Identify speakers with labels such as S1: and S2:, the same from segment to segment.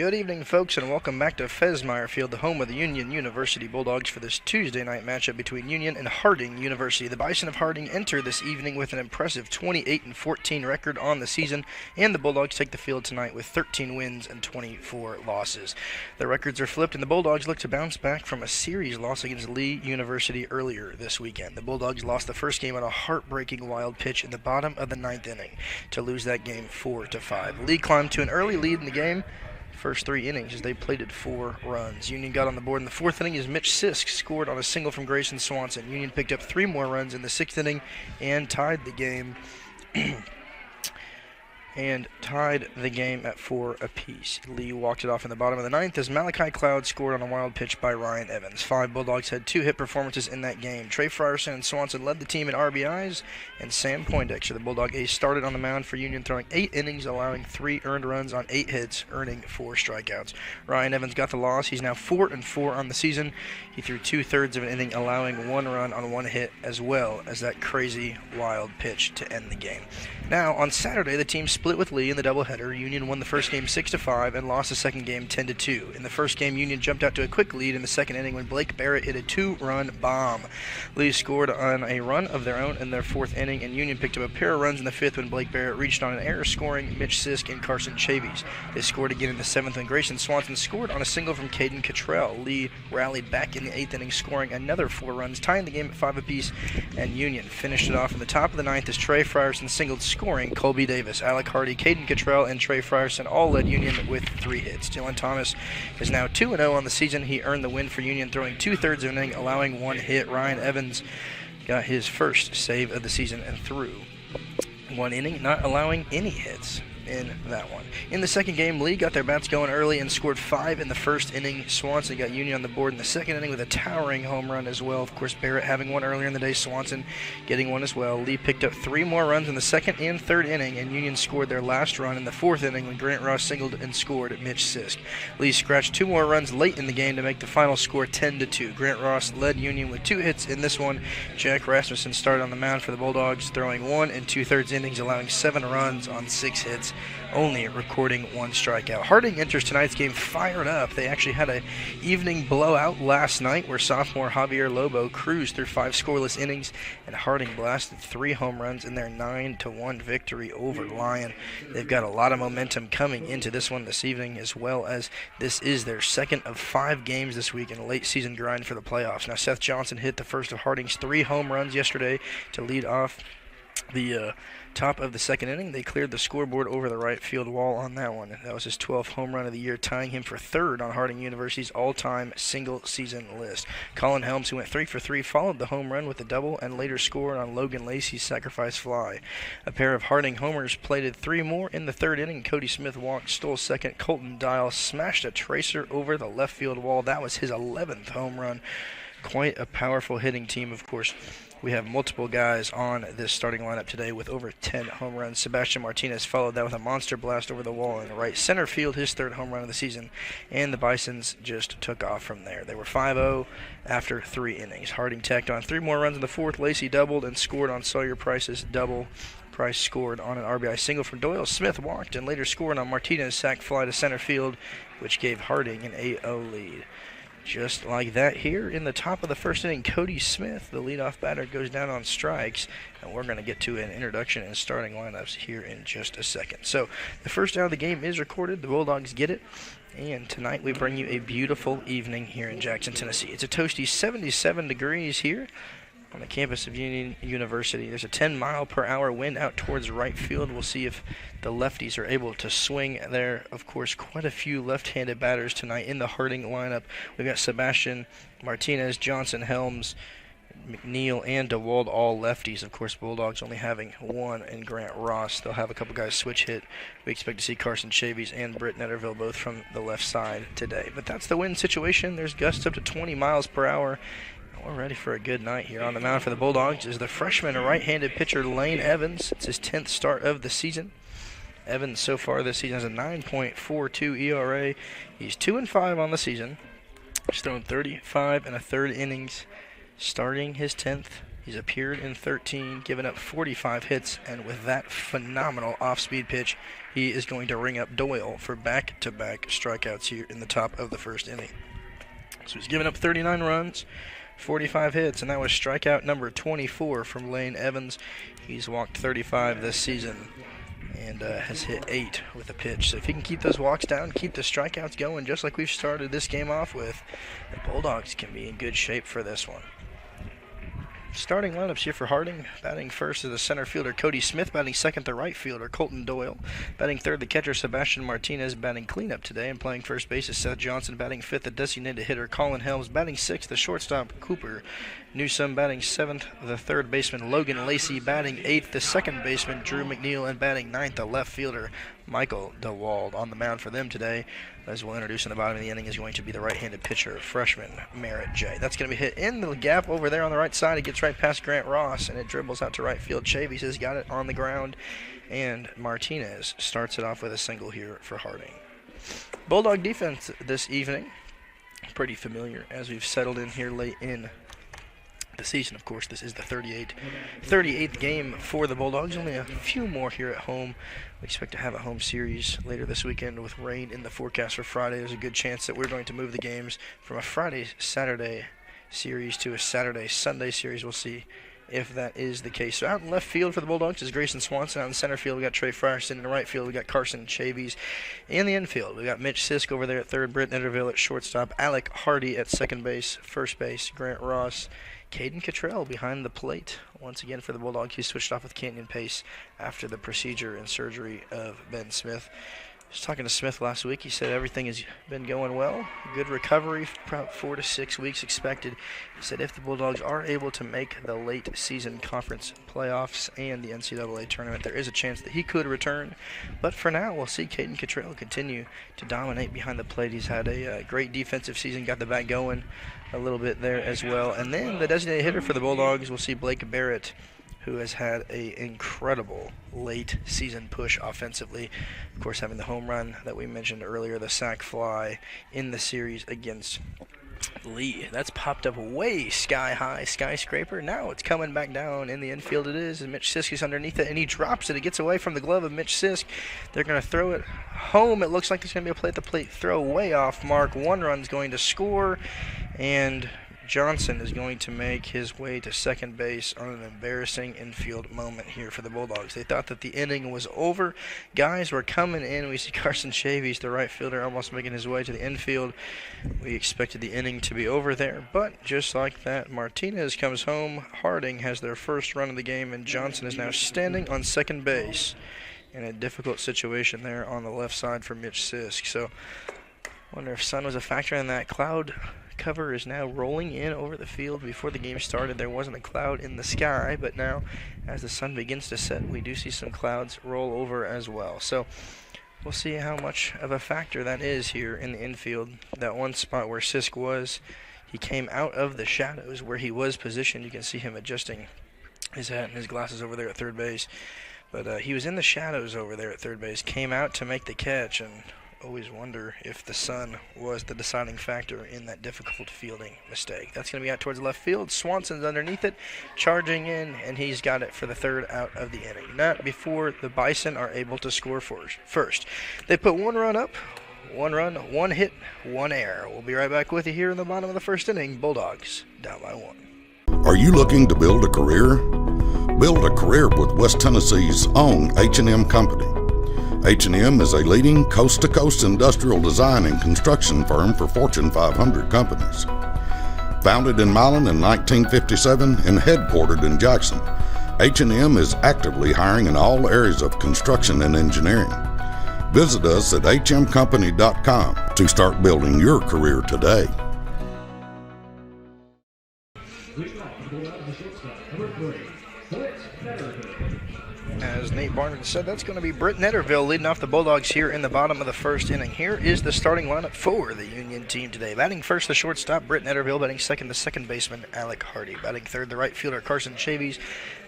S1: Good evening, folks, and welcome back to Fesmeyer Field, the home of the Union University Bulldogs, for this Tuesday night matchup between Union and Harding University. The Bison of Harding enter this evening with an impressive 28-14 record on the season, and the Bulldogs take the field tonight with 13 wins and 24 losses. The records are flipped, and the Bulldogs look to bounce back from a series loss against Lee University earlier this weekend. The Bulldogs lost the first game on a heartbreaking wild pitch in the bottom of the ninth inning to lose that game 4-5. Lee climbed to an early lead in the game. First 3 innings as they plated 4 runs. Union got on the board in the 4th inning as Mitch Sisk scored on a single from Grayson Swanson. Union picked up 3 more runs in the 6th inning and tied the game at 4 apiece. Lee walked it off in the bottom of the 9th as Malachi Cloud scored on a wild pitch by Ryan Evans. 5 Bulldogs had 2 hit performances in that game. Trey Frierson and Swanson led the team in RBIs, and Sam Poindexter, the Bulldog ace, started on the mound for Union, throwing 8 innings, allowing 3 earned runs on 8 hits, earning 4 strikeouts. Ryan Evans got the loss. He's now 4-4 on the season. He threw 2/3 of an inning, allowing 1 run on 1 hit, as well as that crazy wild pitch to end the game. Now, on Saturday, the team split with Lee in the doubleheader. Union won the first game 6-5 and lost the second game 10-2. In the first game, Union jumped out to a quick lead in the second inning when Blake Barrett hit a 2-run bomb. Lee scored on a run of their own in their 4th inning, and Union picked up a pair of runs in the 5th when Blake Barrett reached on an error, scoring Mitch Sisk and Carson Chavis. They scored again in the 7th when Grayson Swanson scored on a single from Caden Cottrell. Lee rallied back in the 8th inning, scoring another 4 runs, tying the game at 5 apiece, and Union finished it off in the top of the 9th as Trey Frierson singled, scoring Colby Davis, Alec Hardy, Caden Cottrell, and Trey Frierson all led Union with 3 hits. Dylan Thomas is now 2-0 on the season. He earned the win for Union, throwing 2/3 of an inning, allowing 1 hit. Ryan Evans got his first save of the season and threw 1 inning, not allowing any hits in that one. In the second game, Lee got their bats going early and scored 5 in the first inning. Swanson got Union on the board in the second inning with a towering home run as well. Of course, Barrett having one earlier in the day, Swanson getting one as well. Lee picked up 3 more runs in the second and third inning, and Union scored their last run in the 4th inning when Grant Ross singled and scored Mitch Sisk. Lee scratched 2 more runs late in the game to make the final score 10-2. Grant Ross led Union with 2 hits in this one. Jack Rasmussen started on the mound for the Bulldogs, throwing 1 2/3 innings, allowing 7 runs on 6 hits, only recording 1 strikeout. Harding enters tonight's game fired up. They actually had an evening blowout last night where sophomore Javier Lobo cruised through 5 scoreless innings, and Harding blasted 3 home runs in their 9-1 victory over Lyon. They've got a lot of momentum coming into this one this evening, as well as this is their second of 5 games this week in a late season grind for the playoffs. Now, Seth Johnson hit the first of Harding's 3 home runs yesterday to lead off the top of the second inning. They cleared the scoreboard over the right field wall on that one. That was his 12th home run of the year, tying him for 3rd on Harding University's all-time single-season list. Colin Helms, who went 3 for 3, followed the home run with a double and later scored on Logan Lacey's sacrifice fly. A pair of Harding homers plated 3 more in the 3rd inning. Cody Smith walked, stole second. Colton Dial smashed a tracer over the left field wall. That was his 11th home run. Quite a powerful hitting team, of course. We have multiple guys on this starting lineup today with over 10 home runs. Sebastian Martinez followed that with a monster blast over the wall in right center field, his 3rd home run of the season, and the Bisons just took off from there. They were 5-0 after 3 innings. Harding tacked on 3 more runs in the 4th. Lacey doubled and scored on Sawyer Price's double. Price scored on an RBI single from Doyle. Smith walked and later scored on Martinez's sac fly to center field, which gave Harding an 8-0 lead. Just like that, here in the top of the 1st inning, Cody Smith, the leadoff batter, goes down on strikes, and we're going to get to an introduction and starting lineups here in just a second. So the first out of the game is recorded. The Bulldogs get it, and tonight we bring you a beautiful evening here in Jackson, Tennessee. It's a toasty 77 degrees here on the campus of Union University. There's a 10-mile-per-hour wind out towards right field. We'll see if the lefties are able to swing there. Of course, quite a few left-handed batters tonight in the Harding lineup. We've got Sebastian Martinez, Johnson, Helms, McNeil, and DeWald, all lefties. Of course, Bulldogs only having 1 in Grant Ross. They'll have a couple guys switch hit. We expect to see Carson Chavis and Britt Netterville both from the left side today. But that's the wind situation. There's gusts up to 20 miles per hour. We're ready for a good night here. On the mound for the Bulldogs is the freshman right-handed pitcher Lane Evans. It's his 10th start of the season. Evans so far this season has a 9.42 ERA. He's 2-5 on the season. He's thrown 35 1/3 innings, starting his 10th He's appeared in 13, given up 45 hits, and with that phenomenal off-speed pitch, he is going to ring up Doyle for back-to-back strikeouts here in the top of the first inning. So he's given up 39 runs, 45 hits, and that was strikeout number 24 from Lane Evans. He's walked 35 this season and has hit 8 with a pitch. So if he can keep those walks down, keep the strikeouts going, just like we've started this game off with, the Bulldogs can be in good shape for this one. Starting lineups here for Harding. Batting first is the center fielder Cody Smith. Batting second, the right fielder Colton Doyle. Batting third, the catcher Sebastian Martinez. Batting cleanup today and playing first base is Seth Johnson. Batting fifth, the designated hitter Colin Helms. Batting sixth, the shortstop Cooper Newsome. Batting seventh, the third baseman Logan Lacey. Batting eighth, the second baseman Drew McNeil. And batting ninth, the left fielder Michael DeWald. On the mound for them today, as we'll introduce in the bottom of the inning, is going to be the right-handed pitcher, freshman Merritt J. That's going to be hit in the gap over there on the right side. It gets right past Grant Ross, and it dribbles out to right field. Chavis has got it on the ground, and Martinez starts it off with a single here for Harding. Bulldog defense this evening, pretty familiar as we've settled in here late in the season. Of course, this is the 38th game for the Bulldogs. Only a few more here at home. We expect to have a home series later this weekend with rain in the forecast for Friday. There's a good chance that we're going to move the games from a Friday-Saturday series to a Saturday-Sunday series. We'll see if that is the case. So out in left field for the Bulldogs is Grayson Swanson. Out in center field, we got Trey Frierson. In the right field, we got Carson Chavis. In the infield, we got Mitch Sisk over there at third, Britt Netterville at shortstop, Alec Hardy at second base, first base, Grant Ross, Caden Cottrell behind the plate. Once again for the Bulldogs, he switched off with Canyon Pace after the procedure and surgery of Ben Smith. I was talking to Smith last week. He said everything has been going well. Good recovery, about 4 to 6 weeks expected. He said if the Bulldogs are able to make the late season conference playoffs and the NCAA tournament, there is a chance that he could return. But for now, we'll see Caden Cottrell continue to dominate behind the plate. He's had a great defensive season, got the bat going a little bit there as well. And then the designated hitter for the Bulldogs, we'll see Blake Barrett, who has had an incredible late season push offensively. Of course, having the home run that we mentioned earlier, the sac fly in the series against Lee. That's popped up way sky high, skyscraper. Now it's coming back down in the infield. It is, and Mitch Sisk is underneath it, and he drops it. It gets away from the glove of Mitch Sisk. They're going to throw it home. It looks like there's going to be a play at the plate throw way off mark. One run's going to score, and Johnson is going to make his way to second base on an embarrassing infield moment here for the Bulldogs. They thought that the inning was over. Guys were coming in. We see Carson Chavis, the right fielder, almost making his way to the infield. We expected the inning to be over there, but just like that, Martinez comes home. Harding has their first run of the game, and Johnson is now standing on second base in a difficult situation there on the left side for Mitch Sisk. So I wonder if sun was a factor in that. Cloud cover is now rolling in over the field. Before the game started, there wasn't a cloud in the sky, but now as the sun begins to set, we do see some clouds roll over as well. So we'll see how much of a factor that is here in the infield. That one spot where Sisk was, he came out of the shadows where he was positioned. You can see him adjusting his hat and his glasses over there at third base. But he was in the shadows over there at third base, came out to make the catch, and always wonder if the sun was the deciding factor in that difficult fielding mistake. That's going to be out towards left field. Swanson's underneath it, charging in, and he's got it for the third out of the inning. Not before the Bison are able to score first. They put one run up, one run, one hit, one error. We'll be right back with you here in the bottom of the first inning. Bulldogs down by 1.
S2: Are you looking to build a career? Build a career with West Tennessee's own H&M Company. H&M is a leading coast-to-coast industrial design and construction firm for Fortune 500 companies. Founded in Milan in 1957 and headquartered in Jackson, H&M is actively hiring in all areas of construction and engineering. Visit us at hmcompany.com to start building your career today.
S1: As Nate Barnard said, that's going to be Britt Netterville leading off the Bulldogs here in the bottom of the first inning. Here is the starting lineup for the Union team today. Batting first, the shortstop, Britt Netterville. Batting second, the second baseman, Alec Hardy. Batting third, the right fielder, Carson Chavis.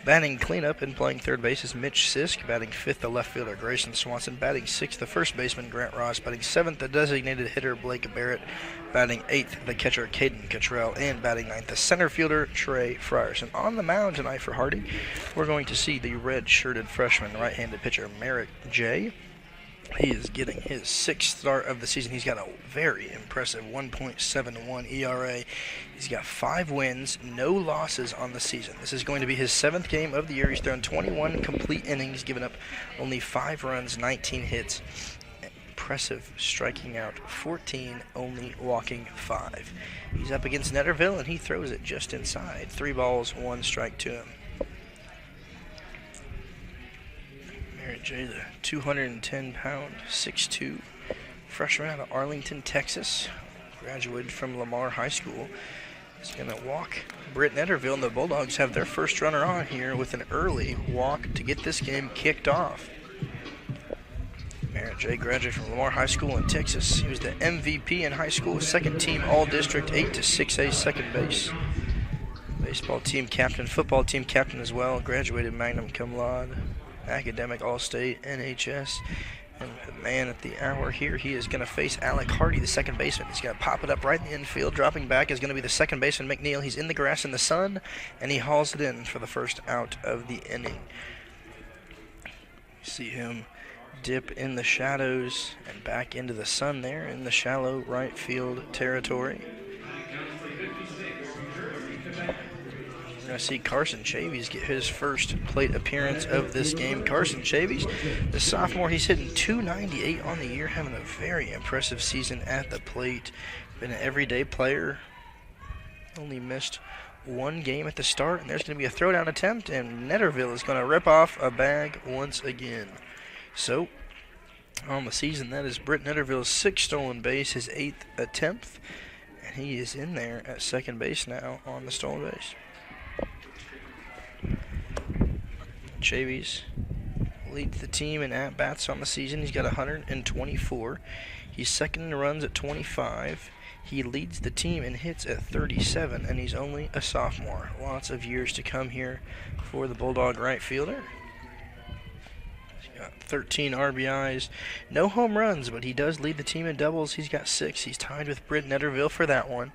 S1: Batting cleanup and playing third base is Mitch Sisk. Batting fifth, the left fielder Grayson Swanson. Batting sixth, the first baseman Grant Ross. Batting seventh, the designated hitter Blake Barrett. Batting eighth, the catcher Caden Cottrell. And batting ninth, the center fielder Trey Frierson. On the mound tonight for Hardy, we're going to see the red-shirted freshman right-handed pitcher Merrick J. He is getting his sixth start of the season. He's got a very impressive 1.71 ERA. He's got 5 wins, no losses on the season. This is going to be his 7th game of the year. He's thrown 21 complete innings, given up only 5 runs, 19 hits. Impressive, striking out 14, only walking 5. He's up against Netterville, and he throws it just inside. 3 balls, 1 strike to him. Merritt J, the 210-pound, 6'2", freshman out of Arlington, Texas, graduated from Lamar High School. He's going to walk Britt Netterville, and the Bulldogs have their first runner on here with an early walk to get this game kicked off. Merritt J graduated from Lamar High School in Texas. He was the MVP in high school, second team All-District, 8 to 6A second base. Baseball team captain, football team captain as well, graduated magna cum laude. Academic All-State, NHS, and the man at the hour here, he is going to face Alec Hardy, the second baseman. He's going to pop it up right in the infield. Dropping back is going to be the second baseman, McNeil. He's in the grass in the sun, and he hauls it in for the first out of the inning. See him dip in the shadows and back into the sun there in the shallow right field territory. We're going to see Carson Chavies get his first plate appearance of this game. Carson Chavies, the sophomore, he's hitting .298 on the year, having a very impressive season at the plate. Been an everyday player. Only missed 1 game at the start, and there's going to be a throwdown attempt, and Netterville is going to rip off a bag once again. So, on the season, that is Britt Netterville's 6th stolen base, his 8th attempt, and he is in there at second base now on the stolen base. Chavies leads the team in at-bats on the season. He's got 124. He's second in runs at 25. He leads the team in hits at 37, and he's only a sophomore. Lots of years to come here for the Bulldog right fielder. He's got 13 RBIs. No home runs, but he does lead the team in doubles. He's got 6. He's tied with Britt Netterville for that one.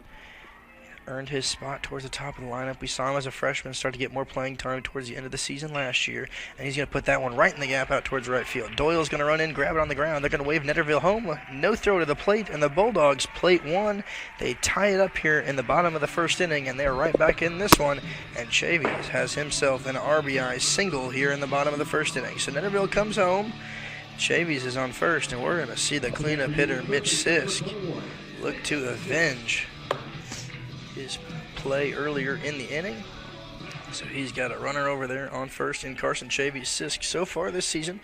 S1: Earned his spot towards the top of the lineup. We saw him as a freshman start to get more playing time towards the end of the season last year, and he's going to put that one right in the gap out towards right field. Doyle's going to run in, grab it on the ground. They're going to wave Netterville home. No throw to the plate, and the Bulldogs plate 1. They tie it up here in the bottom of the first inning, and they're right back in this one, and Chavies has himself an RBI single here in the bottom of the first inning. So Netterville comes home. Chavies is on first, and we're going to see the cleanup hitter Mitch Sisk look to avenge his play earlier in the inning. So he's got a runner over there on first in Carson Chavies. Sisk so far this season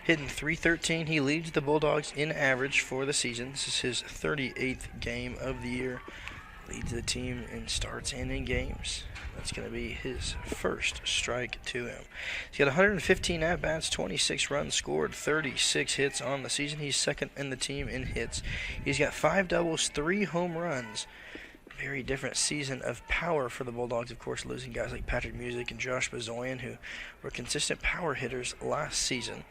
S1: hitting .313. He leads the Bulldogs in average for the season. This is his 38th game of the year. Leads the team in starts and in games. That's going to be his first strike to him. He's got 115 at-bats, 26 runs scored, 36 hits on the season. He's second in the team in hits. He's got 5 doubles, 3 home runs. Very different season of power for the Bulldogs, of course, losing guys like Patrick Music and Josh Bazoyan, who were consistent power hitters last season.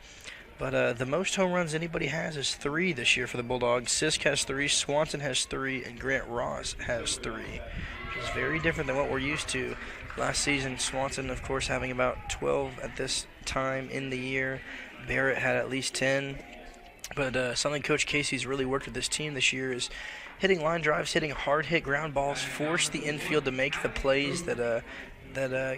S1: But the most home runs anybody has is 3 this year for the Bulldogs. Sisk has 3, Swanson has 3, and Grant Ross has 3. Which is very different than what we're used to. Last season, Swanson, of course, having about 12 at this time in the year. Barrett had at least 10. But something Coach Casey's really worked with this team this year is hitting line drives, hitting hard-hit ground balls, force the infield to make the plays that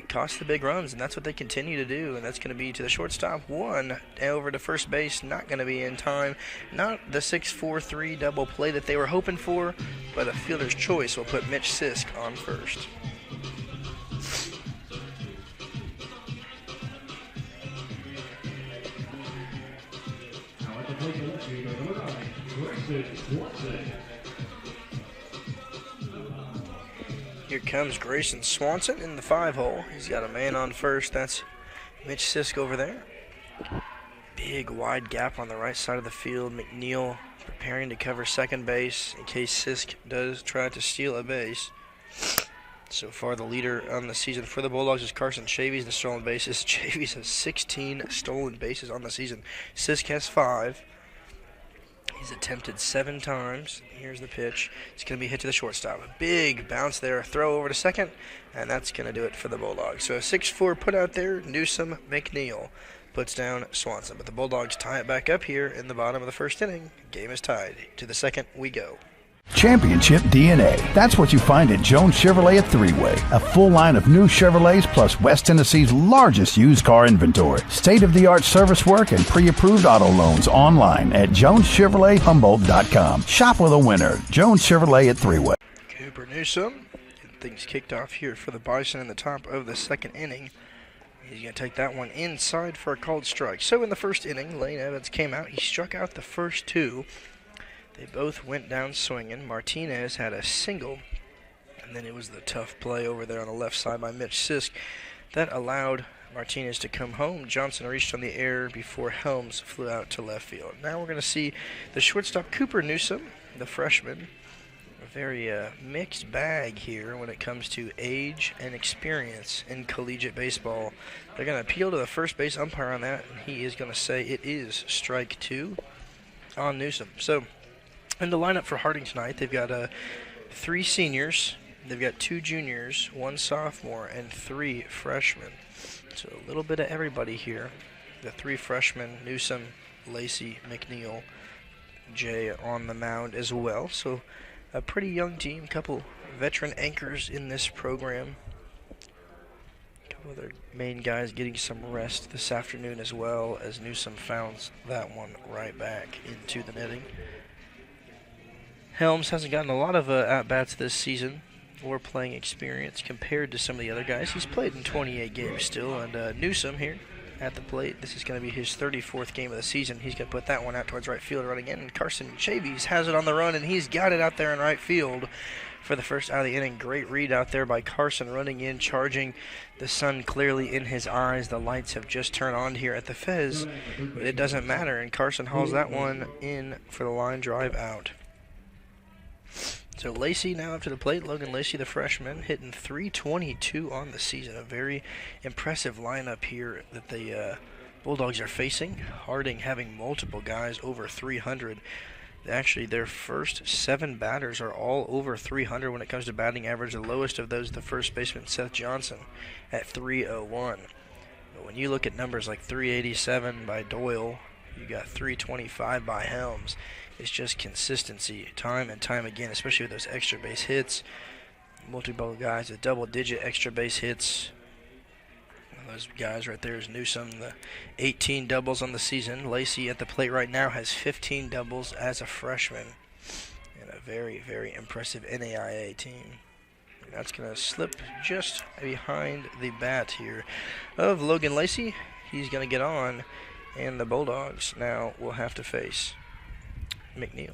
S1: cost the big runs, and that's what they continue to do, and that's going to be to the shortstop. 1 over to first base, not going to be in time. Not the 6-4-3 double play that they were hoping for, but a fielder's choice will put Mitch Sisk on first. Here comes Grayson Swanson in the 5-hole. He's got a man on first. That's Mitch Sisk over there. Big wide gap on the right side of the field. McNeil preparing to cover second base in case Sisk does try to steal a base. So far, the leader on the season for the Bulldogs is Carson Chavies, the stolen bases. Chavies has 16 stolen bases on the season. Sisk has 5. He's attempted 7 times. Here's the pitch. It's going to be hit to the shortstop. A big bounce there, a throw over to second, and that's going to do it for the Bulldogs. So a 6-4 put out there. Newsom McNeil puts down Swanson. But the Bulldogs tie it back up here in the bottom of the first inning. Game is tied. To the second we go.
S3: Championship DNA. That's what you find at Jones Chevrolet at Three-Way. A full line of new Chevrolets plus West Tennessee's largest used car inventory. State-of-the-art service work and pre-approved auto loans online at JonesChevroletHumboldt.com. Shop with a winner. Jones Chevrolet at Three-Way.
S1: Cooper Newsom getting things kicked off here for the Bison in the top of the second inning. He's going to take that one inside for a called strike. So in the first inning, Lane Evans came out. He struck out the first 2. They both went down swinging. Martinez had a single, and then it was the tough play over there on the left side by Mitch Sisk that allowed Martinez to come home. Johnson reached on the air before Helms flew out to left field. Now we're going to see the shortstop Cooper Newsom, the freshman. A very mixed bag here when it comes to age and experience in collegiate baseball. They're going to appeal to the first base umpire on that, and he is going to say it is strike 2 on Newsom. So in the lineup for Harding tonight, they've got 3 seniors, they've got 2 juniors, 1 sophomore, and 3 freshmen. So a little bit of everybody here. The 3 freshmen, Newsom, Lacey, McNeil, Jay on the mound as well. So a pretty young team, a couple veteran anchors in this program. A couple of their main guys getting some rest this afternoon as well, as Newsom founds that one right back into the netting. Helms hasn't gotten a lot of at-bats this season or playing experience compared to some of the other guys. He's played in 28 games still, and Newsom here at the plate. This is going to be his 34th game of the season. He's going to put that one out towards right field running in. And Carson Chavies has it on the run, and he's got it out there in right field for the first out of the inning. Great read out there by Carson, running in, charging, the sun clearly in his eyes. The lights have just turned on here at the Fez, but it doesn't matter, and Carson hauls that one in for the line drive out. So Lacey now up to the plate. Logan Lacey, the freshman, hitting .322 on the season. A very impressive lineup here that the Bulldogs are facing. Harding having multiple guys over 300. Actually, their first 7 batters are all over 300 when it comes to batting average. The lowest of those, the first baseman, Seth Johnson, at 301. But when you look at numbers like 387 by Doyle, you got 325 by Helms. It's just consistency time and time again, especially with those extra base hits. Multiple guys with double-digit extra base hits. One of those guys right there is Newsom, the 18 doubles on the season. Lacey at the plate right now has 15 doubles as a freshman. And a very, very impressive NAIA team. And that's going to slip just behind the bat here of Logan Lacey. He's going to get on, and the Bulldogs now will have to face McNeil.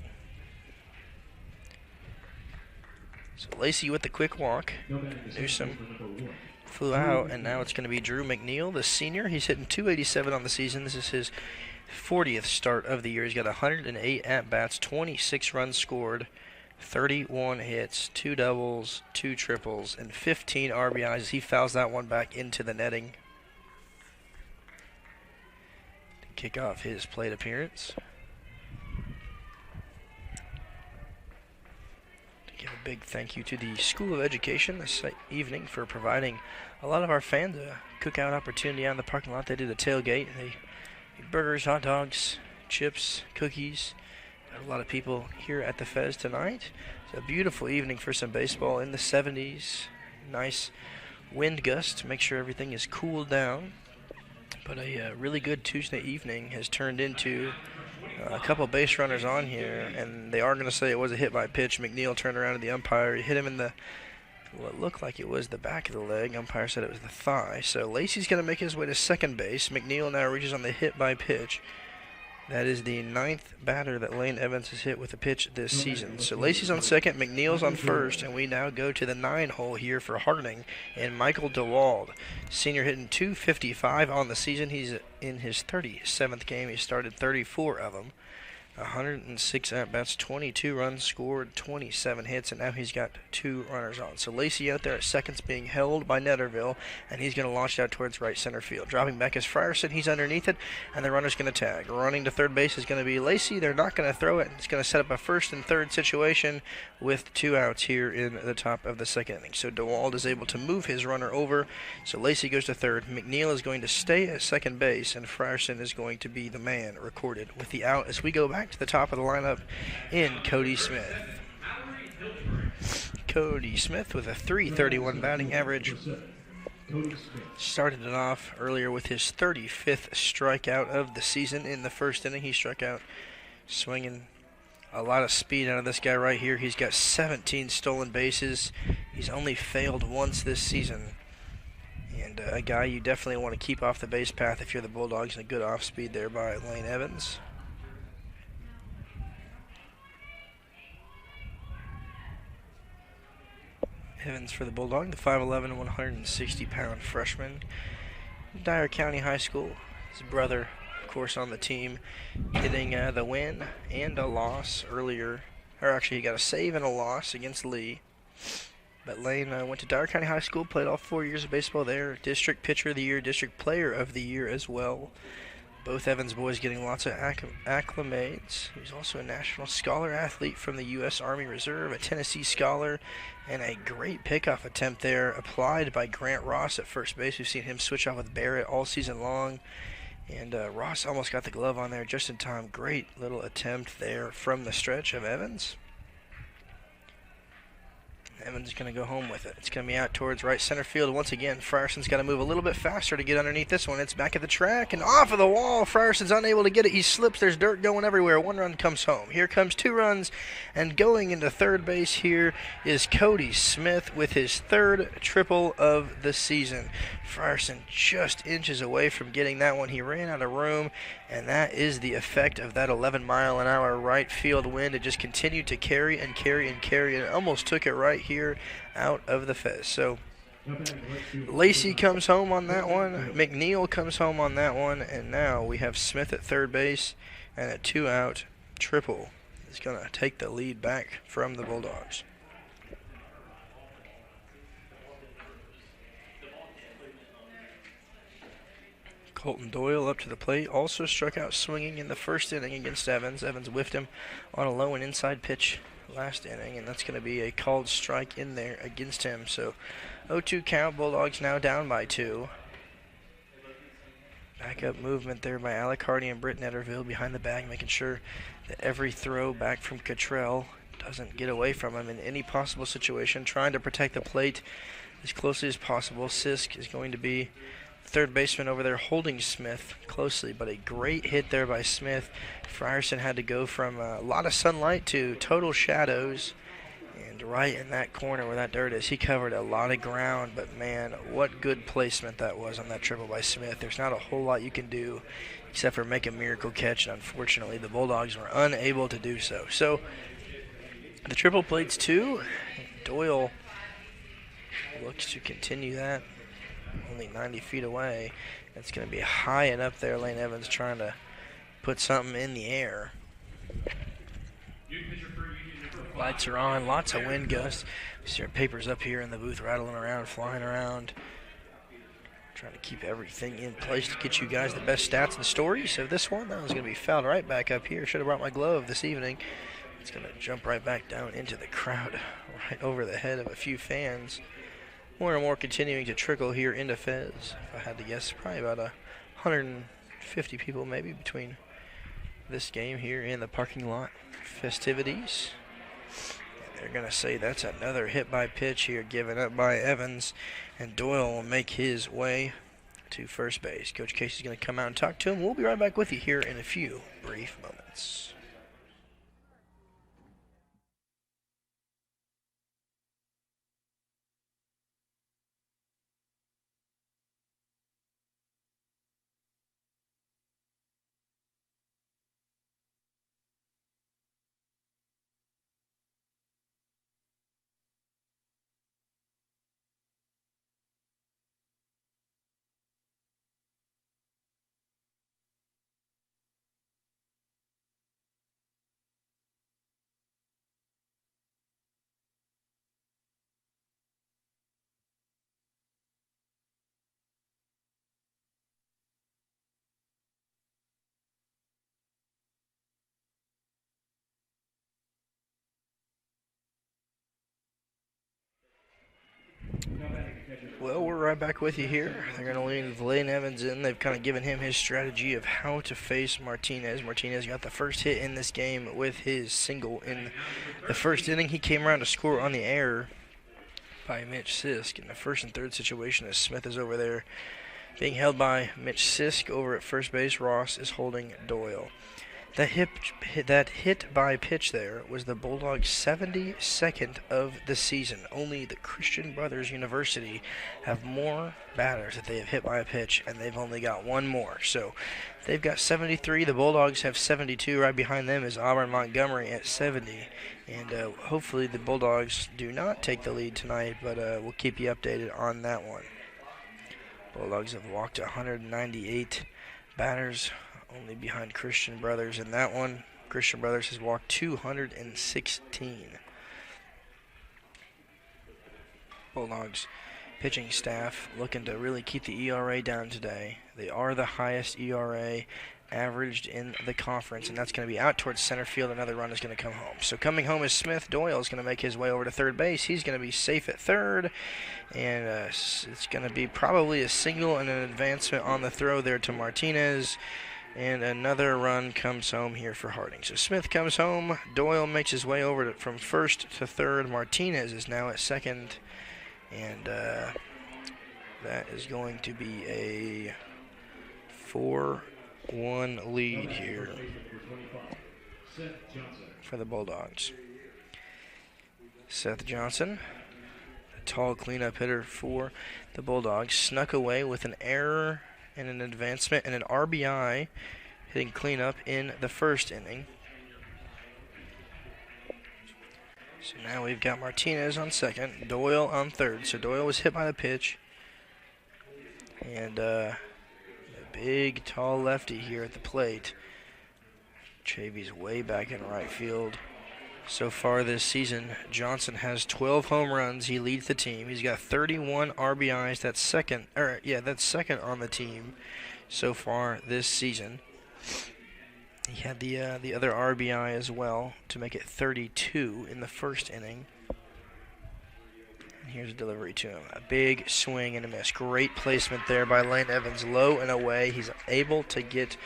S1: So Lacey with the quick walk. Newsom flew out, and now it's going to be Drew McNeil, the senior. He's hitting .287 on the season. This is his 40th start of the year. He's got 108 at-bats, 26 runs scored, 31 hits, 2 doubles, 2 triples, and 15 RBIs. He fouls that one back into the netting to kick off his plate appearance. Give a big thank you to the School of Education this evening for providing a lot of our fans a cookout opportunity out in the parking lot. They did a tailgate. They eat burgers, hot dogs, chips, cookies. Got a lot of people here at the Fez tonight. It's a beautiful evening for some baseball in the 70s. Nice wind gust to make sure everything is cooled down. But a really good Tuesday evening has turned into a couple base runners on here, and they are going to say it was a hit by pitch. McNeil turned around to the umpire. He hit him in the, what looked like it was the back of the leg. Umpire said it was the thigh. So Lacey's going to make his way to second base. McNeil now reaches on the hit by pitch. That is the 9th batter that Lane Evans has hit with a pitch this season. So Lacey's on second, McNeil's on first, and we now go to the 9-hole here for Harding and Michael DeWald. Senior hitting .255 on the season. He's in his 37th game. He started 34 of them. 106 at-bats, 22 runs scored, 27 hits, and now he's got 2 runners on. So Lacey out there at second's being held by Netterville, and he's going to launch out towards right center field. Dropping back is Frierson. He's underneath it, and the runner's going to tag. Running to third base is going to be Lacey. They're not going to throw it. It's going to set up a first and third situation with 2 outs here in the top of the second inning. So DeWald is able to move his runner over. So Lacey goes to third. McNeil is going to stay at second base, and Frierson is going to be the man recorded with the out as we go back to the top of the lineup in Cody Smith. Cody Smith with a .331 batting average. Started it off earlier with his 35th strikeout of the season in the first inning. He struck out swinging a lot of speed out of this guy right here. He's got 17 stolen bases. He's only failed once this season. And a guy you definitely want to keep off the base path if you're the Bulldogs, and a good off speed there by Lane Evans. Evans for the Bulldog, the 5'11", 160-pound freshman. Dyer County High School. His brother, of course, on the team, getting the win and a loss earlier. Or actually, he got a save and a loss against Lee. But Lane went to Dyer County High School, played all 4 years of baseball there. District Pitcher of the Year, District Player of the Year as well. Both Evans boys getting lots of acclimates. He's also a National Scholar Athlete from the U.S. Army Reserve, a Tennessee Scholar, and a great pickoff attempt there applied by Grant Ross at first base. We've seen him switch off with Barrett all season long. And Ross almost got the glove on there just in time. Great little attempt there from the stretch of Evans. Evans is going to go home with it. It's going to be out towards right center field. Once again, Frierson's got to move a little bit faster to get underneath this one. It's back at the track and off of the wall. Frierson's unable to get it. He slips. There's dirt going everywhere. 1 run comes home. Here comes 2 runs, and going into third base here is Cody Smith with his 3rd triple of the season. Frierson just inches away from getting that one. He ran out of room, and that is the effect of that 11-mile-an-hour right field wind. It just continued to carry and carry and carry, and it almost took it right here out of the fez. So Lacey comes home on that one. McNeil comes home on that one, and now we have Smith at third base, and a 2-out triple is going to take the lead back from the Bulldogs. Colton Doyle up to the plate, also struck out swinging in the first inning against Evans. Evans whiffed him on a low and inside pitch last inning, and that's going to be a called strike in there against him. So 0-2 count. Bulldogs now down by 2. Backup movement there by Alec Hardy and Britt Netterville behind the bag, making sure that every throw back from Cottrell doesn't get away from him in any possible situation, trying to protect the plate as closely as possible. Sisk is going to be third baseman over there holding Smith closely, but a great hit there by Smith. Frierson had to go from a lot of sunlight to total shadows, and right in that corner where that dirt is, he covered a lot of ground, but man, what good placement that was on that triple by Smith. There's not a whole lot you can do except for make a miracle catch, and unfortunately the Bulldogs were unable to do so. So the triple plates 2. Doyle looks to continue that. Only 90 feet away. It's going to be high and up there. Lane Evans trying to put something in the air. Lights are on. Lots of wind gusts. We see our papers up here in the booth rattling around, flying around. Trying to keep everything in place to get you guys the best stats and stories. So this one, that was going to be fouled right back up here. Should have brought my glove this evening. It's going to jump right back down into the crowd, right over the head of a few fans. More and more continuing to trickle here into Fez. If I had to guess, probably about 150 people maybe between this game here and the parking lot festivities. And they're going to say that's another hit by pitch here given up by Evans, and Doyle will make his way to first base. Coach Casey's going to come out and talk to him. We'll be right back with you here in a few brief moments. Well, we're right back with you here. They're going to leave Lane Evans in. They've kind of given him his strategy of how to face Martinez. Martinez got the first hit in this game with his single in the first inning. He came around to score on the air by Mitch Sisk in the first and third situation as Smith is over there being held by Mitch Sisk over at first base. Ross is holding Doyle. That hit by pitch there was the Bulldogs' 72nd of the season. Only the Christian Brothers University have more batters that they have hit by a pitch, and they've only got one more. So they've got 73. The Bulldogs have 72. Right behind them is Auburn Montgomery at 70. And hopefully the Bulldogs do not take the lead tonight, but we'll keep you updated on that one. Bulldogs have walked 198 batters, only behind Christian Brothers in that one. Christian Brothers has walked 216. Bulldogs pitching staff looking to really keep the ERA down today. They are the highest ERA averaged in the conference, and that's going to be out towards center field. Another run is going to come home. So coming home is Smith. Doyle is going to make his way over to third base. He's going to be safe at third, and it's going to be probably a single and an advancement on the throw there to Martinez. And another run comes home here for Harding. So Smith comes home. Doyle makes his way over from first to third. Martinez is now at second. And that is going to be a 4-1 lead here for the Bulldogs. Seth Johnson, the tall cleanup hitter for the Bulldogs, snuck away with an error and an advancement and an RBI, hitting cleanup in the first inning. So now we've got Martinez on second, Doyle on third. So Doyle was hit by the pitch. And a big, tall lefty here at the plate. Chavy's way back in right field. So far this season, Johnson has 12 home runs. He leads the team. He's got 31 RBIs. That's second on the team so far this season. He had the other RBI as well to make it 32 in the first inning. And here's a delivery to him. A big swing and a miss. Great placement there by Lane Evans. Low and away. He's able to get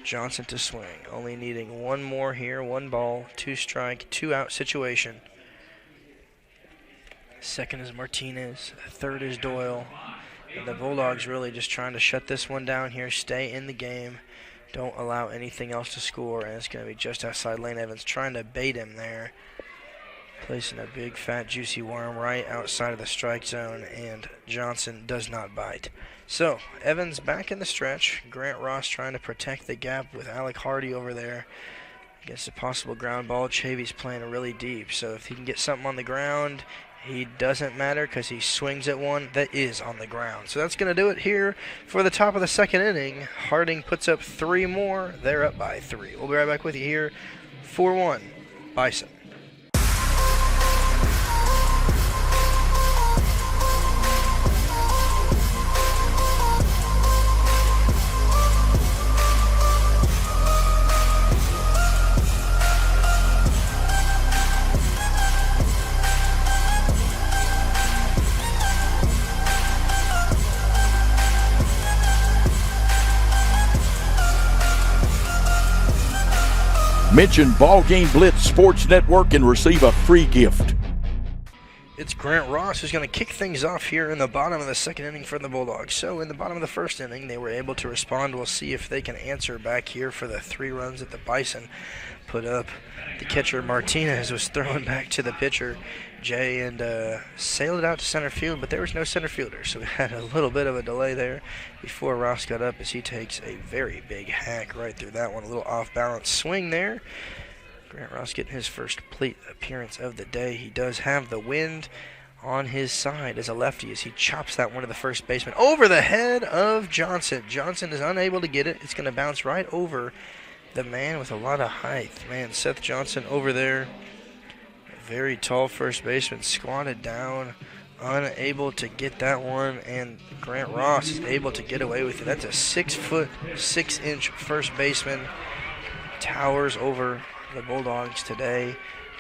S1: Johnson to swing. Only needing one more here. 1 ball, 2 strike, 2 out situation. Second is Martinez. Third is Doyle. And the Bulldogs really just trying to shut this one down here. Stay in the game. Don't allow anything else to score. And it's going to be just outside Lane Evans trying to bait him there. Placing a big, fat, juicy worm right outside of the strike zone. And Johnson does not bite. So, Evans back in the stretch. Grant Ross trying to protect the gap with Alec Hardy over there against a possible ground ball. Chavy's playing really deep, so if he can get something on the ground, he doesn't matter because he swings at one that is on the ground. So that's going to do it here for the top of the second inning. Harding puts up 3 more. They're up by 3. We'll be right back with you here. 4-1, Bison.
S4: Mention BallGame Blitz Sports Network and receive a free gift.
S1: It's Grant Ross who's going to kick things off here in the bottom of the second inning for the Bulldogs. So in the bottom of the first inning, they were able to respond. We'll see if they can answer back here for the 3 runs that the Bison put up. The catcher Martinez was thrown back to the pitcher, Jay, and sailed it out to center field, but there was no center fielder. So we had a little bit of a delay there before Ross got up as he takes a very big hack right through that one. A little off-balance swing there. Grant Ross getting his first plate appearance of the day. He does have the wind on his side as a lefty as he chops that one to the first baseman over the head of Johnson. Johnson is unable to get it. It's going to bounce right over the man with a lot of height. Man, Seth Johnson over there, a very tall first baseman, squatted down, unable to get that one, and Grant Ross is able to get away with it. That's a 6-foot, 6-inch first baseman. Towers over the Bulldogs today.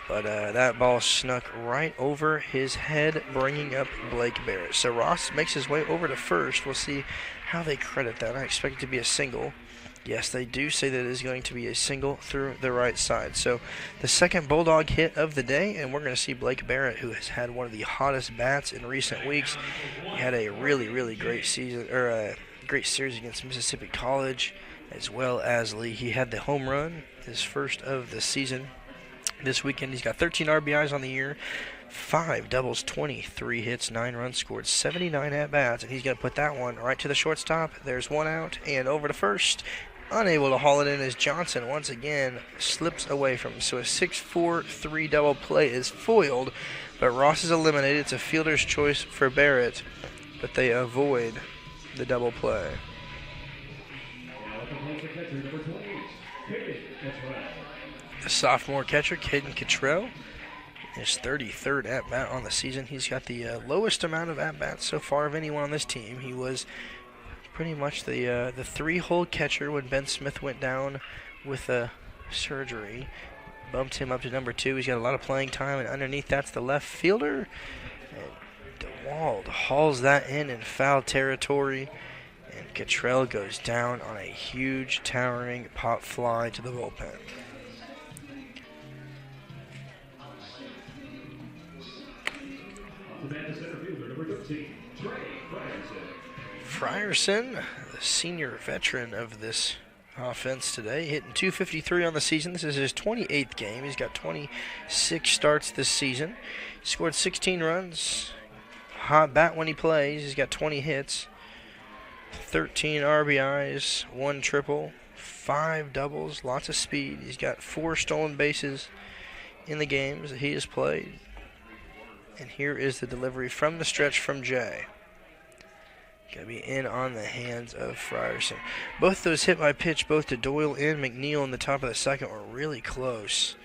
S1: But that ball snuck right over his head, bringing up Blake Barrett. So Ross makes his way over to first. We'll see how they credit that. I expect it to be a single. Yes, they do say that it is going to be a single through the right side. So the second Bulldog hit of the day, and we're going to see Blake Barrett, who has had one of the hottest bats in recent weeks. He had a really, really great season, or a great series against Mississippi College, as well as Lee. He had the home run, his first of the season. This weekend, he's got 13 RBIs on the year, 5 doubles, 23 hits, 9 runs scored, 79 at-bats, and he's going to put that one right to the shortstop. There's one out, and over to first. Unable to haul it in as Johnson once again slips away from him. So a 6-4-3 double play is foiled, but Ross is eliminated. It's a fielder's choice for Barrett, but they avoid the double play. The sophomore catcher, Caden Cottrell, his 33rd at-bat on the season. He's got the lowest amount of at-bats so far of anyone on this team. He was pretty much the three-hole catcher when Ben Smith went down with a surgery. Bumped him up to number 2. He's got a lot of playing time, and underneath that's the left fielder. And DeWald hauls that in foul territory, and Cottrell goes down on a huge, towering pop fly to the bullpen. Frierson, the senior veteran of this offense today, hitting .253 on the season. This is his 28th game. He's got 26 starts this season. He scored 16 runs. Hot bat when he plays. He's got 20 hits, 13 RBIs, 1 triple, 5 doubles, lots of speed. He's got 4 stolen bases in the games that he has played. And here is the delivery from the stretch from Jay. Going to be in on the hands of Frierson. Both those hit by pitch, both to Doyle and McNeil in the top of the second, were really close.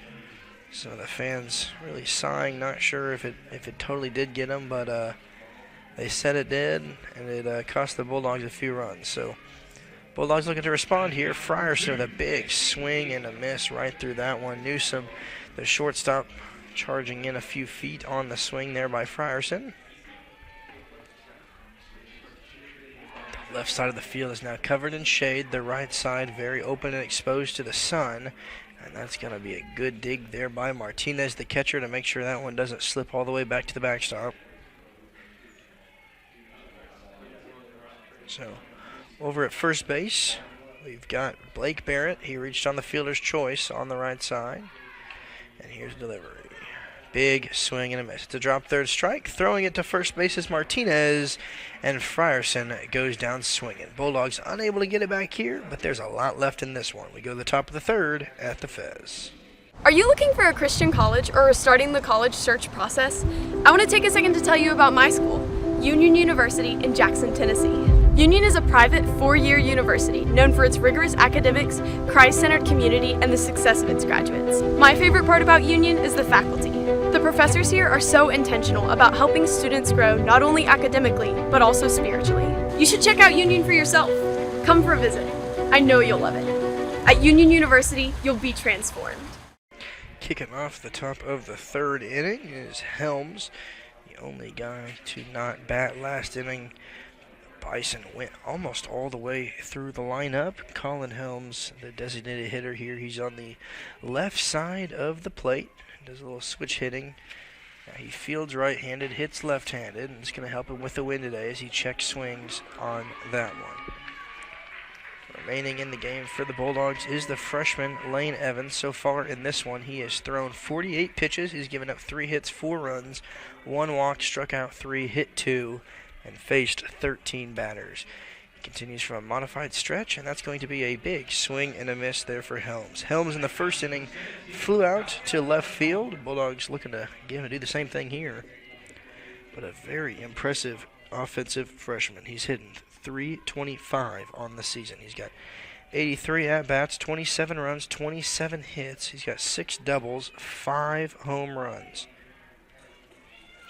S1: So the fans really sighing, not sure if it totally did get them, but they said it did, and it cost the Bulldogs a few runs. So Bulldogs looking to respond here. Frierson with a big swing and a miss right through that one. Newsom, the shortstop, charging in a few feet on the swing there by Frierson. The left side of the field is now covered in shade. The right side very open and exposed to the sun. And that's going to be a good dig there by Martinez, the catcher, to make sure that one doesn't slip all the way back to the backstop. So, over at first base, we've got Blake Barrett. He reached on the fielder's choice on the right side. And here's delivery. Big swing and a miss. It's a drop third strike. Throwing it to first base is Martinez, and Frierson goes down swinging. Bulldogs unable to get it back here, but there's a lot left in this one. We go to the top of the third at the Fez.
S5: Are you looking for a Christian college or starting the college search process? I want to take a second to tell you about my school, Union University in Jackson, Tennessee. Union is a private 4-year university known for its rigorous academics, Christ-centered community, and the success of its graduates. My favorite part about Union is the faculty. The professors here are so intentional about helping students grow not only academically, but also spiritually. You should check out Union for yourself. Come for a visit. I know you'll love it. At Union University, you'll be transformed.
S1: Kicking off the top of the third inning is Helms, the only guy to not bat last inning. Bison went almost all the way through the lineup. Colin Helms, the designated hitter here, he's on the left side of the plate. Does a little switch hitting. He fields right-handed, hits left-handed, and it's going to help him with the win today as he checks swings on that one. Remaining in the game for the Bulldogs is the freshman Lane Evans. So far in this one, he has thrown 48 pitches. He's given up 3 hits, 4 runs, 1 walk, struck out 3, hit 2, and faced 13 batters. He continues from a modified stretch, and that's going to be a big swing and a miss there for Helms. Helms in the first inning flew out to left field. Bulldogs looking to get him to do the same thing here. But a very impressive offensive freshman. He's hitting .325 on the season. He's got 83 at-bats, 27 runs, 27 hits. He's got 6 doubles, 5 home runs.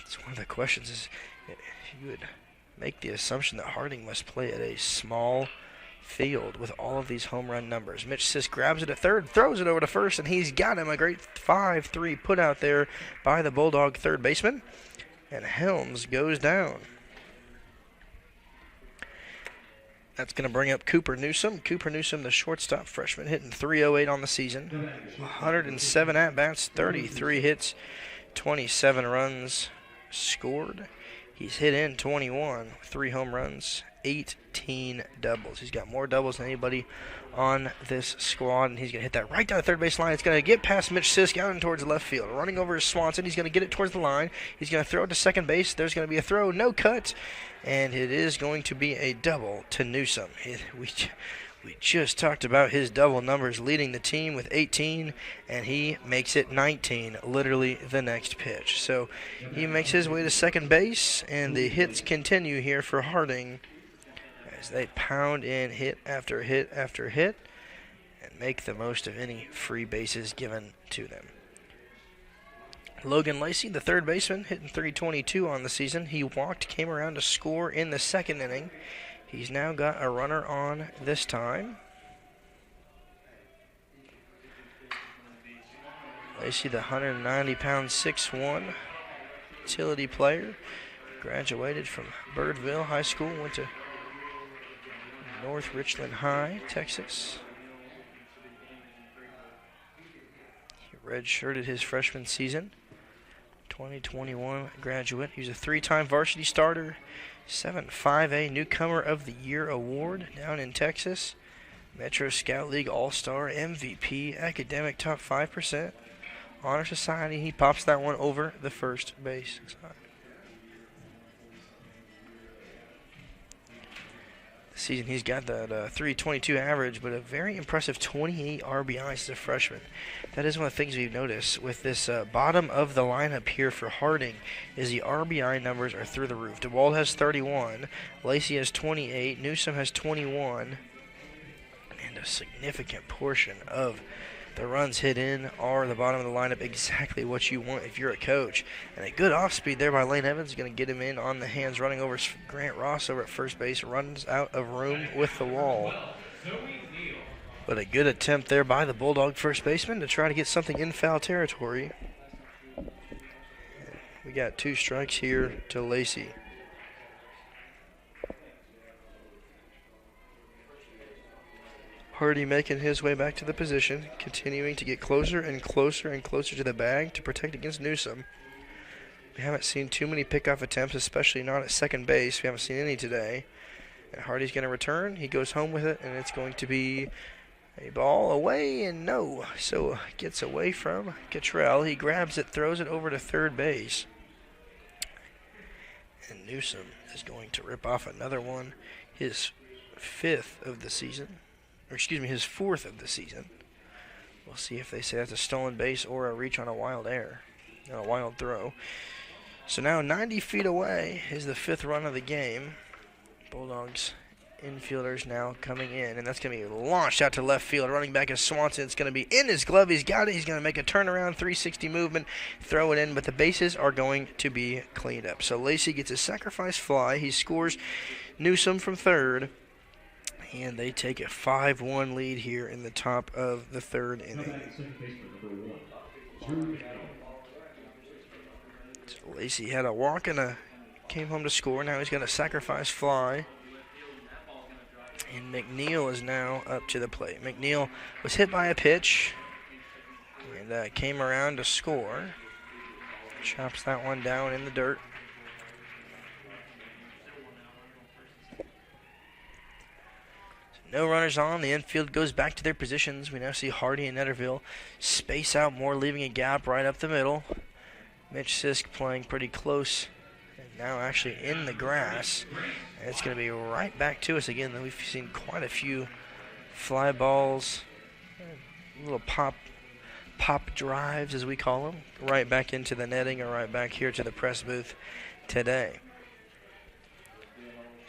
S1: It's one of the questions is, you would make the assumption that Harding must play at a small field with all of these home run numbers. Mitch Sisk grabs it at third, throws it over to first, and he's got him. A great 5-3 put out there by the Bulldog third baseman. And Helms goes down. That's going to bring up Cooper Newsom. Cooper Newsom, the shortstop freshman, hitting .308 on the season. 107 at-bats, 33 hits, 27 runs scored. He's hit in 21, 3 home runs, 18 doubles. He's got more doubles than anybody on this squad, and he's going to hit that right down the third base line. It's going to get past Mitch Sisk out and towards the left field. Running over to Swanson. He's going to get it towards the line. He's going to throw it to second base. There's going to be a throw, no cut, and it is going to be a double to Newsom. We just talked about his double numbers leading the team with 18, and he makes it 19, literally the next pitch. So he makes his way to second base, and the hits continue here for Harding as they pound in hit after hit after hit and make the most of any free bases given to them. Logan Lacey, the third baseman, hitting .322 on the season. He walked, came around to score in the second inning. He's now got a runner on this time. Lacey, the 190-pound 6'1" utility player, graduated from Birdville High School, went to North Richland High, Texas. He redshirted his freshman season. 2021 graduate. He was a 3-time varsity starter, 7-5A Newcomer of the Year award down in Texas, Metro Scout League All-Star, MVP, Academic Top 5%, Honor Society. He pops that one over the first base side. This season he's got that .322 average, but a very impressive 28 RBIs as a freshman. That is one of the things we've noticed with this bottom of the lineup here for Harding is the RBI numbers are through the roof. DeWald has 31, Lacey has 28, Newsom has 21, and a significant portion of the runs hit in are the bottom of the lineup, exactly what you want if you're a coach. And a good off-speed there by Lane Evans is going to get him in on the hands, running over Grant Ross over at first base, runs out of room with the wall. But a good attempt there by the Bulldog first baseman to try to get something in foul territory. We got 2 strikes here to Lacey. Hardy making his way back to the position, continuing to get closer and closer and closer to the bag to protect against Newsom. We haven't seen too many pickoff attempts, especially not at second base. We haven't seen any today. And Hardy's going to return. He goes home with it, and it's going to be a ball away and no. So gets away from Cottrell. He grabs it, throws it over to third base. And Newsom is going to rip off another one, his 5th of the season. Or excuse me, his 4th of the season. We'll see if they say that's a stolen base or a reach on a wild error, a wild throw. So now 90 feet away is the 5th run of the game. Bulldogs infielders now coming in, and that's going to be launched out to left field. Running back is Swanson. It's going to be in his glove. He's got it. He's going to make a turnaround 360 movement, throw it in, but the bases are going to be cleaned up. So Lacey gets a sacrifice fly. He scores Newsom from third. And they take a 5-1 lead here in the top of the 3rd inning. So Lacey had a walk and came home to score. Now he's got a sacrifice fly. And McNeil is now up to the plate. McNeil was hit by a pitch and came around to score. Chops that one down in the dirt. No runners on. The infield goes back to their positions. We now see Hardy and Netterville space out more, leaving a gap right up the middle. Mitch Sisk playing pretty close and now actually in the grass. And it's going to be right back to us again. We've seen quite a few fly balls, little pop drives as we call them, right back into the netting or right back here to the press booth today.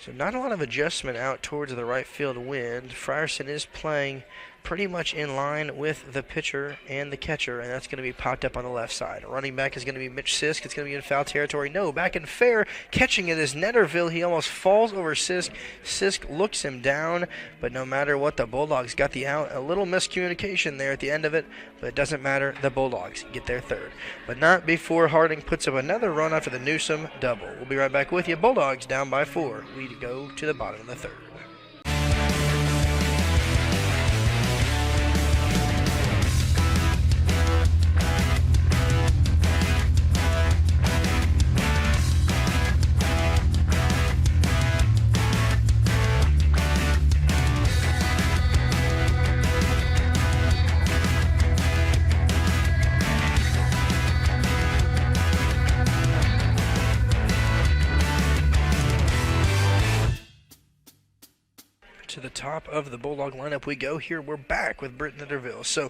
S1: So not a lot of adjustment out towards the right field wind. Frierson is playing pretty much in line with the pitcher and the catcher, and that's going to be popped up on the left side. Running back is going to be Mitch Sisk. It's going to be in foul territory. No, back in fair. Catching it is Netterville. He almost falls over Sisk. Sisk looks him down, but no matter what, the Bulldogs got the out. A little miscommunication there at the end of it, but it doesn't matter. The Bulldogs get their third. But not before Harding puts up another run after the Newsom double. We'll be right back with you. Bulldogs down by 4. We go to the bottom of the third. To the top of the Bulldog lineup we go. Here we're back with Britt Netterville. So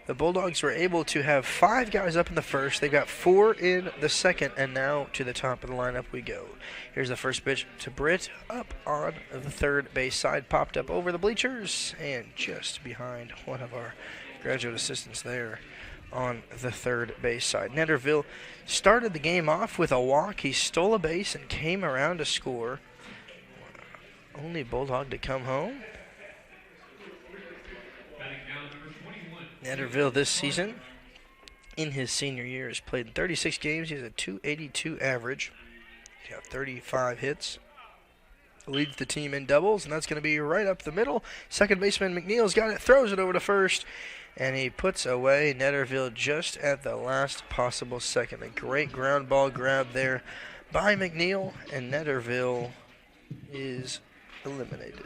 S1: the Bulldogs were able to have 5 guys up in the first. They've got 4 in the second, and now to the top of the lineup we go. Here's the first pitch to Britt, up on the third base side, popped up over the bleachers, and just behind one of our graduate assistants there on the third base side. Netterville started the game off with a walk. He stole a base and came around to score. Only Bulldog to come home. Netterville this season, in his senior year, has played in 36 games. He has a .282 average. He's got 35 hits. Leads the team in doubles, and that's going to be right up the middle. Second baseman McNeil's got it, throws it over to first, and he puts away Netterville just at the last possible second. A great ground ball grab there by McNeil, and Netterville is eliminated.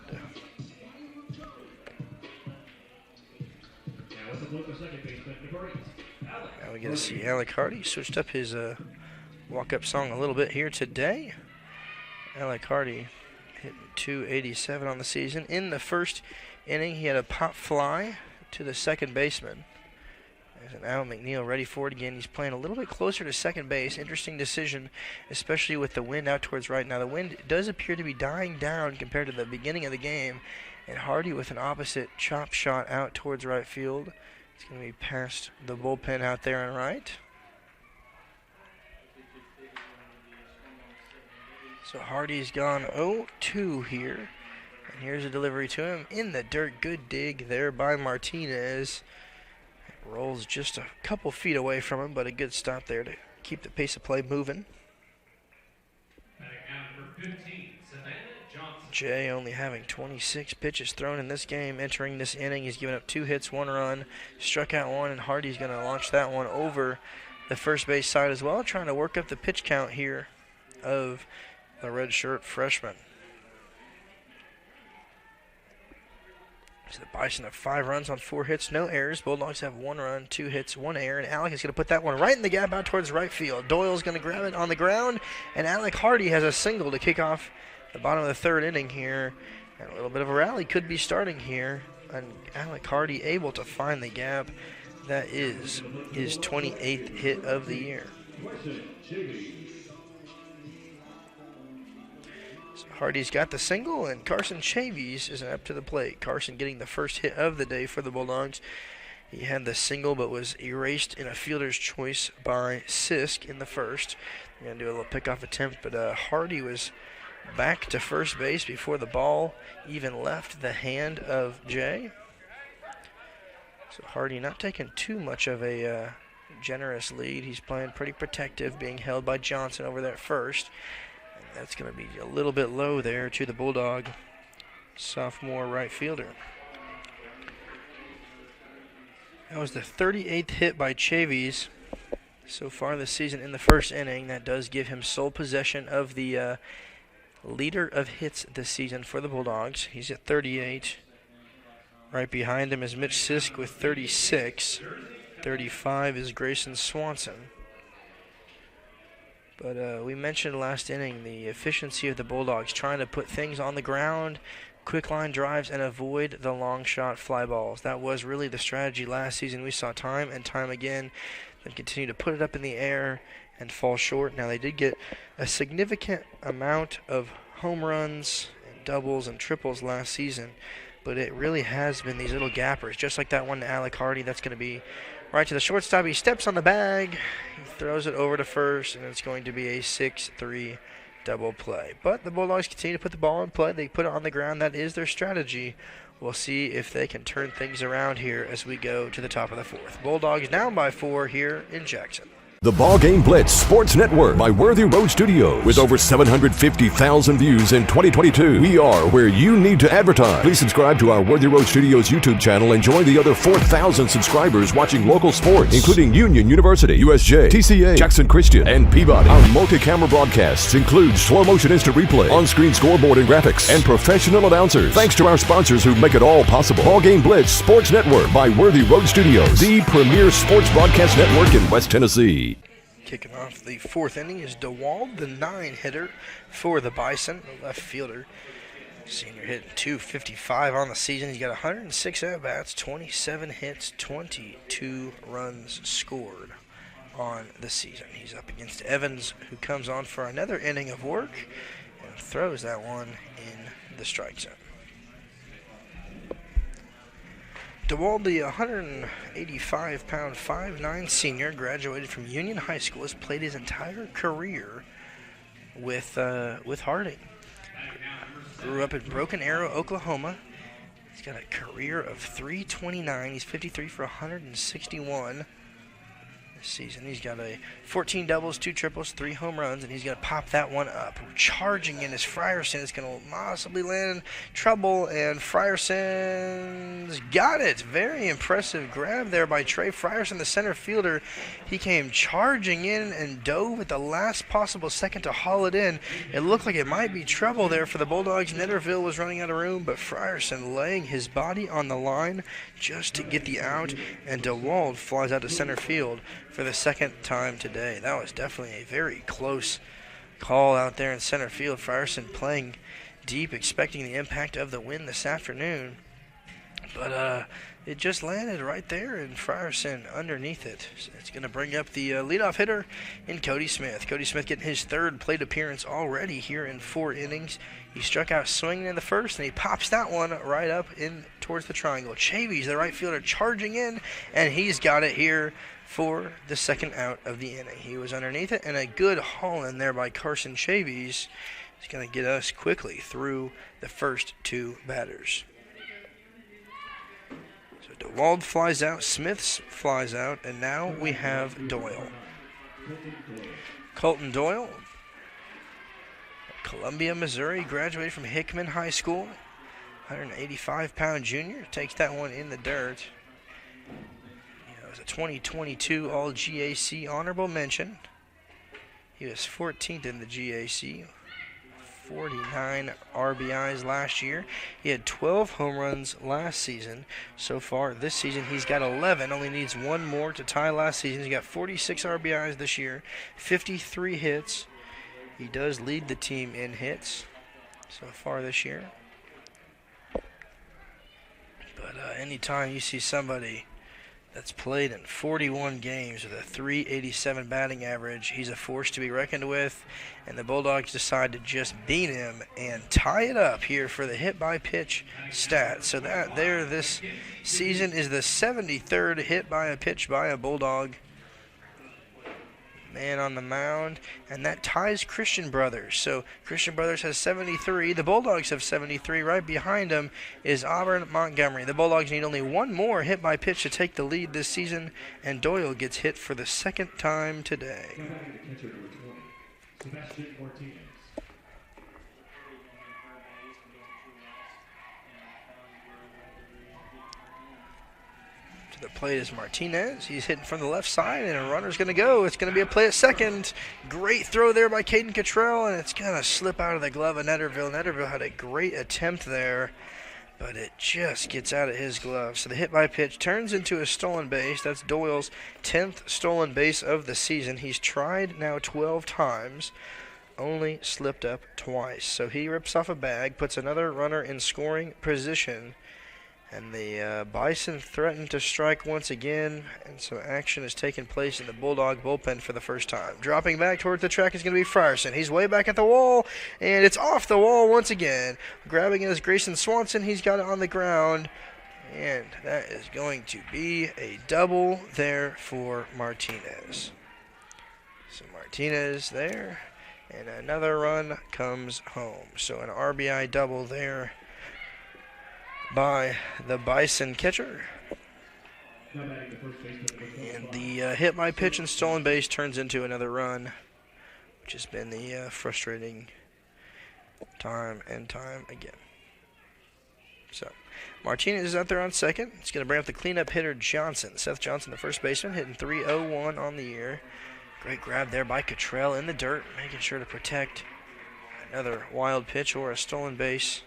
S1: Now we get to see Alec Hardy switched up his walk-up song a little bit here today. Alec Hardy hitting .287 on the season. In the first inning, he had a pop fly to the second baseman. And now McNeil ready for it again. He's playing a little bit closer to second base. Interesting decision, especially with the wind out towards right. Now the wind does appear to be dying down compared to the beginning of the game. And Hardy with an opposite chop shot out towards right field. It's going to be past the bullpen out there on right. So Hardy's gone 0-2 here. And here's a delivery to him in the dirt. Good dig there by Martinez. Rolls just a couple feet away from him, but a good stop there to keep the pace of play moving. Jay only having 26 pitches thrown in this game. Entering this inning, he's given up 2 hits, 1 run, struck out 1, and Hardy's going to launch that one over the first base side as well, trying to work up the pitch count here of the redshirt freshman. So the Bison have 5 runs on 4 hits, no errors. Bulldogs have 1 run, 2 hits, 1 error, and Alec is going to put that one right in the gap out towards right field. Doyle's going to grab it on the ground, and Alec Hardy has a single to kick off the bottom of the third inning here. And a little bit of a rally could be starting here, and Alec Hardy able to find the gap. That is his 28th hit of the year. Hardy's got the single, and Carson Chavies is up to the plate. Carson getting the first hit of the day for the Bulldogs. He had the single, but was erased in a fielder's choice by Sisk in the first. We're going to do a little pickoff attempt, but Hardy was back to first base before the ball even left the hand of Jay. So Hardy not taking too much of a generous lead. He's playing pretty protective, being held by Johnson over there at first. That's going to be a little bit low there to the Bulldog sophomore right fielder. That was the 38th hit by Chavies so far this season in the first inning. That does give him sole possession of the leader of hits this season for the Bulldogs. He's at 38. Right behind him is Mitch Sisk with 36. 35 is Grayson Swanson. But we mentioned last inning the efficiency of the Bulldogs trying to put things on the ground, quick line drives, and avoid the long shot fly balls. That was really the strategy last season. We saw time and time again them continue to put it up in the air and fall short. Now they did get a significant amount of home runs, and doubles, and triples last season, but it really has been these little gappers, just like that one to Alec Hardy. That's going to be right to the shortstop. He steps on the bag, he throws it over to first, and it's going to be a 6-3 double play. But the Bulldogs continue to put the ball in play. They put it on the ground. That is their strategy. We'll see if they can turn things around here as we go to the top of the fourth. Bulldogs down by 4 here in Jackson.
S6: The BallGame Blitz Sports Network by Worthy Road Studios. With over 750,000 views in 2022, we are where you need to advertise. Please subscribe to our Worthy Road Studios YouTube channel and join the other 4,000 subscribers watching local sports, including Union University, USJ, TCA, Jackson Christian, and Peabody. Our multi-camera broadcasts include slow motion instant replay, on-screen scoreboard and graphics, and professional announcers. Thanks to our sponsors who make it all possible. BallGame Blitz Sports Network by Worthy Road Studios, the premier sports broadcast network in West Tennessee.
S1: Kicking off the fourth inning is DeWald, the 9-hitter for the Bison, the left fielder. Senior hitting .255 on the season. He's got 106 at-bats, 27 hits, 22 runs scored on the season. He's up against Evans, who comes on for another inning of work and throws that one in the strike zone. DeWald, the 185-pound, 5'9" senior, graduated from Union High School, has played his entire career with Harding. Grew up in Broken Arrow, Oklahoma. He's got a career of .329. He's 53 for 161 this season. He's got 14 doubles, 2 triples, 3 home runs, and he's going to pop that one up. Charging in is Frierson. It's going to possibly land in trouble, and Frierson's got it. Very impressive grab there by Trey Frierson, the center fielder. He came charging in and dove at the last possible second to haul it in. It looked like it might be trouble there for the Bulldogs. Netterville was running out of room, but Frierson laying his body on the line just to get the out, and DeWald flies out to center field for the second time today. That was definitely a very close call out there in center field. Frierson playing deep, expecting the impact of the win this afternoon. But it just landed right there, and Frierson underneath it. So it's going to bring up the leadoff hitter in Cody Smith. Cody Smith getting his third plate appearance already here in 4 innings. He struck out swinging in the first, and he pops that one right up in towards the triangle. Chavies, the right fielder, charging in, and he's got it here for the second out of the inning. He was underneath it, and a good haul in there by Carson Chavies is going to get us quickly through the first 2 batters. So DeWald flies out, Smiths flies out, and now we have Doyle. Colton Doyle, Columbia, Missouri, graduated from Hickman High School. 185-pound junior, takes that one in the dirt. He was a 2022 All-GAC honorable mention. He was 14th in the GAC, 49 RBIs last year. He had 12 home runs last season. So far this season he's got 11, only needs 1 more to tie last season. He's got 46 RBIs this year, 53 hits. He does lead the team in hits so far this year. But anytime you see somebody that's played in 41 games with a .387 batting average, he's a force to be reckoned with, and the Bulldogs decide to just beat him and tie it up here for the hit-by-pitch stat. So that there this season is the 73rd hit-by-a-pitch by a Bulldog man on the mound, and that ties Christian Brothers. So Christian Brothers has 73. The Bulldogs have 73. Right behind them is Auburn Montgomery. The Bulldogs need only 1 more hit by pitch to take the lead this season, and Doyle gets hit for the second time today. The plate is Martinez. He's hitting from the left side, and a runner's going to go. It's going to be a play at second. Great throw there by Caden Cottrell, and it's going to slip out of the glove of Netterville. Netterville had a great attempt there, but it just gets out of his glove. So the hit by pitch turns into a stolen base. That's Doyle's 10th stolen base of the season. He's tried now 12 times, only slipped up twice. So he rips off a bag, puts another runner in scoring position, And the Bison threaten to strike once again, and some action is taking place in the Bulldog bullpen for the first time. Dropping back towards the track is going to be Frierson. He's way back at the wall, and it's off the wall once again. Grabbing it is Grayson Swanson. He's got it on the ground, and that is going to be a double there for Martinez. So Martinez there, and another run comes home. So an RBI double there by the Bison catcher. And the hit by pitch and stolen base turns into another run, which has been the frustrating time and time again. So Martinez is out there on second. He's going to bring up the cleanup hitter Johnson. Seth Johnson, the first baseman, hitting .301 on the year. Great grab there by Cottrell in the dirt, making sure to protect another wild pitch or a stolen base.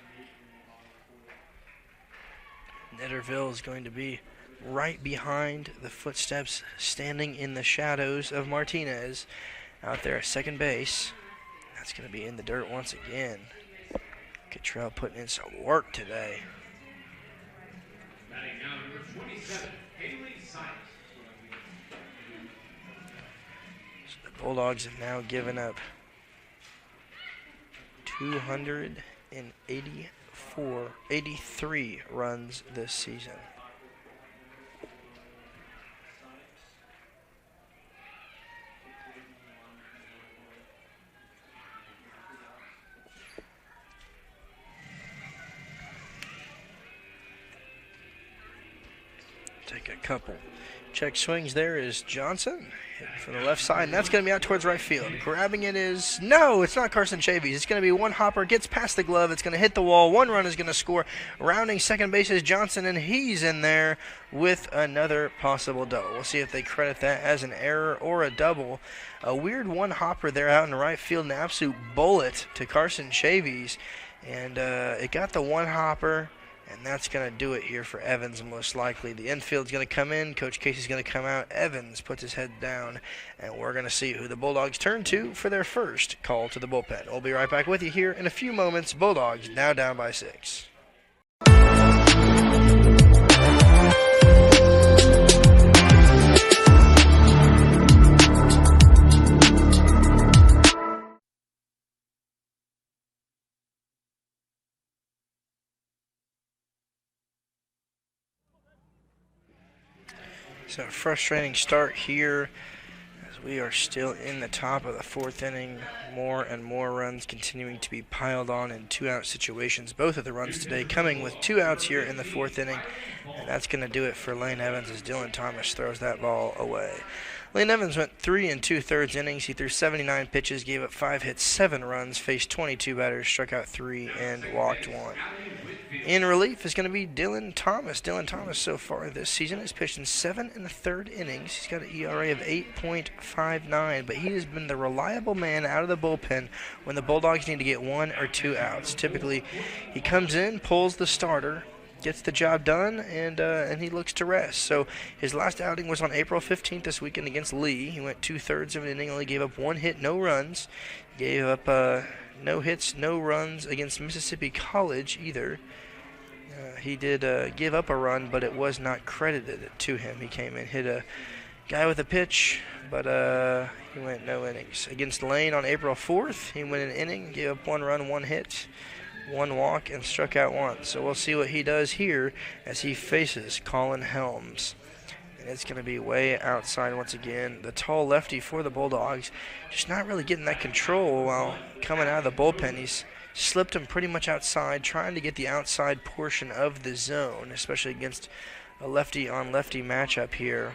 S1: Netterville is going to be right behind the footsteps, standing in the shadows of Martinez out there at second base. That's going to be in the dirt once again. Cottrell putting in some work today. So the Bulldogs have now given up 83 runs this season. Take a couple check swings. There is Johnson hitting from the left side, and that's going to be out towards right field. Grabbing it is, no, it's not Carson Chavies. It's going to be one hopper, gets past the glove. It's going to hit the wall. One run is going to score. Rounding second base is Johnson, and he's in there with another possible double. We'll see if they credit that as an error or a double. A weird one hopper there out in right field, an absolute bullet to Carson Chavies, and it got the one hopper. And that's going to do it here for Evans, most likely. The infield's going to come in. Coach Casey's going to come out. Evans puts his head down. And we're going to see who the Bulldogs turn to for their first call to the bullpen. We'll be right back with you here in a few moments. Bulldogs now down by 6. So a frustrating start here as we are still in the top of the fourth inning. More and more runs continuing to be piled on in two-out situations. Both of the runs today coming with 2 outs here in the fourth inning. And that's going to do it for Lane Evans as Dylan Thomas throws that ball away. Lane Evans went 3 2/3 innings. He threw 79 pitches, gave up 5 hits, 7 runs, faced 22 batters, struck out 3, and walked 1. In relief is going to be Dylan Thomas. Dylan Thomas so far this season has pitched in 7 1/3 innings. He's got an ERA of 8.59, but he has been the reliable man out of the bullpen when the Bulldogs need to get 1 or 2 outs. Typically, he comes in, pulls the starter, gets the job done, and he looks to rest. So his last outing was on April 15th this weekend against Lee. He went 2/3 of an inning, only gave up 1 hit, no runs. Gave up no hits, no runs against Mississippi College either. He did give up a run, but it was not credited to him. He came in, hit a guy with a pitch, but he went no innings. Against Lane on April 4th, he went an inning, gave up 1 run, 1 hit, 1 walk, and struck out 1. So we'll see what he does here as he faces Colin Helms. And it's going to be way outside once again. The tall lefty for the Bulldogs, just not really getting that control while coming out of the bullpen. He's slipped him pretty much outside, trying to get the outside portion of the zone, especially against a lefty-on-lefty matchup here.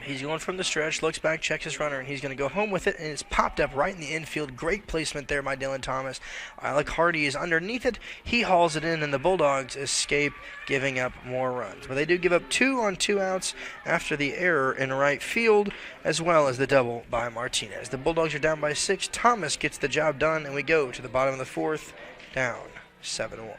S1: He's going from the stretch, looks back, checks his runner, and he's going to go home with it, and it's popped up right in the infield. Great placement there by Dylan Thomas. Alec Hardy is underneath it. He hauls it in, and the Bulldogs escape giving up more runs. But they do give up 2 on 2 outs after the error in right field, as well as the double by Martinez. The Bulldogs are down by 6. Thomas gets the job done, and we go to the bottom of the 4th, down 7-1.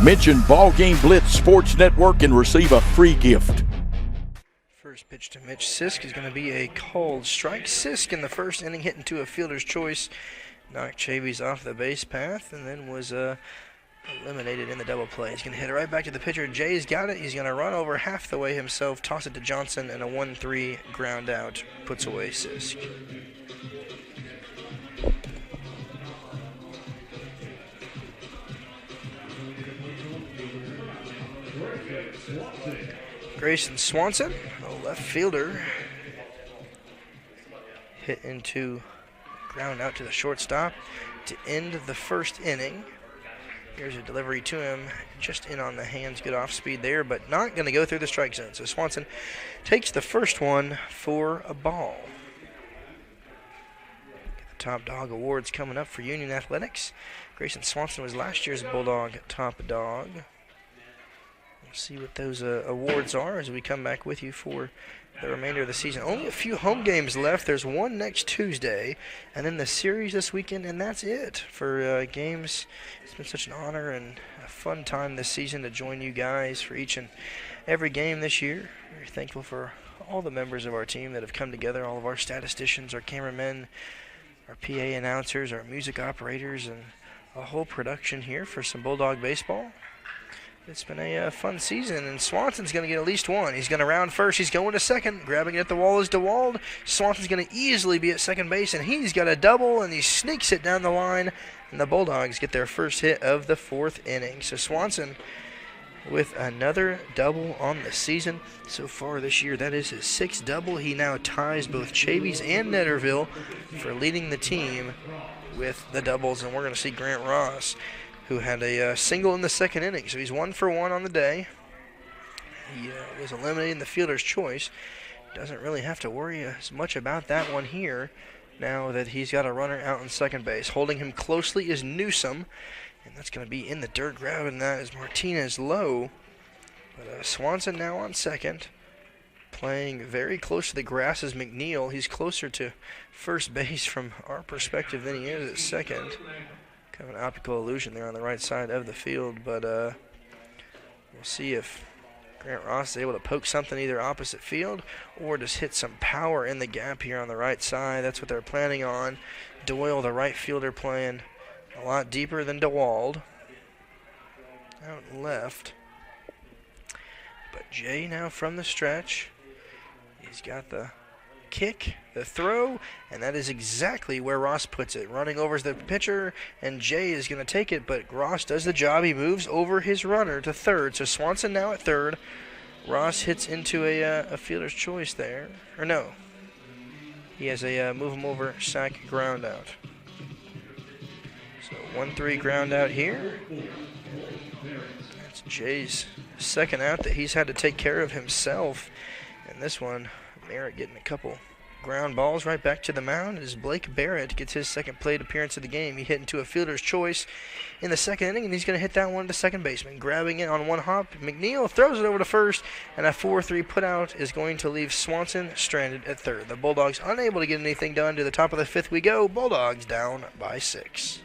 S4: Mention BallGame Blitz Sports Network and receive a free gift.
S1: First pitch to Mitch Sisk is going to be a called strike. Sisk in the first inning hit into a fielder's choice, knocked Chavies off the base path, and then was eliminated in the double play. He's going to hit it right back to the pitcher. Jay's got it. He's going to run over half the way himself, toss it to Johnson, and a 1-3 ground out puts away Sisk. Grayson Swanson, a left fielder, hit into ground out to the shortstop to end the first inning. Here's a delivery to him, just in on the hands, good off speed there, but not going to go through the strike zone. So Swanson takes the first one for a ball. The top dog awards coming up for Union Athletics. Grayson Swanson was last year's Bulldog top dog. See what those awards are as we come back with you for the remainder of the season. Only a few home games left. There's one next Tuesday, and then the series this weekend, and that's it for games. It's been such an honor and a fun time this season to join you guys for each and every game this year. Very thankful for all the members of our team that have come together, all of our statisticians, our cameramen, our PA announcers, our music operators, and a whole production here for some Bulldog baseball. It's been a fun season, and Swanson's going to get at least one. He's going to round first. He's going to second. Grabbing it at the wall is DeWald. Swanson's going to easily be at second base, and he's got a double, and he sneaks it down the line, and the Bulldogs get their first hit of the fourth inning. So Swanson with another double on the season so far this year. That is his sixth double. He now ties both Chavies and Netterville for leading the team with the doubles, and we're going to see Grant Ross, who had a single in the second inning. So he's 1 for 1 on the day. He was eliminated in the fielder's choice. Doesn't really have to worry as much about that one here now that he's got a runner out on second base. Holding him closely is Newsom, and that's going to be in the dirt. Grabbing that is Martinez low. But Swanson now on second. Playing very close to the grass is McNeil. He's closer to first base from our perspective than he is at second. Kind of an optical illusion there on the right side of the field, but we'll see if Grant Ross is able to poke something either opposite field or just hit some power in the gap here on the right side. That's what they're planning on. Doyle, the right fielder, playing a lot deeper than DeWald. Out left. But Jay now from the stretch. He's got the kick, the throw, and that is exactly where Ross puts it. Running over the pitcher, and Jay is going to take it, but Ross does the job. He moves over his runner to third. So Swanson now at third. Ross hits into a fielder's choice there. Or no. He has a move him over sack ground out. So 1-3 ground out here. That's Jay's second out that he's had to take care of himself. And this one, Merritt getting a couple ground balls right back to the mound as Blake Barrett gets his second plate appearance of the game. He hit into a fielder's choice in the second inning, and he's going to hit that one to second baseman. Grabbing it on one hop, McNeil throws it over to first, and a 4-3 put out is going to leave Swanson stranded at third. The Bulldogs unable to get anything done. To the top of the fifth we go. Bulldogs down by 6.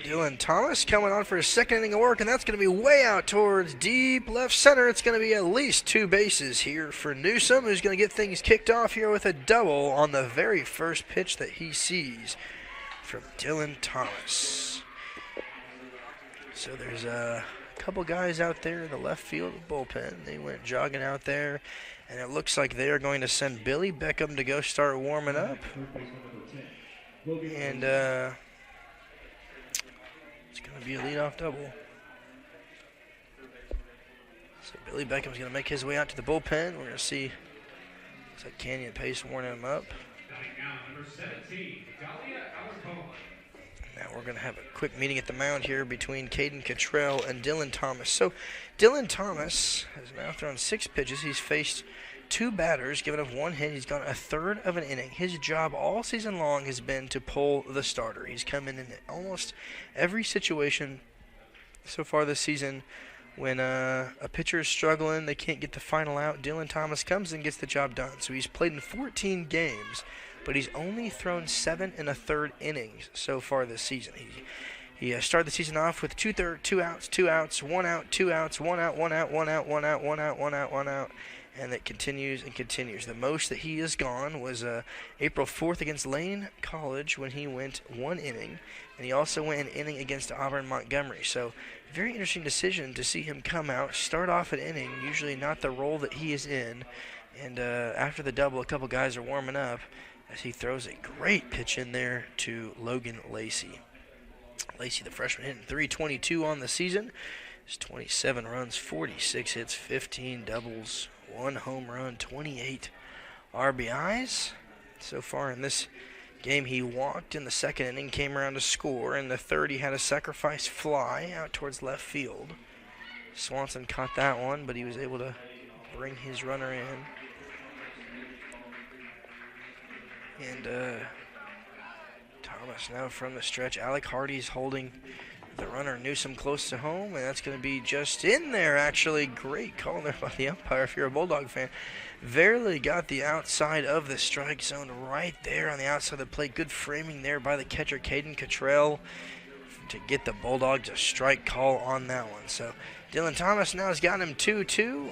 S1: Dylan Thomas coming on for his second inning of work, and that's going to be way out towards deep left center. It's going to be at least 2 bases here for Newsom, who's going to get things kicked off here with a double on the very first pitch that he sees from Dylan Thomas. So there's a couple guys out there in the left field bullpen. They went jogging out there, and it looks like they are going to send Billy Beckham to go start warming up. And it's going to be a leadoff double. So Billy Beckham's going to make his way out to the bullpen. We're going to see looks like Canyon Pace warming him up. Now we're going to have a quick meeting at the mound here between Caden Cottrell and Dylan Thomas. So Dylan Thomas has now thrown 6 pitches. He's faced 2 batters, given up 1 hit. He's gone a third of an inning. His job all season long has been to pull the starter. He's come in almost every situation so far this season. When a pitcher is struggling, they can't get the final out, Dylan Thomas comes and gets the job done. So he's played in 14 games, but he's only thrown 7 1/3 innings so far this season. He started the season off with 2 outs, 1 out, 2 outs, 1 out, 1 out, 1 out, 1 out, 1 out, 1 out, 1 out, and it continues and continues. The most that he has gone was April 4th against Lane College when he went 1 inning, and he also went an inning against Auburn Montgomery. So very interesting decision to see him come out, start off an inning, usually not the role that he is in, and after the double, a couple guys are warming up as he throws a great pitch in there to Logan Lacey. Lacey, the freshman, hitting .322 on the season. It's 27 runs, 46 hits, 15 doubles, 1 home run, 28 RBIs. So far in this game, he walked in the second inning, came around to score. In the third, he had a sacrifice fly out towards left field. Swanson caught that one, but he was able to bring his runner in. And Thomas now from the stretch. Alec Hardy's holding the runner Newsom close to home, and that's going to be just in there, actually. Great call there by the umpire if you're a Bulldog fan. Verily got the outside of the strike zone right there on the outside of the plate. Good framing there by the catcher, Caden Cottrell, to get the Bulldogs a strike call on that one. So Dylan Thomas now has got him 2-2.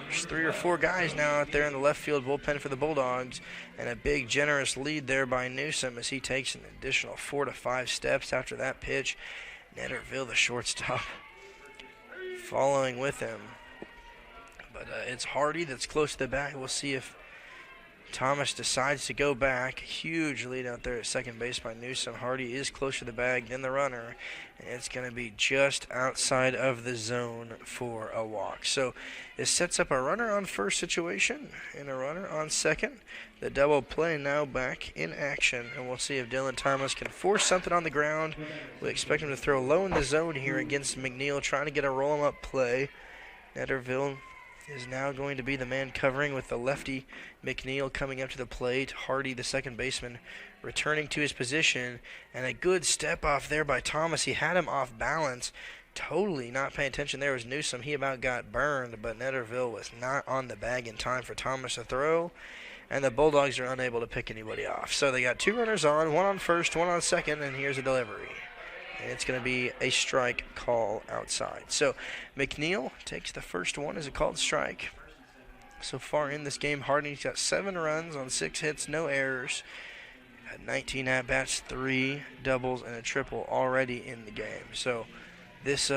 S1: There's 3 or 4 guys now out there in the left field bullpen for the Bulldogs, and a big, generous lead there by Newsom as he takes an additional 4 to 5 steps after that pitch. Netterville, the shortstop, following with him. But it's Hardy that's close to the bag. We'll see if Thomas decides to go back. Huge lead out there at second base by Newsom. Hardy is closer to the bag than the runner, and it's going to be just outside of the zone for a walk. So this sets up a runner on first situation and a runner on second. The double play now back in action, and we'll see if Dylan Thomas can force something on the ground. We expect him to throw low in the zone here against McNeil, trying to get a roll-him-up play. Netterville is now going to be the man covering with the lefty McNeil coming up to the plate. Hardy, the second baseman, returning to his position, and a good step off there by Thomas. He had him off balance. Totally not paying attention there was Newsom. He about got burned, but Netterville was not on the bag in time for Thomas to throw, and the Bulldogs are unable to pick anybody off. So they got 2 runners on, 1 on first, 1 on second, and here's a delivery. And it's going to be a strike call outside. So McNeil takes the first one as a called strike. So far in this game, Hardy's got 7 runs on 6 hits, no errors. Had 19 at-bats, 3 doubles, and a triple already in the game. So this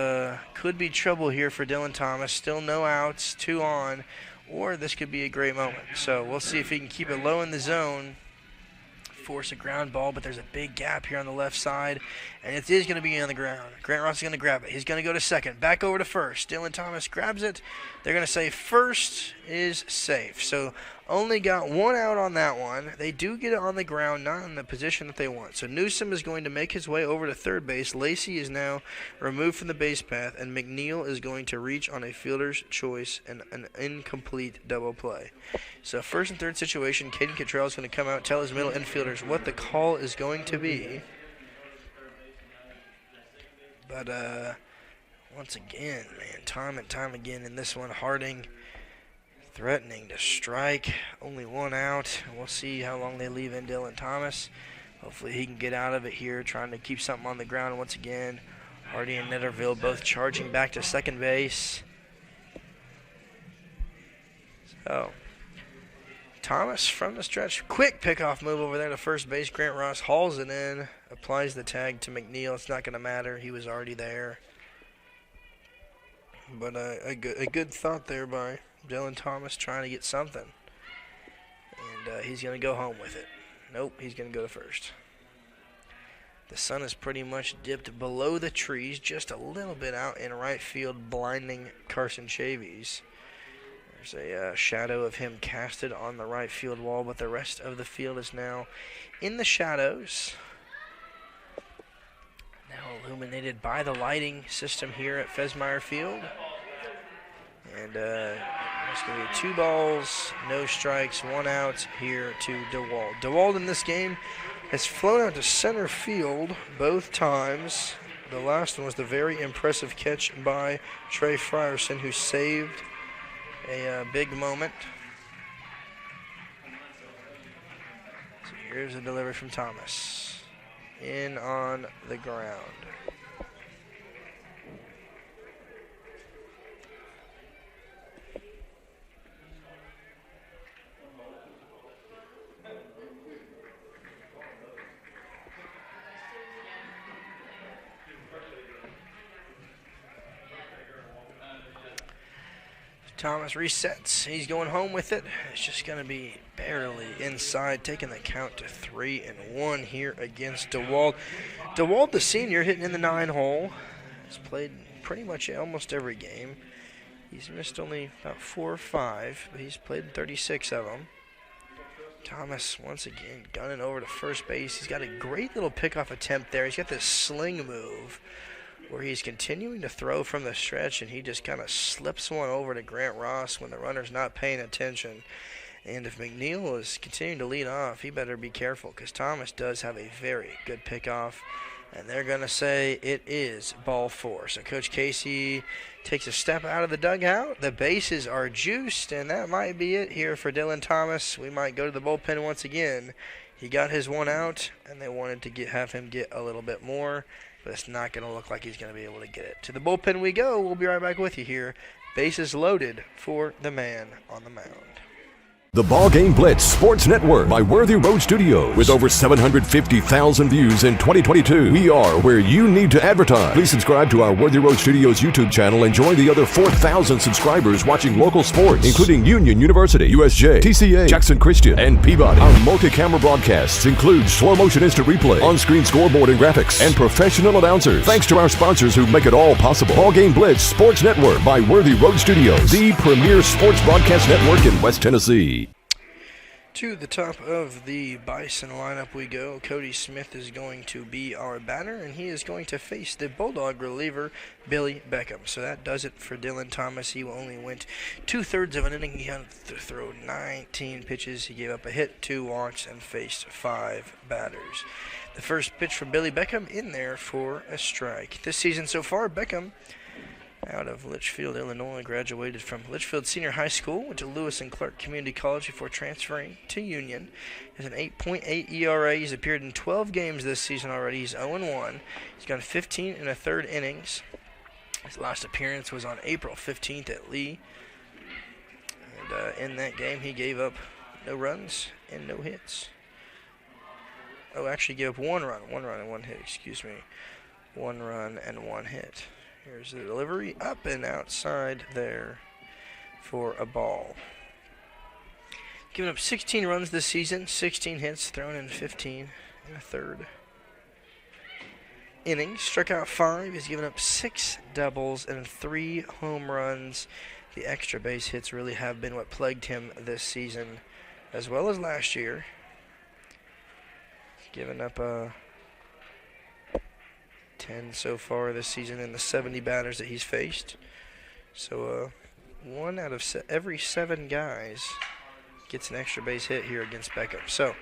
S1: could be trouble here for Dylan Thomas. Still no outs, 2 on, or this could be a great moment. So we'll see if he can keep it low in the zone, force a ground ball, but there's a big gap here on the left side, and it is going to be on the ground. Grant Ross is going to grab it. He's going to go to second, back over to first. Dylan Thomas grabs it. They're going to say first is safe. So only got 1 out on that one. They do get it on the ground, not in the position that they want. So Newsom is going to make his way over to third base. Lacey is now removed from the base path, and McNeil is going to reach on a fielder's choice and an incomplete double play. So first and third situation, Caden Cottrell is going to come out, tell his middle infielders what the call is going to be. But once again, man, time and time again in this one, Harding threatening to strike. Only 1 out. We'll see how long they leave in Dylan Thomas. Hopefully he can get out of it here, trying to keep something on the ground once again. Hardy and Netterville both charging back to second base. So Thomas from the stretch. Quick pickoff move over there to first base. Grant Ross hauls it in, applies the tag to McNeil. It's not going to matter. He was already there. But a good thought there by Dylan Thomas, trying to get something. And he's going to go home with it. Nope, he's going to go to first. The sun is pretty much dipped below the trees, just a little bit out in right field, blinding Carson Chavies. There's a shadow of him casted on the right field wall, but the rest of the field is now in the shadows. Now illuminated by the lighting system here at Fesmeyer Field. And it's going to be 2 balls, no strikes, 1 out here to DeWald. DeWald in this game has flown out to center field both times. The last one was the very impressive catch by Trey Frierson, who saved a big moment. So here's a delivery from Thomas. In on the ground. Thomas resets. He's going home with it. It's just going to be barely inside, taking the count to 3-1 here against DeWald. DeWald, the senior, hitting in the 9-hole. He's played pretty much almost every game. He's missed only about 4 or 5, but he's played 36 of them. Thomas, once again, gunning over to first base. He's got a great little pickoff attempt there. He's got this sling move where he's continuing to throw from the stretch, and he just kind of slips one over to Grant Ross when the runner's not paying attention. And if McNeil is continuing to lead off, he better be careful, because Thomas does have a very good pickoff, and they're going to say it is ball 4. So Coach Casey takes a step out of the dugout. The bases are juiced, and that might be it here for Dylan Thomas. We might go to the bullpen once again. He got his 1 out, and they wanted to have him get a little bit more, but it's not going to look like he's going to be able to get it. To the bullpen we go. We'll be right back with you here. Bases loaded for the man on the mound.
S6: The BallGame Blitz Sports Network by Worthy Road Studios. With over 750,000 views in 2022, we are where you need to advertise. Please subscribe to our Worthy Road Studios YouTube channel and join the other 4,000 subscribers watching local sports, including Union University, USJ, TCA, Jackson Christian, and Peabody. Our multi-camera broadcasts include slow motion instant replay, on-screen scoreboard and graphics, and professional announcers. Thanks to our sponsors who make it all possible. BallGame Blitz Sports Network by Worthy Road Studios, the premier sports broadcast network in West Tennessee.
S1: To the top of the Bison lineup we go. Cody Smith is going to be our batter, and he is going to face the Bulldog reliever, Billy Beckham. So that does it for Dylan Thomas. He only went 2/3 of an inning. He had to throw 19 pitches. He gave up a hit, 2 walks, and faced 5 batters. The first pitch from Billy Beckham in there for a strike. This season so far, Beckham, out of Litchfield, Illinois, graduated from Litchfield Senior High School, went to Lewis and Clark Community College before transferring to Union. He has an 8.8 ERA. He's appeared in 12 games this season already. He's 0-1. He's gone 15 1/3 innings. His last appearance was on April 15th at Lee. And in that game, he gave up no runs and no hits. Oh, actually gave up 1 run and 1 hit, excuse me. 1 run and 1 hit. Here's the delivery, up and outside there for a ball. Given up 16 runs this season, 16 hits, thrown in 15 1/3 innings. Struck out 5. He's given up 6 doubles and 3 home runs. The extra base hits really have been what plagued him this season, as well as last year. Given up 10 so far this season in the 70 batters that he's faced. So 1 out of every 7 guys gets an extra base hit here against Beckham. So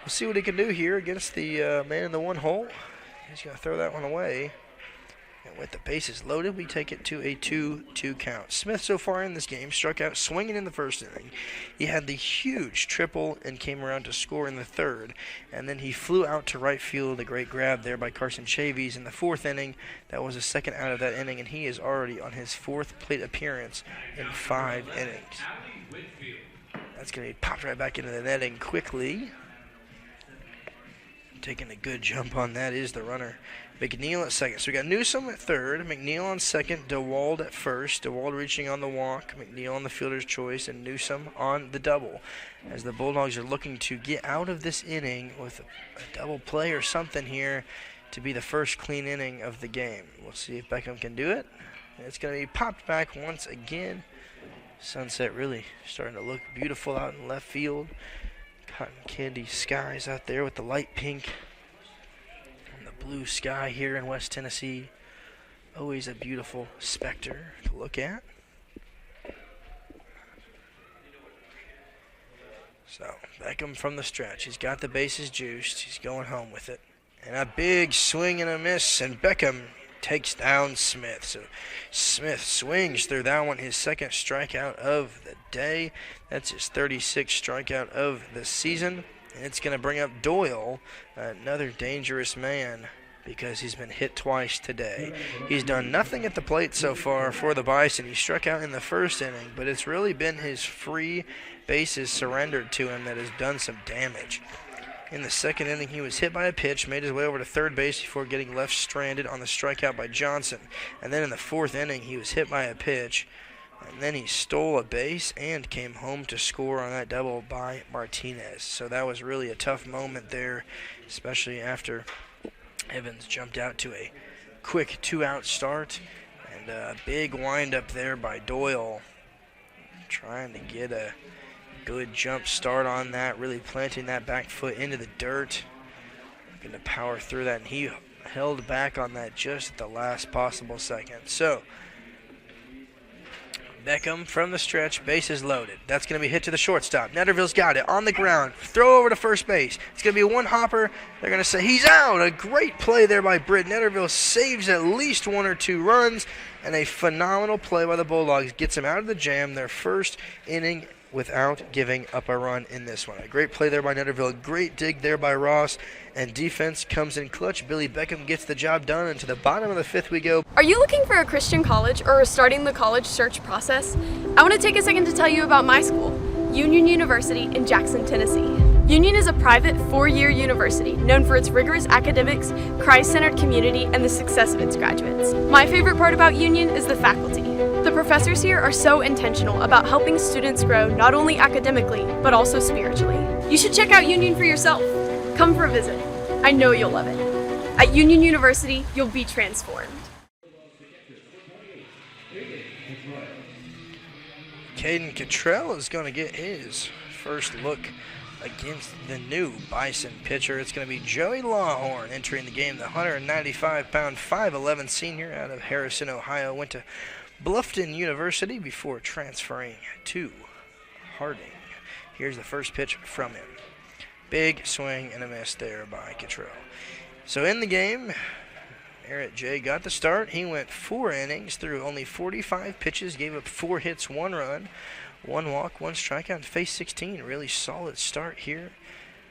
S1: we'll see what he can do here against the man in the 1 hole. He's going to throw that one away. And with the bases loaded, we take it to a 2-2 count. Smith so far in this game struck out swinging in the first inning. He had the huge triple and came around to score in the 3rd. And then he flew out to right field, a great grab there by Carson Chavies in the 4th inning. That was the 2nd out of that inning, and he is already on his 4th plate appearance in 5 innings. That's going to be popped right back into the netting quickly. Taking a good jump on that is the runner, McNeil at second. So we got Newsom at third, McNeil on second, DeWald at first. DeWald reaching on the walk, McNeil on the fielder's choice, and Newsom on the double. As the Bulldogs are looking to get out of this inning with a double play or something here. to be the first clean inning of the game. We'll see if Beckham can do it. It's going to be popped back once again. Sunset really starting to look beautiful out in left field. Cotton candy skies out there with the light pink and the blue sky here in West Tennessee. Always a beautiful specter to look at. So Beckham from the stretch. He's got the bases juiced. He's going home with it. And a big swing and a miss, and Beckham takes down Smith. So Smith swings through that one, his second strikeout of the day. That's his 36th strikeout of the season. And it's going to bring up Doyle, another dangerous man, because he's been hit twice today. He's done nothing at the plate so far for the Bison. He struck out in the first inning, but it's really been his free bases surrendered to him that has done some damage. In the second inning, he was hit by a pitch, made his way over to third base before getting left stranded on the strikeout by Johnson. And then in the fourth inning, he was hit by a pitch, and then he stole a base and came home to score on that double by Martinez. So that was really a tough moment there, especially after Evans jumped out to a quick 2-out start. And a big windup there by Doyle, trying to get a good jump start on that, really planting that back foot into the dirt. Going to power through that, and he held back on that just at the last possible second. So Beckham from the stretch, bases loaded. That's going to be hit to the shortstop. Netterville's got it on the ground. Throw over to first base. It's going to be a one-hopper. They're going to say he's out. A great play there by Britt. Netterville saves at least 1 or 2 runs, and a phenomenal play by the Bulldogs gets him out of the jam, their first inning without giving up a run in this one. A great play there by Netterville, great dig there by Ross, and defense comes in clutch. Billy Beckham gets the job done, and to the bottom of the 5th we go.
S5: Are you looking for a Christian college or are starting the college search process? I want to take a second to tell you about my school, Union University in Jackson, Tennessee. Union is a private 4-year university known for its rigorous academics, Christ-centered community, and the success of its graduates. My favorite part about Union is the faculty. The professors here are so intentional about helping students grow not only academically, but also spiritually. You should check out Union for yourself. Come for a visit. I know you'll love it. At Union University, you'll be transformed.
S1: Caden Cottrell is going to get his first look against the new Bison pitcher. It's going to be Joey Lawhorn entering the game, the 195-pound, 5'11" senior out of Harrison, Ohio. Went to Bluffton University before transferring to Harding. Here's the first pitch from him. Big swing and a miss there by Cottrell. So in the game, Eric J. got the start. He went 4 innings through only 45 pitches, gave up 4 hits, 1 run, 1 walk, 1 strikeout, and faced 16. Really solid start here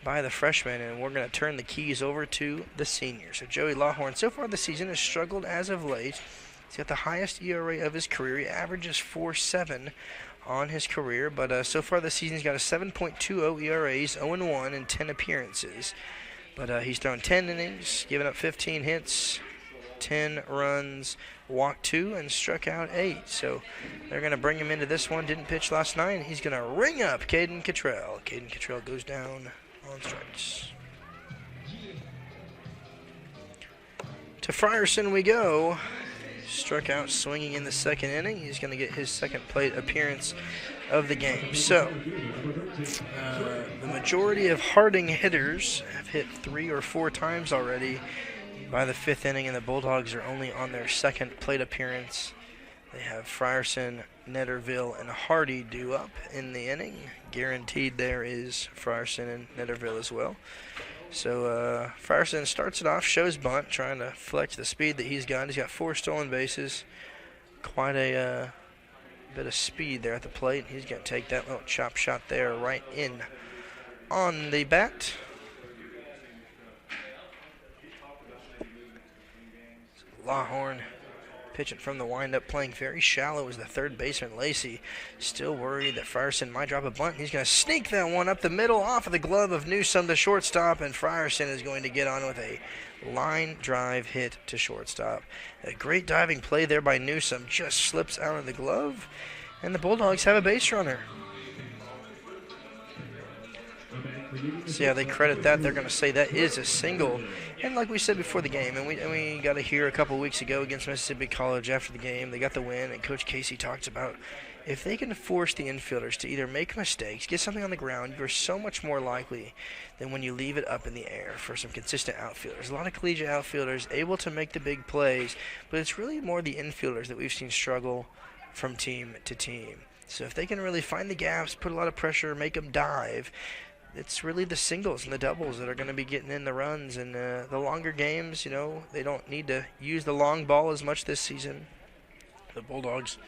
S1: by the freshman, and we're going to turn the keys over to the senior. So Joey Lawhorn, so far this season, has struggled as of late. He's got the highest ERA of his career. He averages 4.7 on his career, but so far this season he's got a 7.20 ERAs, 0-1 in 10 appearances. But he's thrown 10 innings, given up 15 hits, 10 runs, walked 2, and struck out 8. So they're going to bring him into this one. Didn't pitch last night. He's going to ring up Caden Cottrell. Caden Cottrell goes down on strikes. To Frierson we go. Struck out swinging in the second inning. He's going to get his second plate appearance of the game. So the majority of Harding hitters have hit 3 or 4 times already by the 5th inning, and the Bulldogs are only on their second plate appearance. They have Frierson, Netterville, and Hardy due up in the inning. Guaranteed there is Frierson and Netterville as well. So Frierson starts it off, shows bunt, trying to flex the speed that he's got. He's got 4 stolen bases, quite a bit of speed there at the plate. He's going to take that little chop shot there right in on the bat. Lawhorn pitching from the windup, playing very shallow as the third baseman, Lacey. Still worried that Frierson might drop a bunt. He's going to sneak that one up the middle off of the glove of Newsome, the shortstop, and Frierson is going to get on with a line drive hit to shortstop. A great diving play there by Newsome, just slips out of the glove, and the Bulldogs have a base runner. See how they credit that. They're going to say that is a single. And like we said before the game, and we got to hear a couple weeks ago against Mississippi College after the game, they got the win, and Coach Casey talks about if they can force the infielders to either make mistakes, get something on the ground, you're so much more likely than when you leave it up in the air for some consistent outfielders. A lot of collegiate outfielders able to make the big plays, but it's really more the infielders that we've seen struggle from team to team. So if they can really find the gaps, put a lot of pressure, make them dive, it's really the singles and the doubles that are going to be getting in the runs. And the longer games, they don't need to use the long ball as much this season. The Bulldogs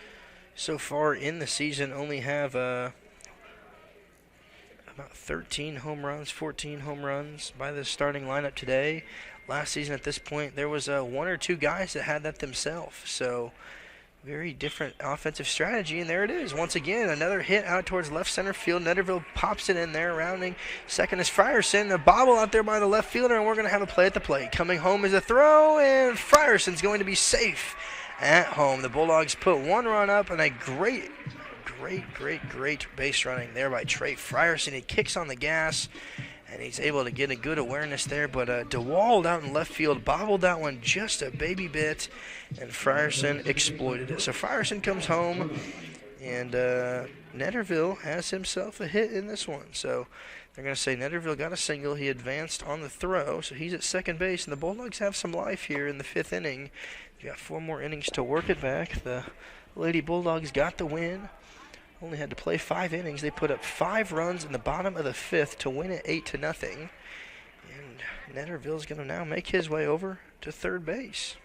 S1: so far in the season only have about 13 home runs, 14 home runs by the starting lineup today. Last season at this point, there was one or two guys that had that themselves. So very different offensive strategy, and there it is. Once again, another hit out towards left center field. Netterville pops it in there. Rounding second is Frierson. A bobble out there by the left fielder, and we're going to have a play at the plate. Coming home is a throw, and Frierson's going to be safe at home. The Bulldogs put one run up, and a great base running there by Trey Frierson. He kicks on the gas, and he's able to get a good awareness there, but DeWald out in left field bobbled that one just a baby bit, and Frierson exploited it. So Frierson comes home, and Netterville has himself a hit in this one. So they're going to say Netterville got a single. He advanced on the throw, so he's at second base, and the Bulldogs have some life here in the fifth inning. They've got 4 more innings to work it back. The Lady Bulldogs got the win. Only had to play 5 innings. They put up 5 runs in the bottom of the 5th to win it 8-0. And Netterville's going to now make his way over to third base.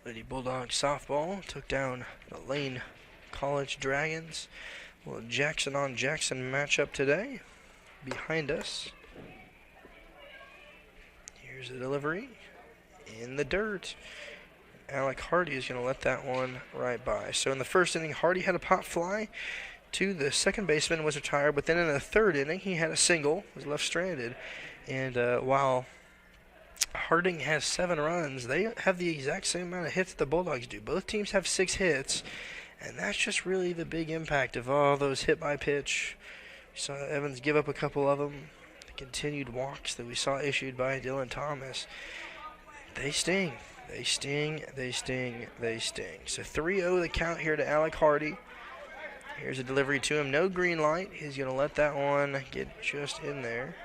S1: Lady Bulldogs softball took down the Lane College Dragons. A little Jackson on Jackson matchup today. Behind us, here's the delivery in the dirt. Alec Hardy is going to let that one right by. So in the first inning, Hardy had a pop fly to the second baseman, was retired. But then in the third inning, he had a single, was left stranded. And while Harding has 7 runs, they have the exact same amount of hits that the Bulldogs do. Both teams have 6 hits, and that's just really the big impact of all those hit by pitch. We saw Evans give up a couple of them. The continued walks that we saw issued by Dylan Thomas. They sting. They sting, they sting, they sting. So 3-0 the count here to Alec Hardy. Here's a delivery to him. No green light. He's going to let that one get just in there.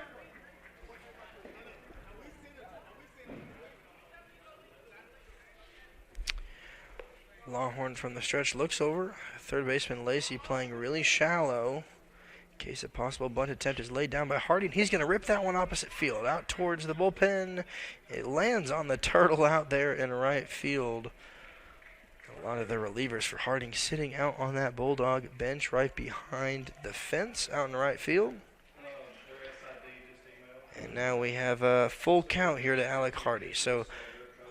S1: Longhorn from the stretch looks over. Third baseman Lacey playing really shallow. In case a possible bunt attempt is laid down by Hardy, and he's going to rip that one opposite field, out towards the bullpen. It lands on the turtle out there in right field. A lot of the relievers for Harding sitting out on that Bulldog bench right behind the fence out in right field. And now we have a full count here to Alec Hardy. So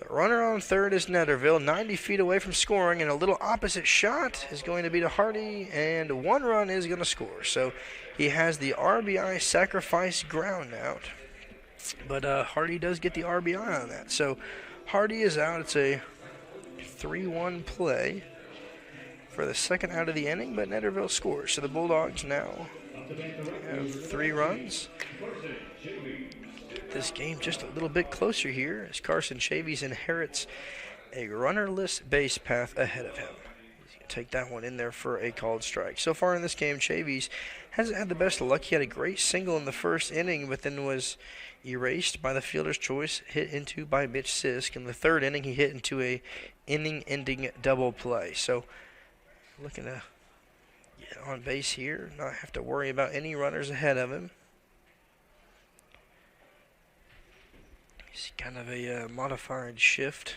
S1: the runner on third is Netterville, 90 feet away from scoring, and a little opposite shot is going to be to Hardy, and 1 run is going to score. So he has the RBI sacrifice ground out, but Hardy does get the RBI on that. So Hardy is out. It's a 3-1 play for the second out of the inning, but Netterville scores. So the Bulldogs now have 3 runs. This game just a little bit closer here as Carson Chavies inherits a runnerless base path ahead of him. He's going to take that one in there for a called strike. So far in this game, Chavies hasn't had the best of luck. He had a great single in the first inning, but then was erased by the fielder's choice, hit into by Mitch Sisk. In the third inning, he hit into a inning-ending double play. So looking to get on base here, not have to worry about any runners ahead of him. It's kind of a modified shift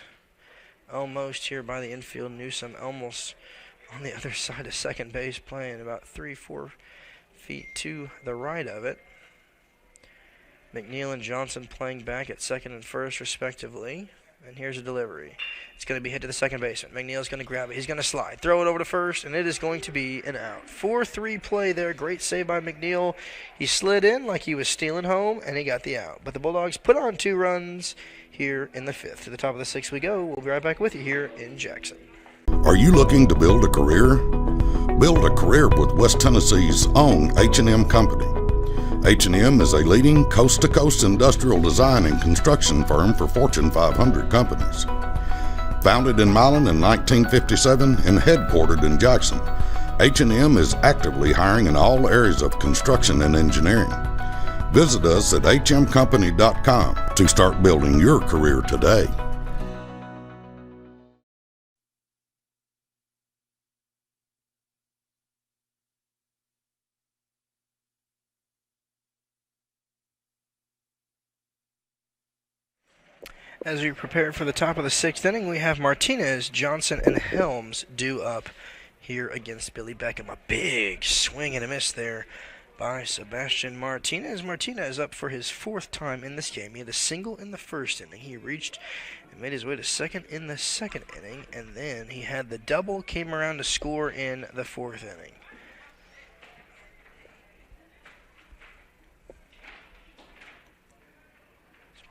S1: almost here by the infield. Newsom almost on the other side of second base, playing about 3-4 feet to the right of it. McNeil and Johnson playing back at second and first respectively. And here's a delivery. It's going to be hit to the second baseman. McNeil's going to grab it. He's going to slide. Throw it over to first, and it is going to be an out. 4-3 play there. Great save by McNeil. He slid in like he was stealing home, and he got the out. But the Bulldogs put on 2 runs here in the 5th. To the top of the 6th we go. We'll be right back with you here in Jackson.
S2: Are you looking to build a career? Build a career with West Tennessee's own H&M Company. H&M is a leading coast-to-coast industrial design and construction firm for Fortune 500 companies. Founded in Milan in 1957 and headquartered in Jackson, H&M is actively hiring in all areas of construction and engineering. Visit us at hmcompany.com to start building your career today.
S1: As we prepare for the top of the 6th inning, we have Martinez, Johnson, and Helms due up here against Billy Beckham. A big swing and a miss there by Sebastian Martinez. Martinez up for his 4th time in this game. He had a single in the 1st inning. He reached and made his way to second in the 2nd inning, and then he had the double, came around to score in the 4th inning.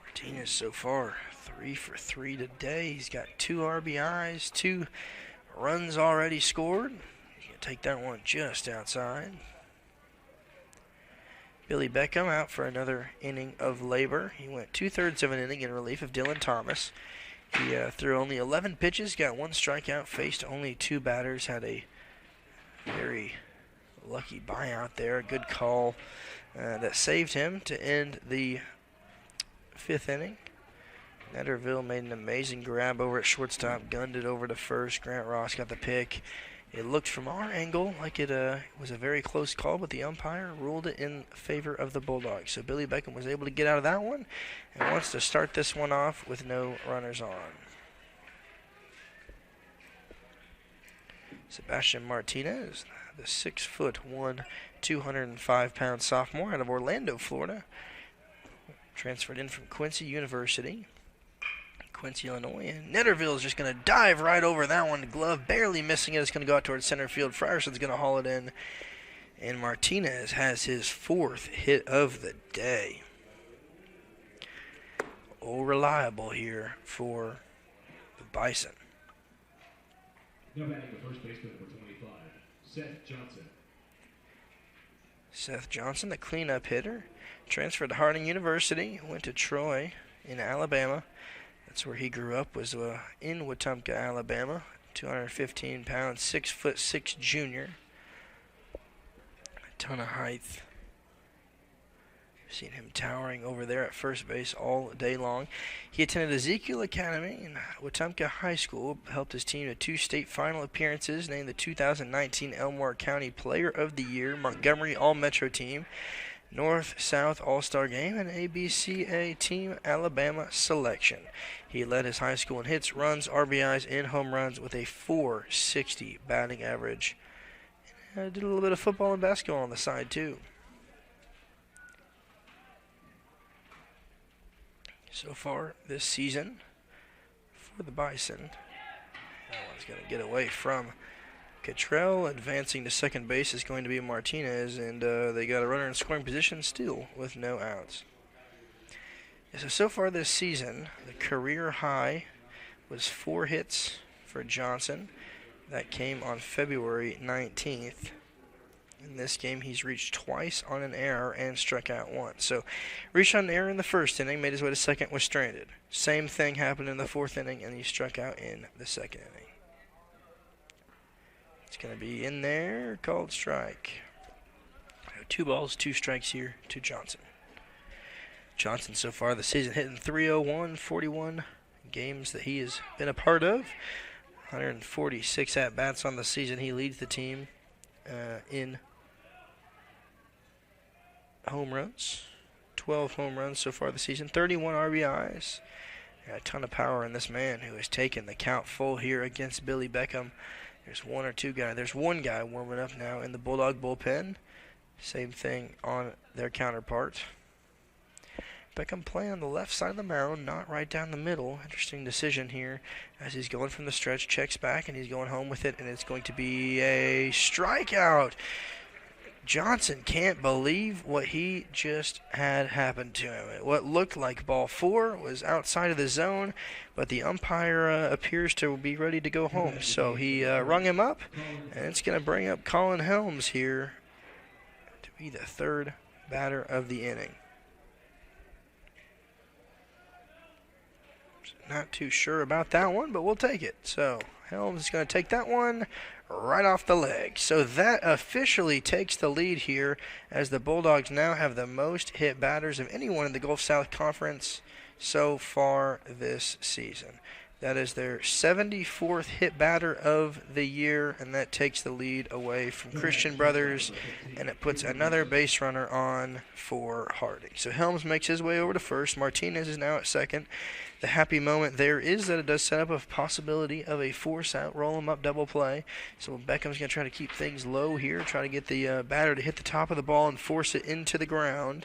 S1: Martinez so far 3 for 3 today. He's got 2 RBIs, 2 runs already scored. He's going to take that one just outside. Billy Beckham out for another inning of labor. He went 2/3 of an inning in relief of Dylan Thomas. He threw only 11 pitches, got 1 strikeout, faced only 2 batters, had a very lucky buyout there. A good call that saved him to end the 5th inning. Netterville made an amazing grab over at shortstop, gunned it over to first. Grant Ross got the pick. It looked from our angle like it was a very close call, but the umpire ruled it in favor of the Bulldogs. So Billy Beckham was able to get out of that one and wants to start this one off with no runners on. Sebastian Martinez, the 6'1", 205-pound sophomore out of Orlando, Florida. Transferred in from Quincy University, Quincy, Illinois. And Netterville is just going to dive right over that one. The glove barely missing it. It's going to go out towards center field. Frierson's going to haul it in. And Martinez has his 4th hit of the day. Oh, reliable here for the Bison.
S7: Now batting the first baseman, number 25, Seth Johnson.
S1: Seth Johnson, the cleanup hitter. Transferred to Harding University, went to Troy in Alabama. That's where he grew up, was in Wetumpka, Alabama. 215 pounds, 6'6" junior. A ton of height. Seen him towering over there at first base all day long. He attended Ezekiel Academy in Wetumpka High School, helped his team to 2 state final appearances, named the 2019 Elmore County Player of the Year, Montgomery All-Metro Team, North-South All-Star Game, and ABCA Team Alabama selection. He led his high school in hits, runs, RBIs, and home runs with a .460 batting average. Did a little bit of football and basketball on the side, too. So far this season for the Bison, that one's going to get away from Cottrell. Advancing to second base is going to be Martinez, and they got a runner in scoring position still with no outs. So far this season, the career high was 4 hits for Johnson. That came on February 19th. In this game, he's reached twice on an error and struck out once. So, reached on an error in the 1st inning, made his way to second, was stranded. Same thing happened in the 4th inning, and he struck out in the 2nd inning. It's going to be in there, called strike. 2 balls, 2 strikes here to Johnson. Johnson so far this season hitting .301, 41 games that he has been a part of. 146 at-bats on the season. He leads the team in home runs. 12 home runs so far this season. 31 RBIs. A ton of power in this man who has taken the count full here against Billy Beckham. There's one guy warming up now in the Bulldog bullpen. Same thing on their counterpart. Beckham playing on the left side of the mound, not right down the middle. Interesting decision here as he's going from the stretch, checks back, and he's going home with it, and it's going to be a strikeout. Johnson can't believe what he just had happen to him. What looked like ball 4 was outside of the zone, but the umpire appears to be ready to go home. So he rung him up, and it's going to bring up Colin Helms here to be the third batter of the inning. Not too sure about that one, but we'll take it. So Helms is going to take that one right off the leg. So that officially takes the lead here, as the Bulldogs now have the most hit batters of anyone in the Gulf South Conference so far this season. That is their 74th hit batter of the year, and that takes the lead away from Christian Brothers, and it puts another base runner on for Harding. So Helms makes his way over to first. Martinez is now at second. The happy moment there is that it does set up a possibility of a force-out, roll-em-up double play. So Beckham's going to try to keep things low here, try to get the batter to hit the top of the ball and force it into the ground.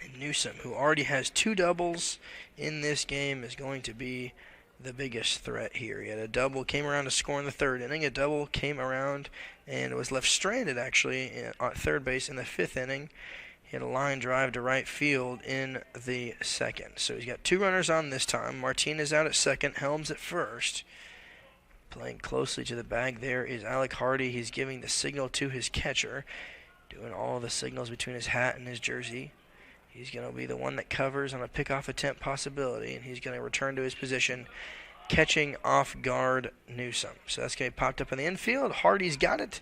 S1: And Newsom, who already has 2 doubles in this game, is going to be the biggest threat here. He had a double, came around to score in the 3rd inning. A double came around and was left stranded, actually, at third base in the 5th inning. He had a line drive to right field in the 2nd. So he's got 2 runners on this time. Martinez out at second, Helms at first. Playing closely to the bag there is Alec Hardy. He's giving the signal to his catcher, doing all the signals between his hat and his jersey. He's going to be the one that covers on a pickoff attempt possibility, and he's going to return to his position, catching off guard Newsom. So that's going to be popped up in the infield. Hardy's got it,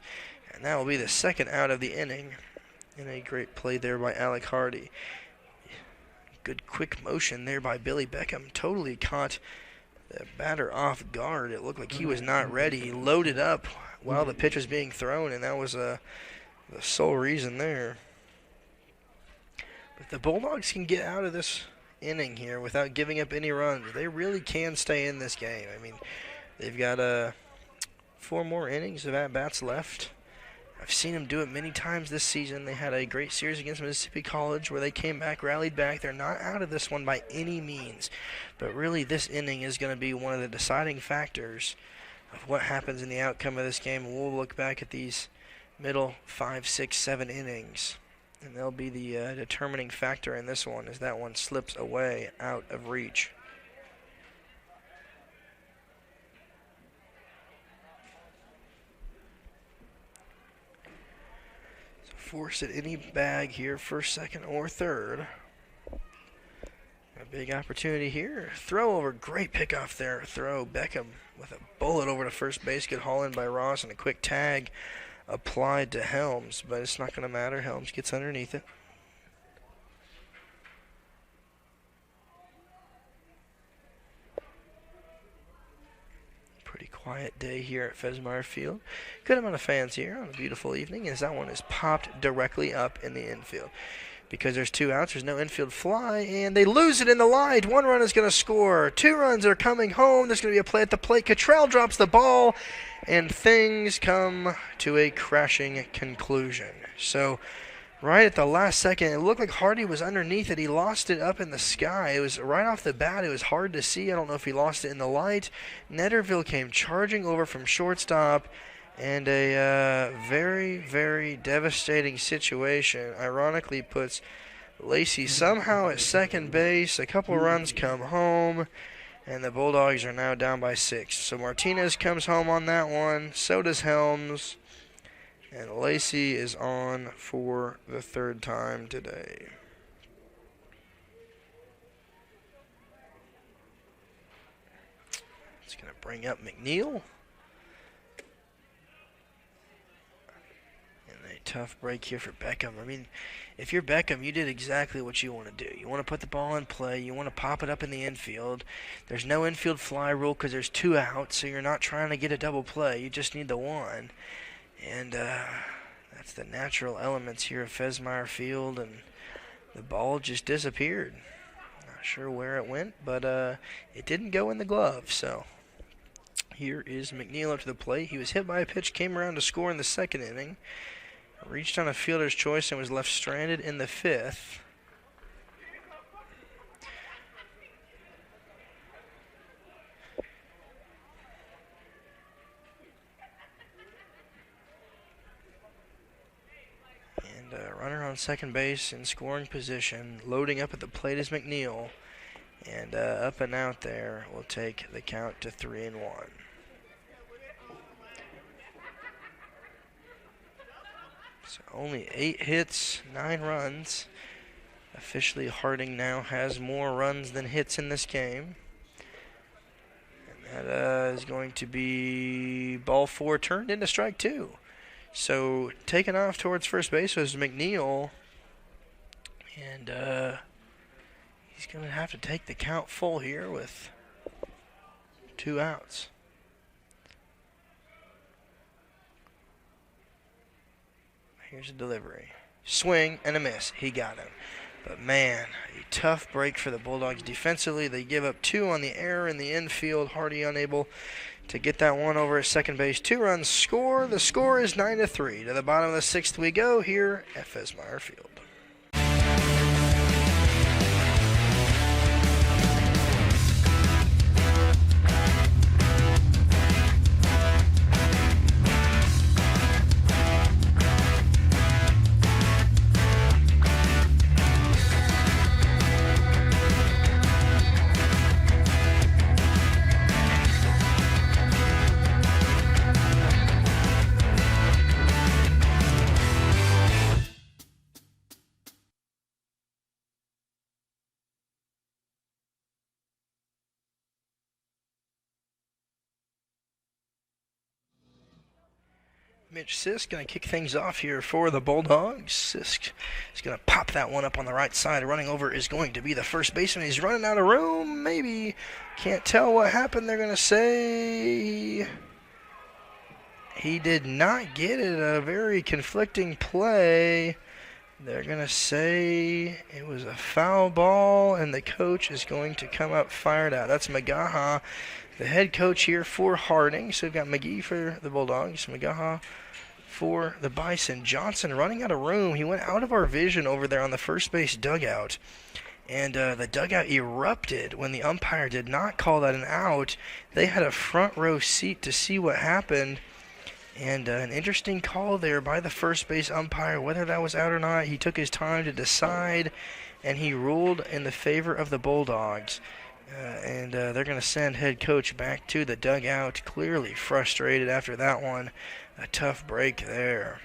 S1: and that will be the 2nd out of the inning. And a great play there by Alec Hardy. Good quick motion there by Billy Beckham. Totally caught the batter off guard. It looked like he was not ready. He loaded up while the pitch was being thrown, and that was the sole reason there. If the Bulldogs can get out of this inning here without giving up any runs, they really can stay in this game. I mean, they've got 4 more innings of at-bats left. I've seen them do it many times this season. They had a great series against Mississippi College where they came back, rallied back. They're not out of this one by any means. But really, this inning is going to be one of the deciding factors of what happens in the outcome of this game. And we'll look back at these middle 5, 6, 7 innings, and they'll be the determining factor in this one as that one slips away out of reach. Force at any bag here, first, second, or third. A big opportunity here. Throw over, great pickoff there. Throw, Beckham with a bullet over to first base. Good haul in by Ross, and a quick tag applied to Helms, but it's not going to matter. Helms gets underneath it. Pretty quiet day here at Fesmeyer Field. Good amount of fans here on a beautiful evening, as that one is popped directly up in the infield. Because there's 2 outs, there's no infield fly, and they lose it in the light. 1 run is going to score. 2 runs are coming home. There's going to be a play at the plate. Cottrell drops the ball, and things come to a crashing conclusion. So right at the last second, it looked like Hardy was underneath it. He lost it up in the sky. It was right off the bat. It was hard to see. I don't know if he lost it in the light. Netterville came charging over from shortstop, and a very, very devastating situation ironically puts Lacey somehow at second base. A couple runs come home, and the Bulldogs are now down by 6. So Martinez comes home on that one. So does Helms. And Lacey is on for the 3rd time today. It's going to bring up McNeil. Tough break here for Beckham. I mean, if you're Beckham, you did exactly what you want to do. You want to put the ball in play. You want to pop it up in the infield. There's no infield fly rule because there's 2 outs, so you're not trying to get a double play. You just need the 1. And that's the natural elements here at Fesmeyer Field, and the ball just disappeared. Not sure where it went, but it didn't go in the glove. So here is McNeil up to the plate. He was hit by a pitch, came around to score in the 2nd inning. Reached on a fielder's choice and was left stranded in the 5th. runner on second base in scoring position. Loading up at the plate is McNeil. And up and out there will take the count to 3-1. So only 8 hits, 9 runs. Officially, Harding now has more runs than hits in this game. And that is going to be ball 4 turned into strike 2. So taken off towards first base was McNeil. And he's going to have to take the count full here with 2 outs. Here's a delivery. Swing and a miss. He got him. But man, a tough break for the Bulldogs defensively. They give up 2 on the error in the infield. Hardy unable to get that one over at second base. 2 runs score. The score is 9-3. To the bottom of the 6th we go here at Fesmeyer Field. Mitch Sisk going to kick things off here for the Bulldogs. Sisk is going to pop that one up on the right side. Running over is going to be the first baseman. He's running out of room. Maybe. Can't tell what happened. They're going to say he did not get it. A very conflicting play. They're going to say it was a foul ball, and the coach is going to come up fired out. That's Magaha, the head coach here for Harding. So we've got McGee for the Bulldogs, Magaha for the Bison. Johnson running out of room. He went out of our vision over there on the first base dugout. And the dugout erupted when the umpire did not call that an out. They had a front row seat to see what happened. And an interesting call there by the first base umpire. Whether that was out or not, he took his time to decide, and he ruled in the favor of the Bulldogs. And they're going to send head coach back to the dugout, clearly frustrated after that one. A tough break there.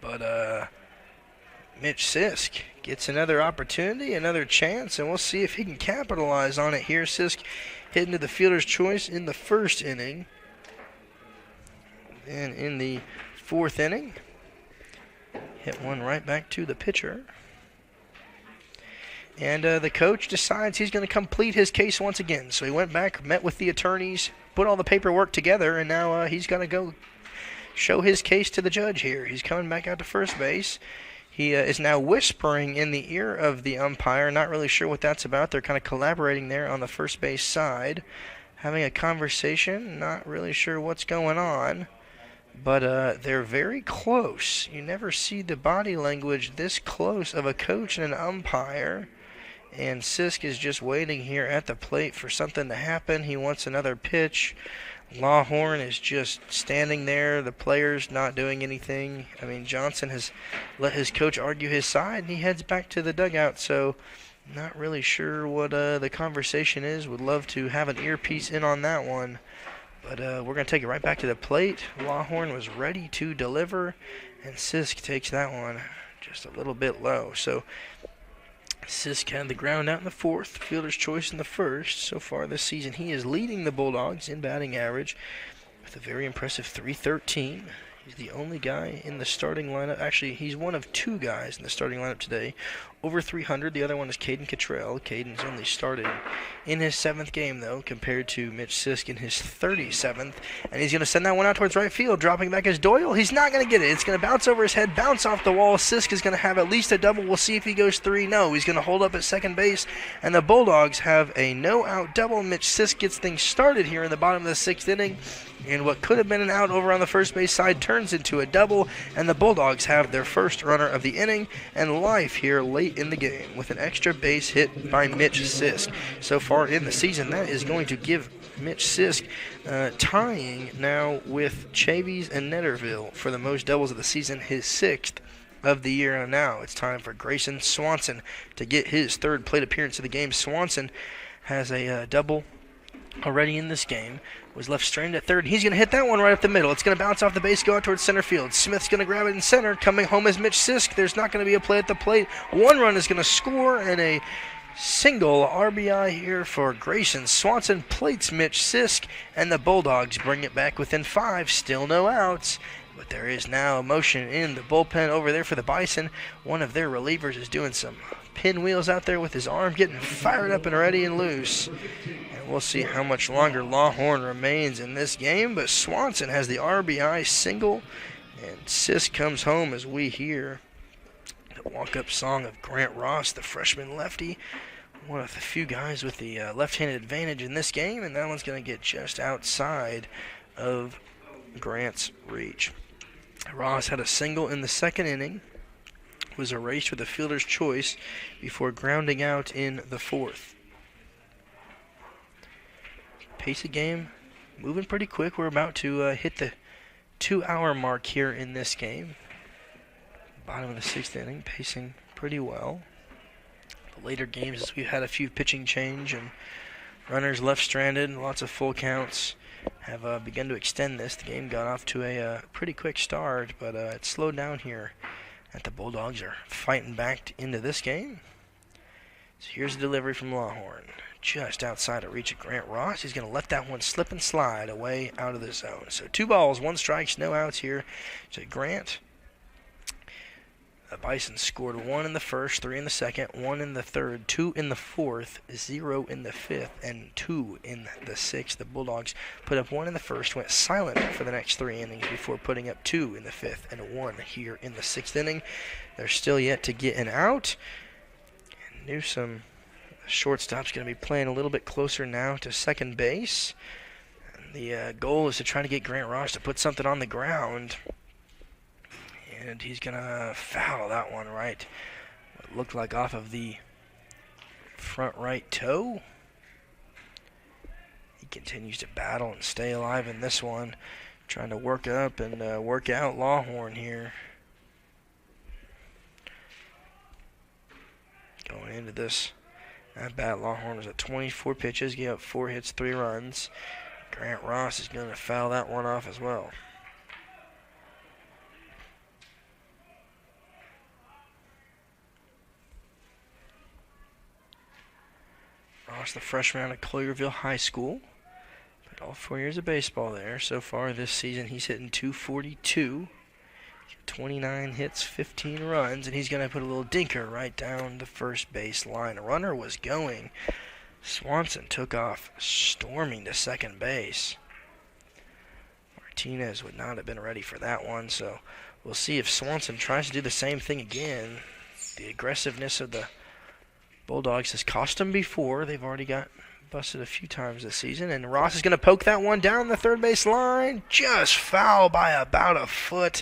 S1: But Mitch Sisk gets another opportunity, another chance, and we'll see if he can capitalize on it here. Sisk hitting to the fielder's choice in the first inning. And in the 4th inning, hit one right back to the pitcher. And the coach decides he's going to complete his case once again. So he went back, met with the attorneys, put all the paperwork together, and now he's going to go show his case to the judge here. He's coming back out to first base. He is now whispering in the ear of the umpire. Not really sure what that's about. They're kind of collaborating there on the first base side, having a conversation. Not really sure what's going on. But they're very close. You never see the body language this close of a coach and an umpire. And Sisk is just waiting here at the plate for something to happen. He wants another pitch. Lawhorn is just standing there. The player's not doing anything. I mean, Johnson has let his coach argue his side, and he heads back to the dugout. So not really sure what the conversation is. Would love to have an earpiece in on that one. But we're going to take it right back to the plate. Lawhorn was ready to deliver, and Sisk takes that one just a little bit low. So Sisk had the ground out in the 4th, fielder's choice in the 1st. So far this season, he is leading the Bulldogs in batting average with a very impressive .313. He's the only guy in the starting lineup. Actually, he's one of 2 guys in the starting lineup today over 300. The other one is Caden Cottrell. Caden's only started in his 7th game, though, compared to Mitch Sisk in his 37th. And he's going to send that one out towards right field, dropping back as Doyle. He's not going to get it. It's going to bounce over his head, bounce off the wall. Sisk is going to have at least a double. We'll see if he goes 3. No, he's going to hold up at second base. And the Bulldogs have a no-out double. Mitch Sisk gets things started here in the bottom of the 6th inning. And what could have been an out over on the first base side turns into a double, and the Bulldogs have their first runner of the inning and life here late in the game with an extra base hit by Mitch Sisk. So far in the season, that is going to give Mitch Sisk tying now with Chavies and Netterville for the most doubles of the season, his 6th of the year. And now it's time for Grayson Swanson to get his third plate appearance of the game. Swanson has a double already in this game. Was left stranded at third. He's going to hit that one right up the middle. It's going to bounce off the base, go out towards center field. Smith's going to grab it in center. Coming home is Mitch Sisk. There's not going to be a play at the plate. One run is going to score, and a single RBI here for Grayson Swanson plates Mitch Sisk, and the Bulldogs bring it back within 5. Still no outs, but there is now motion in the bullpen over there for the Bison. One of their relievers is doing some pinwheels out there with his arm, getting fired up and ready and loose. And we'll see how much longer Lawhorn remains in this game, but Swanson has the RBI single, and Sisk comes home as we hear the walk-up song of Grant Ross, the freshman lefty, one of the few guys with the left-handed advantage in this game, and that one's going to get just outside of Grant's reach. Ross had a single in the second inning, was erased with a fielder's choice before grounding out in the fourth. Pace of game moving pretty quick. We're about to hit the 2-hour mark here in this game. Bottom of the 6th inning, pacing pretty well. The later games, as we've had a few pitching change and runners left stranded and lots of full counts, have begun to extend this. The game got off to a pretty quick start, but it slowed down here. And the Bulldogs are fighting back into this game. So here's a delivery from Lawhorn. Just outside of reach of Grant Ross. He's going to let that one slip and slide away out of the zone. So 2 balls, 1 strike, no outs here to Grant. The Bison scored 1 in the first, 3 in the second, 1 in the third, 2 in the fourth, 0 in the fifth, and 2 in the sixth. The Bulldogs put up 1 in the first, went silent for the next 3 innings before putting up 2 in the fifth and 1 here in the 6th inning. They're still yet to get an out. And Newsom, the shortstop's going to be playing a little bit closer now to second base. And the goal is to try to get Grant Ross to put something on the ground. And he's going to foul that one right. What looked like off of the front right toe. He continues to battle and stay alive in this one. Trying to work up and work out Lawhorn here. Going into this at bat, Lawhorn was at 24 pitches, gave up 4 hits, 3 runs. Grant Ross is going to foul that one off as well. Ross, the freshman out of Collierville High School. Played all 4 years of baseball there. So far this season, he's hitting .242. 29 hits, 15 runs, and he's going to put a little dinker right down the first base line. A runner was going. Swanson took off, storming to second base. Martinez would not have been ready for that one, so we'll see if Swanson tries to do the same thing again. The aggressiveness of the Bulldogs has cost them before. They've already got busted a few times this season. And Ross is going to poke that one down the third base line. Just foul by about a foot.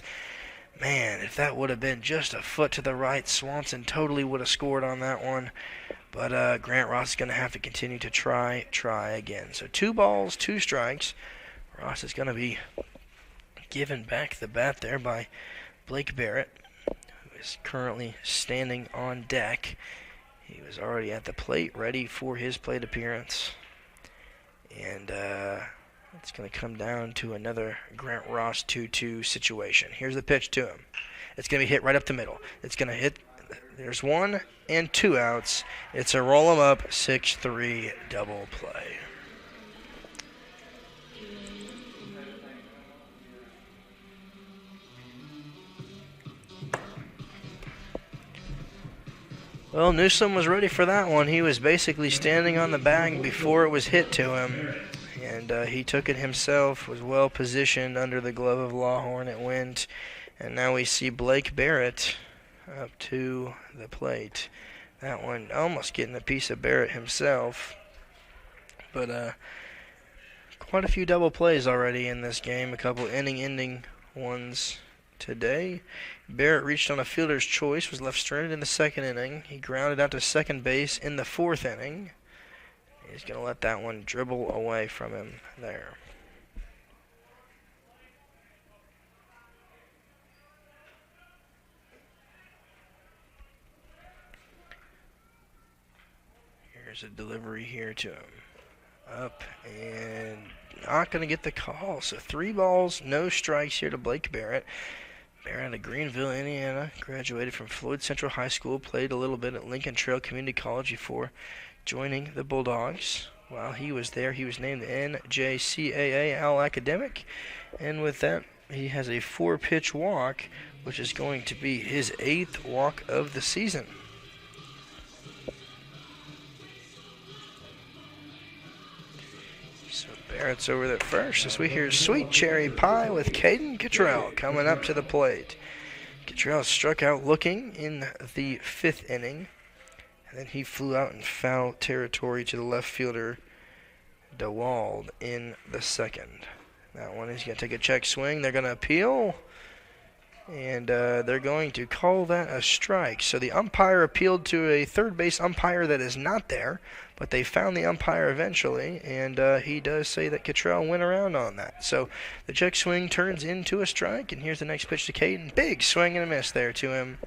S1: Man, if that would have been just a foot to the right, Swanson totally would have scored on that one. But Grant Ross is going to have to continue to try again. So 2 balls, 2 strikes. Ross is going to be given back the bat there by Blake Barrett, who is currently standing on deck. He was already at the plate, ready for his plate appearance. And it's going to come down to another Grant Ross 2-2 situation. Here's the pitch to him. It's going to be hit right up the middle. It's going to hit. There's 1 and 2 outs. It's a roll 'em up 6-3 double play. Well, Newsom was ready for that one. He was basically standing on the bag before it was hit to him. And he took it himself, was well positioned under the glove of Lawhorn. It went. And now we see Blake Barrett up to the plate. That one almost getting a piece of Barrett himself. But quite a few double plays already in this game. A couple inning-ending ones today. Barrett reached on a fielder's choice, was left stranded in the second inning. He grounded out to second base in the 4th inning. He's going to let that one dribble away from him there. There's a delivery here to him. Up and not going to get the call. So 3 balls, no strikes here to Blake Barrett. Barrett out of Greenville, Indiana. Graduated from Floyd Central High School. Played a little bit at Lincoln Trail Community College before joining the Bulldogs. While he was there, he was named the NJCAA All-Academic. And with that, he has a 4-pitch walk, which is going to be his 8th walk of the season. So Barrett's over there first as we hear Sweet Cherry Pie with Caden Cottrell coming up to the plate. Cottrell struck out looking in the 5th inning, and then he flew out in foul territory to the left fielder, DeWald, in the 2nd. That one, he's going to take a check swing. They're going to appeal, and they're going to call that a strike. So the umpire appealed to a third base umpire that is not there, but they found the umpire eventually, and he does say that Cottrell went around on that. So the check swing turns into a strike, and here's the next pitch to Caden. Big swing and a miss there to him.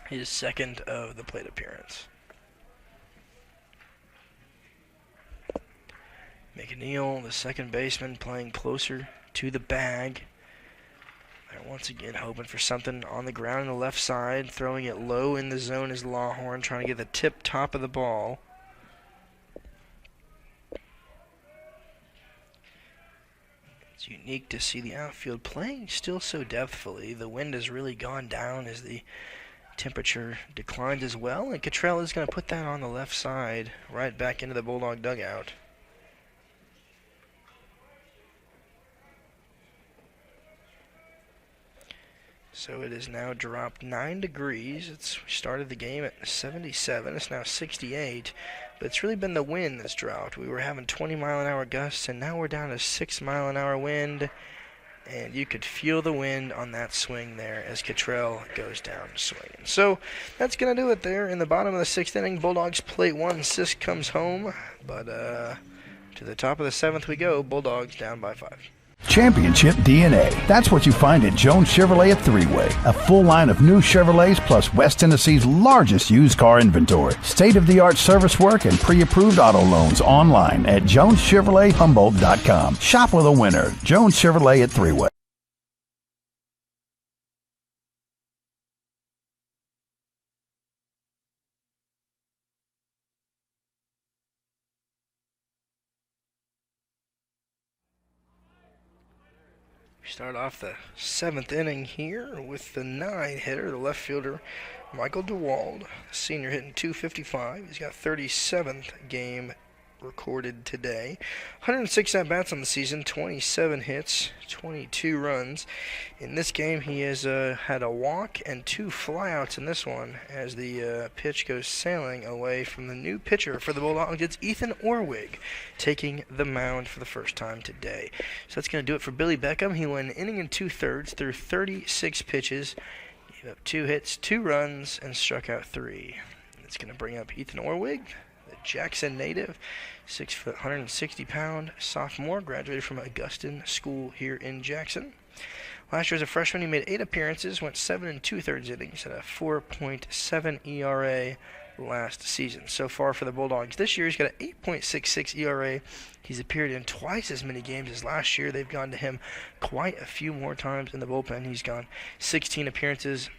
S1: His 2nd of the plate appearance. McNeil, the second baseman, playing closer to the bag. They're once again hoping for something on the ground on the left side. Throwing it low in the zone is Lawhorn, trying to get the tip top of the ball. It's unique to see the outfield playing still so depthfully. The wind has really gone down as the temperature declined as well. And Cottrell is going to put that on the left side, right back into the Bulldog dugout. So it is now dropped 9 degrees. We started the game at 77. It's now 68. But it's really been the wind that's dropped. We were having 20-mile-an-hour gusts, and now we're down to 6-mile-an-hour wind. And you could feel the wind on that swing there as Cottrell goes down swinging. So that's going to do it there in the bottom of the 6th inning. Bulldogs plate 1. Sisk comes home. But to the top of the 7th we go. Bulldogs down by 5.
S3: Championship DNA. That's what you find at Jones Chevrolet at Three-Way. A full line of new Chevrolets plus West Tennessee's largest used car inventory. State-of-the-art service work and pre-approved auto loans online at JonesChevroletHumboldt.com. Shop with a winner. Jones Chevrolet at Three-Way.
S1: Start off the 7th inning here with the 9-hitter, the left fielder, Michael DeWald, senior, hitting .255. He's got 37th game recorded today. 106 at-bats on the season, 27 hits, 22 runs. In this game, he has had a walk and 2 flyouts in this one as the pitch goes sailing away from the new pitcher for the Bulldogs. It's Ethan Orwig taking the mound for the first time today. So that's going to do it for Billy Beckham. He went an inning and 2/3 through 36 pitches, gave up 2 hits, 2 runs, and struck out 3. It's going to bring up Ethan Orwig, the Jackson native, 6 foot, 160-pound sophomore, graduated from Augustin School here in Jackson. Last year as a freshman, he made 8 appearances, went 7 2/3 innings, at a 4.7 ERA last season. So far for the Bulldogs this year, he's got an 8.66 ERA. He's appeared in twice as many games as last year. They've gone to him quite a few more times in the bullpen. He's gone 16 appearances,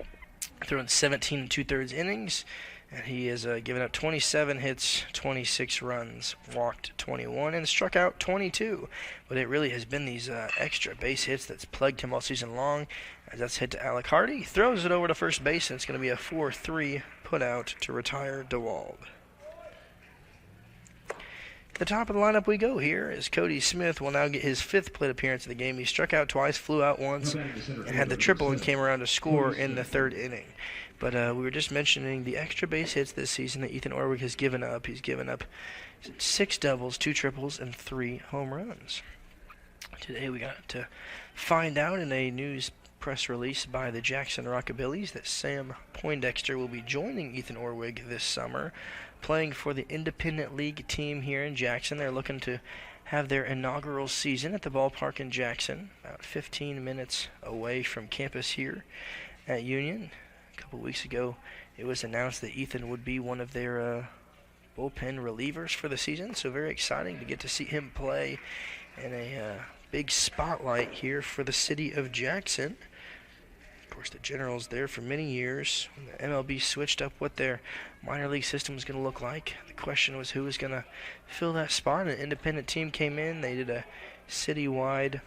S1: thrown 17 2/3 innings. And he has given up 27 hits, 26 runs, walked 21, and struck out 22. But it really has been these extra base hits that's plagued him all season long. As that's hit to Alec Hardy. He throws it over to first base, and it's going to be a 4-3 putout to retire DeWald. At the top of the lineup we go here as Cody Smith will now get his 5th plate appearance of the game. He struck out twice, flew out once, and had the triple and came around to score in the 3rd inning. But we were just mentioning the extra base hits this season that Ethan Orwig has given up. He's given up 6 doubles, 2 triples, and 3 home runs. Today we got to find out in a news press release by the Jackson Rockabillys that Sam Poindexter will be joining Ethan Orwig this summer, playing for the Independent League team here in Jackson. They're looking to have their inaugural season at the ballpark in Jackson, about 15 minutes away from campus here at Union. A couple weeks ago, it was announced that Ethan would be one of their bullpen relievers for the season, so very exciting to get to see him play in a big spotlight here for the city of Jackson. Of course, the Generals there for many years. When the MLB switched up what their minor league system was going to look like, the question was who was going to fill that spot. An independent team came in. They did a citywide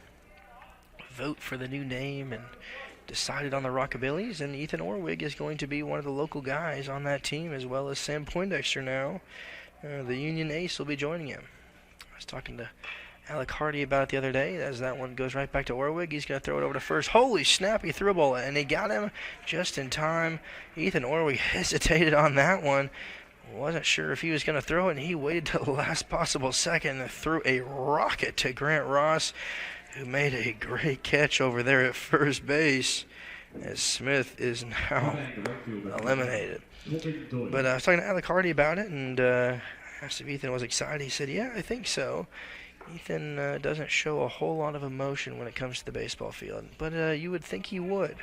S1: vote for the new name and decided on the Rockabillys, and Ethan Orwig is going to be one of the local guys on that team, as well as Sam Poindexter now. The Union Ace will be joining him. I was talking to Alec Hardy about it the other day. As that one goes right back to Orwig, he's going to throw it over to first. Holy snap, he threw a ball, and he got him just in time. Ethan Orwig hesitated on that one. Wasn't sure if he was going to throw it, and he waited till the last possible second and threw a rocket to Grant Ross, who made a great catch over there at first base, as Smith is now eliminated. But I was talking to Alec Hardy about it, and asked if Ethan was excited. He said, yeah, I think so. Ethan doesn't show a whole lot of emotion when it comes to the baseball field, but you would think he would,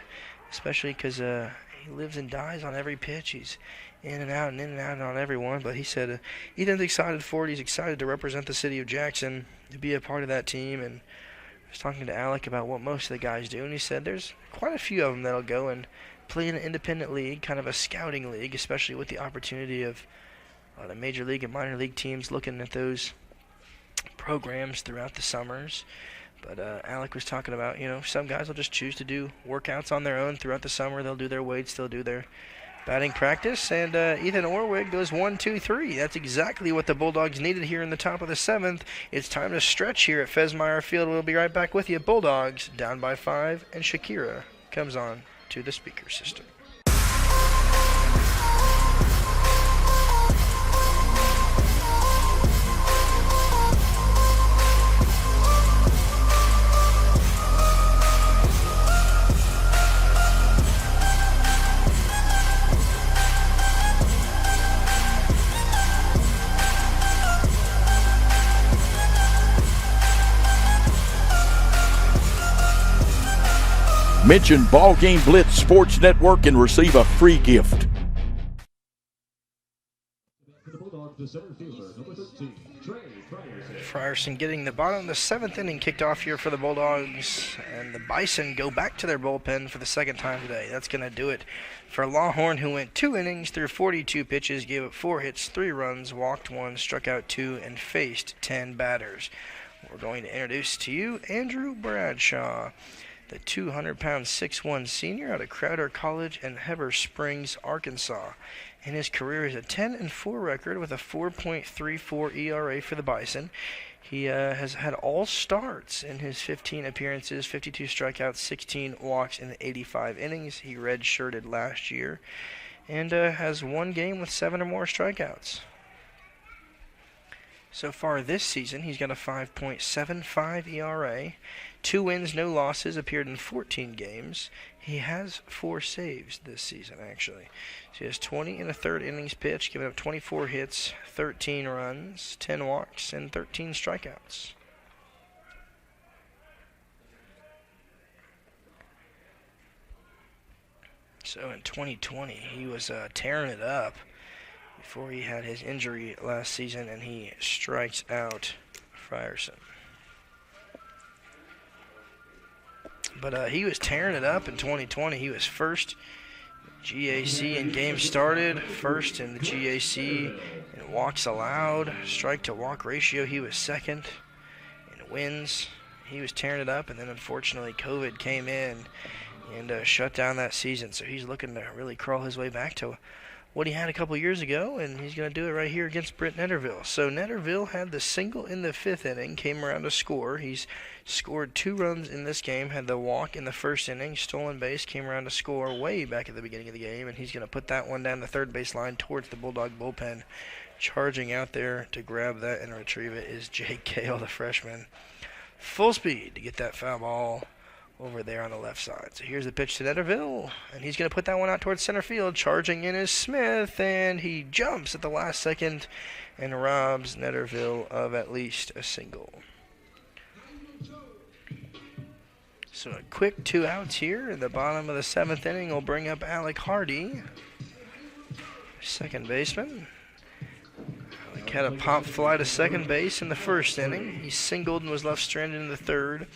S1: especially because he lives and dies on every pitch. He's in and out on everyone. But he said Ethan's excited for it. He's excited to represent the city of Jackson, to be a part of that team. And I was talking to Alec about what most of the guys do, and he said there's quite a few of them that'll go and play in an independent league, kind of a scouting league, especially with the opportunity of a lot of major league and minor league teams looking at those programs throughout the summers. But Alec was talking about, some guys will just choose to do workouts on their own throughout the summer. They'll do their weights, they'll do their batting practice, and Ethan Orwig goes 1-2-3. That's exactly what the Bulldogs needed here in the top of the 7th. It's time to stretch here at Fesmeyer Field. We'll be right back with you. Bulldogs down by 5, and Shakira comes on to the speaker system.
S4: Mention BallGame Blitz Sports Network and receive a free gift.
S1: Frierson getting the bottom of the 7th inning kicked off here for the Bulldogs, and the Bison go back to their bullpen for the second time today. That's going to do it for Lawhorn, who went 2 innings through 42 pitches, gave up 4 hits, 3 runs, walked 1, struck out 2, and faced 10 batters. We're going to introduce to you Andrew Bradshaw, the 200-pound 6'1" senior out of Crowder College in Heber Springs, Arkansas. In his career, he has a 10-4 record with a 4.34 ERA for the Bison. He has had all starts in his 15 appearances, 52 strikeouts, 16 walks in the 85 innings. He redshirted last year and has 1 game with 7 or more strikeouts. So far this season, he's got a 5.75 ERA, 2 wins, no losses, appeared in 14 games. He has 4 saves this season, actually. So he has 20 in the 3rd innings pitched, giving up 24 hits, 13 runs, 10 walks, and 13 strikeouts. So in 2020, he was tearing it up before he had his injury last season, and he strikes out Frierson. But he was tearing it up in 2020. He was first GAC in games started, first in the GAC in walks allowed, strike to walk ratio. He was second in wins. He was tearing it up, and then unfortunately COVID came in and shut down that season. So he's looking to really crawl his way back to what he had a couple years ago, and he's going to do it right here against Britt Netterville. So Netterville had the single in the 5th inning, came around to score. He's scored 2 runs in this game, had the walk in the 1st inning, stolen base, came around to score way back at the beginning of the game, and he's going to put that one down the 3rd base line towards the Bulldog bullpen. Charging out there to grab that and retrieve it is Jake Cale, the freshman. Full speed to get that foul ball over there on the left side. So here's the pitch to Netterville, and he's going to put that one out towards center field. Charging in is Smith, and he jumps at the last second and robs Netterville of at least a single. So a quick 2 outs here in the bottom of the 7th inning will bring up Alec Hardy, second baseman. Had a pop fly to second base in the first inning. He singled and was left stranded in the third.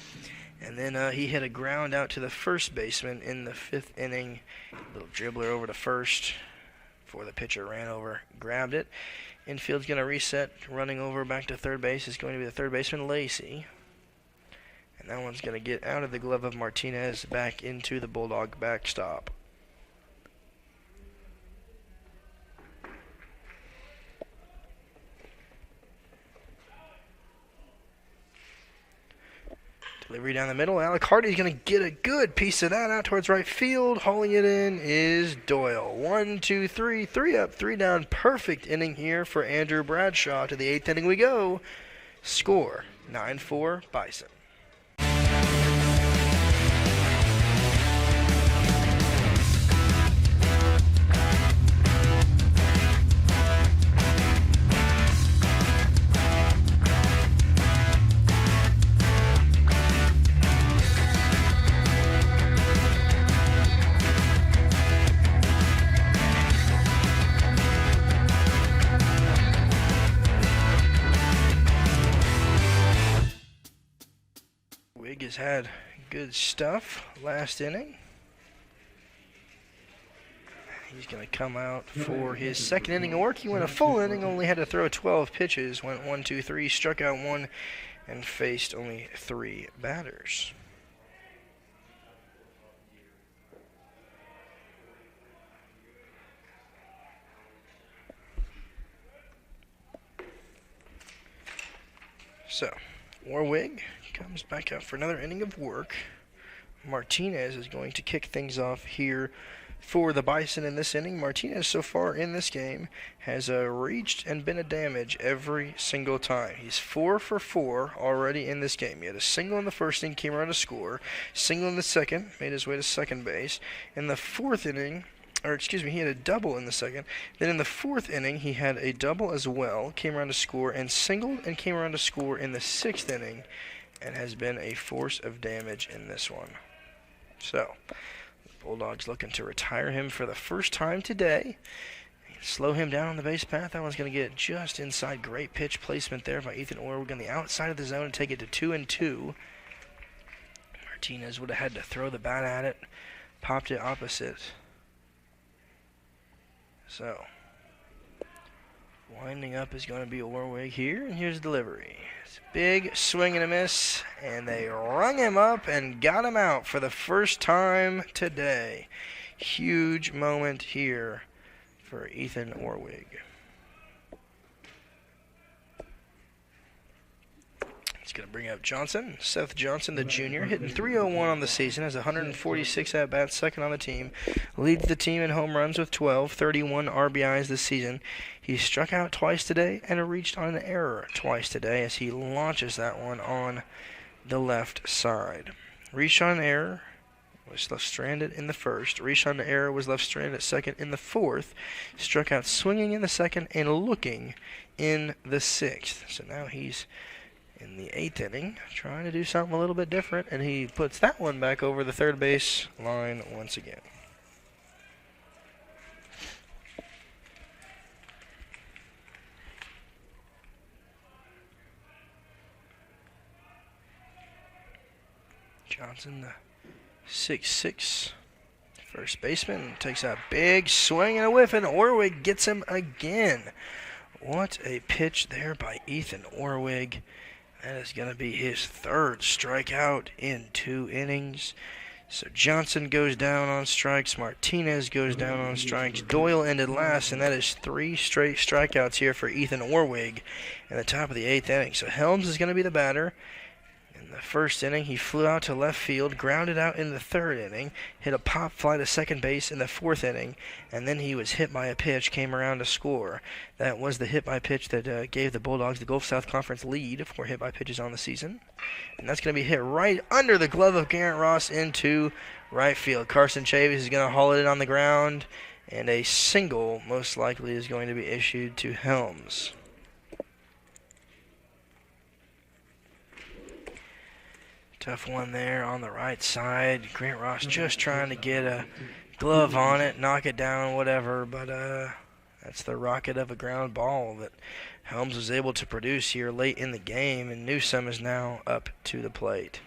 S1: And then he hit a ground out to the first baseman in the fifth inning. Little dribbler over to first before the pitcher ran over, grabbed it. Infield's going to reset. Running over back to third base is going to be the third baseman, Lacey. And that one's going to get out of the glove of Martinez back into the Bulldog backstop. Delivery down the middle. Alec Hardy's going to get a good piece of that out towards right field. Hauling it in is Doyle. 1, 2, 3. 3 up, 3 down. Perfect inning here for Andrew Bradshaw. To the 8th inning we go. Score 9-4 Bison. Has had good stuff last inning. He's going to come out for his second inning of work. He went a full inning, only had to throw 12 pitches, went 1, 2, 3, struck out 1, and faced only 3 batters. So, Warwig comes back out for another inning of work. Martinez is going to kick things off here for the Bison in this inning. Martinez so far in this game has reached and been a damage every single time. He's 4 for 4 already in this game. He had a single in the first inning, came around to score. Single in the second, made his way to second base. In the fourth inning, he had a double in the second. Then in the fourth inning, he had a double as well, came around to score, and singled and came around to score in the sixth inning, and has been a force of damage in this one. So, the Bulldogs looking to retire him for the first time today. Slow him down on the base path. That one's going to get just inside. Great pitch placement there by Ethan Orwig on the outside of the zone and take it to 2-2. Martinez would have had to throw the bat at it. Popped it opposite. So, winding up is going to be Orwig here, and here's delivery. It's a big swing and a miss, and they rung him up and got him out for the first time today. Huge moment here for Ethan Orwig. He's going to bring up Johnson. Seth Johnson, the junior, hitting .301 on the season, has 146 at-bats, second on the team. Leads the team in home runs with 12, 31 RBIs this season. He struck out twice today and reached on an error twice today as he launches that one on the left side. Reached on an error, was left stranded in the first. Reached on an error, was left stranded at second in the fourth. Struck out swinging in the second and looking in the sixth. So now he's in the eighth inning, trying to do something a little bit different, and he puts that one back over the third base line once again. Johnson, the 6'6" first baseman, takes a big swing and a whiff, and Orwig gets him again. What a pitch there by Ethan Orwig. That is going to be his third strikeout in 2 innings. So Johnson goes down on strikes. Martinez goes down on strikes. Doyle ended last, and that is 3 straight strikeouts here for Ethan Orwig in the top of the 8th inning. So Helms is going to be the batter. In the first inning, he flew out to left field, grounded out in the 3rd inning, hit a pop fly to second base in the 4th inning, and then he was hit by a pitch, came around to score. That was the hit by pitch that gave the Bulldogs the Gulf South Conference lead for hit by pitches on the season. And that's going to be hit right under the glove of Garrett Ross into right field. Carson Chavis is going to haul it in on the ground, and a single most likely is going to be issued to Helms. Tough one there on the right side. Grant Ross just trying to get a glove on it, knock it down, whatever. But that's the rocket of a ground ball that Helms was able to produce here late in the game, and Newsome is now up to the plate.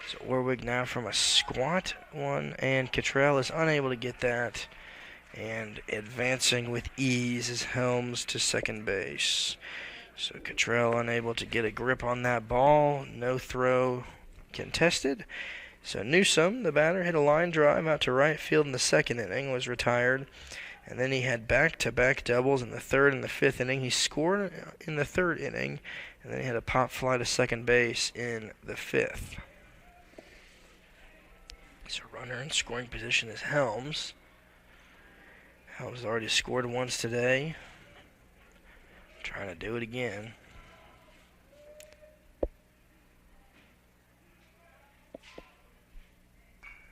S1: So Orwig now from a squat one, and Cottrell is unable to get that. And advancing with ease is Helms to second base. So Cottrell unable to get a grip on that ball. No throw contested. So Newsome, the batter, hit a line drive out to right field in the second inning, was retired. And then he had back-to-back doubles in the third and the fifth inning. He scored in the third inning, and then he had a pop fly to second base in the fifth. So runner in scoring position is Helms. Helms already scored once today. Trying to do it again.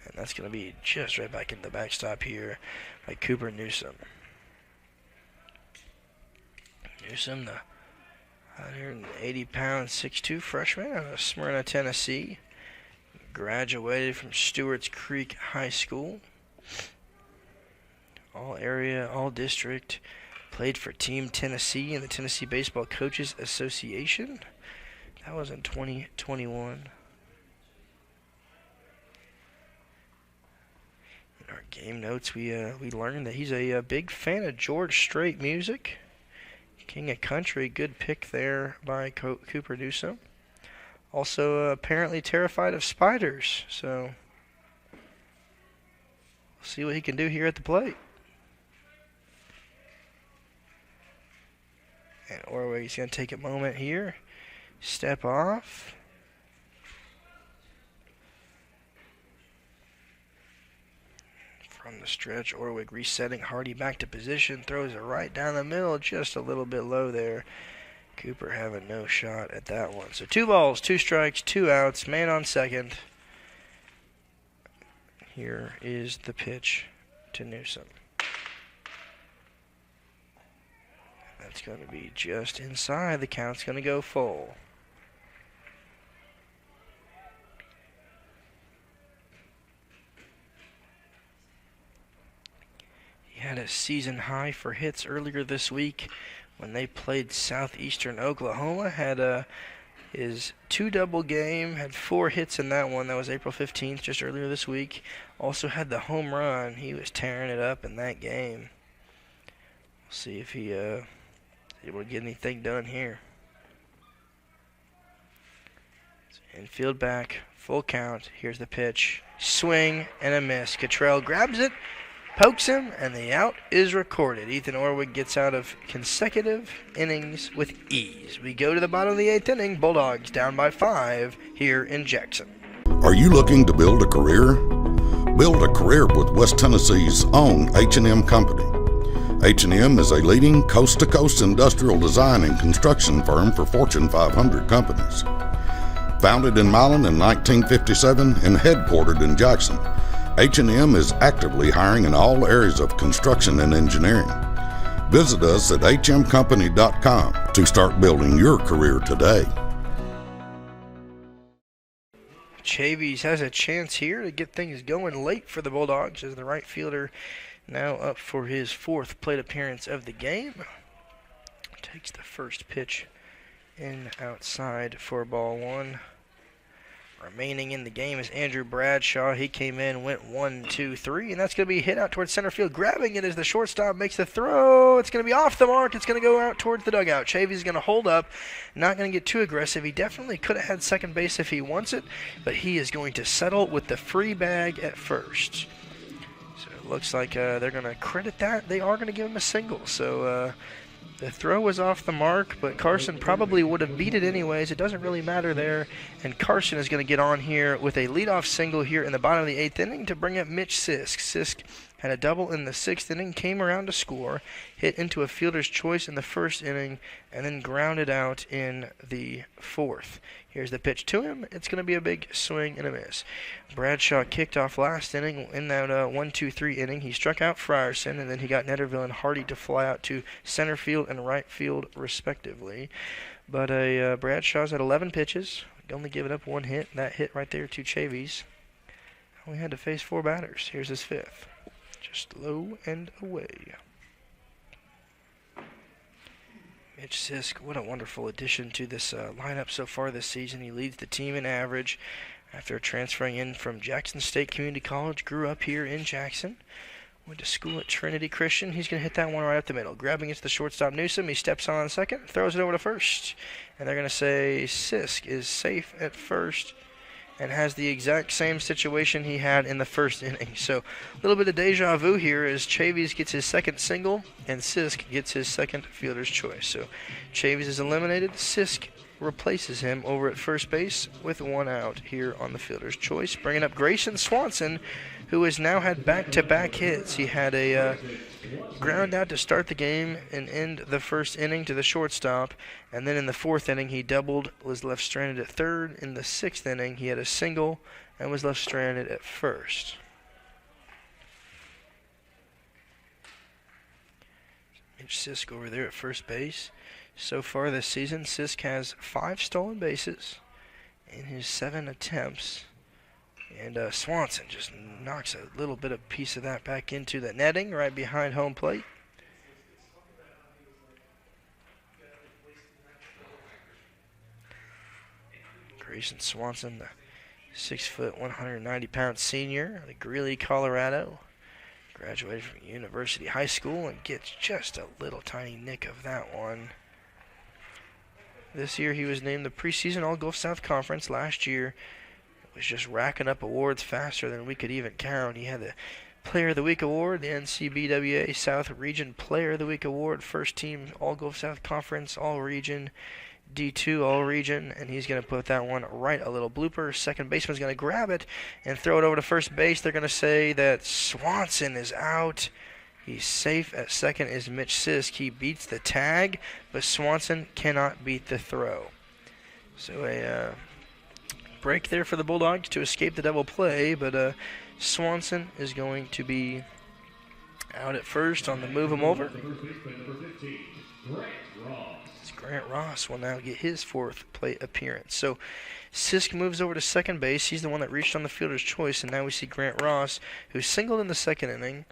S1: And that's going to be just right back in the backstop here by Cooper Newsome. Newsome, the 180-pound, 6'2" freshman out of Smyrna, Tennessee. Graduated from Stewart's Creek High School. All area, all district. Played for Team Tennessee in the Tennessee Baseball Coaches Association. That was in 2021. In our game notes, we learned that he's a big fan of George Strait music. King of Country, good pick there by Cooper Newsome. Also apparently terrified of spiders, so we'll see what he can do here at the plate. And Orwig's going to take a moment here, step off. From the stretch, Orwig resetting, Hardy back to position, throws it right down the middle, just a little bit low there. Cooper having no shot at that one. So 2 balls, 2 strikes, 2 outs, man on second. Here is the pitch to Newsome. That's going to be just inside. The count's going to go full. He had a season high for hits earlier this week when they played Southeastern Oklahoma. Had his 2-double game, had 4 hits in that one. That was April 15th, just earlier this week. Also had the home run. He was tearing it up in that game. We'll see if he able to get anything done here. Infield back, full count. Here's the pitch. Swing and a miss. Cottrell grabs it, pokes him, and the out is recorded. Ethan Orwig gets out of consecutive innings with ease. We go to the bottom of the 8th inning. Bulldogs down by 5 here in Jackson.
S2: Are you looking to build a career? Build a career with West Tennessee's own H&M Company. H&M is a leading coast-to-coast industrial design and construction firm for Fortune 500 companies. Founded in Milan in 1957 and headquartered in Jackson, H&M is actively hiring in all areas of construction and engineering. Visit us at hmcompany.com to start building your career today.
S1: Chavies has a chance here to get things going late for the Bulldogs as the right fielder now up for his 4th plate appearance of the game. Takes the first pitch in outside for ball 1. Remaining in the game is Andrew Bradshaw. He came in, went 1, 2, 3, and that's going to be hit out towards center field. Grabbing it as the shortstop makes the throw. It's going to be off the mark. It's going to go out towards the dugout. Chavies is going to hold up, not going to get too aggressive. He definitely could have had second base if he wants it, but he is going to settle with the free bag at first. So it looks like they're going to credit that. They are going to give him a single. So the throw was off the mark, but Carson probably would have beat it anyways. It doesn't really matter there. And Carson is going to get on here with a leadoff single here in the bottom of the 8th inning to bring up Mitch Sisk. Sisk had a double in the 6th inning, came around to score, hit into a fielder's choice in the 1st inning, and then grounded out in the 4th. Here's the pitch to him. It's going to be a big swing and a miss. Bradshaw kicked off last inning. In that 1-2-3 inning, he struck out Frierson, and then he got Netterville and Hardy to fly out to center field and right field, respectively. But Bradshaw's had 11 pitches, only giving up 1 hit. That hit right there to Chavies. Only had to face 4 batters. Here's his 5th. Just low and away. Mitch Sisk, what a wonderful addition to this lineup so far this season. He leads the team in average after transferring in from Jackson State Community College. Grew up here in Jackson. Went to school at Trinity Christian. He's going to hit that one right up the middle. Grabbing it to the shortstop Newsom. He steps on second, throws it over to first. And they're going to say Sisk is safe at first and has the exact same situation he had in the first inning. So a little bit of deja vu here as Chavis gets his second single and Sisk gets his second fielder's choice. So Chavis is eliminated. Sisk replaces him over at first base with one out here on the fielder's choice. Bringing up Grayson Swanson, who has now had back-to-back hits. He had a ground out to start the game and end the first inning to the shortstop, and then in the fourth inning he doubled, was left stranded at third. In the sixth inning he had a single and was left stranded at first. Mitch Sisk over there at first base. So far this season, Sisk has 5 stolen bases in his 7 attempts. And Swanson just knocks a little bit of piece of that back into the netting right behind home plate. Grayson Swanson, the 6', 190-pound senior out of Greeley, Colorado. Graduated from University High School and gets just a little tiny nick of that one. This year he was named the preseason All-Gulf South Conference. Last year was just racking up awards faster than we could even count. He had the Player of the Week award, the NCBWA South Region Player of the Week award, first team All-Gulf South Conference, All-Region, D2 All-Region, and he's going to put that one right, a little blooper. Second baseman's going to grab it and throw it over to first base. They're going to say that Swanson is out. He's safe at second is Mitch Sisk. He beats the tag, but Swanson cannot beat the throw. So a break there for the Bulldogs to escape the double play, but Swanson is going to be out at first on the move him over. Grant Ross will now get his 4th plate appearance. So Sisk moves over to second base. He's the one that reached on the fielder's choice, and now we see Grant Ross, who singled in the second inning,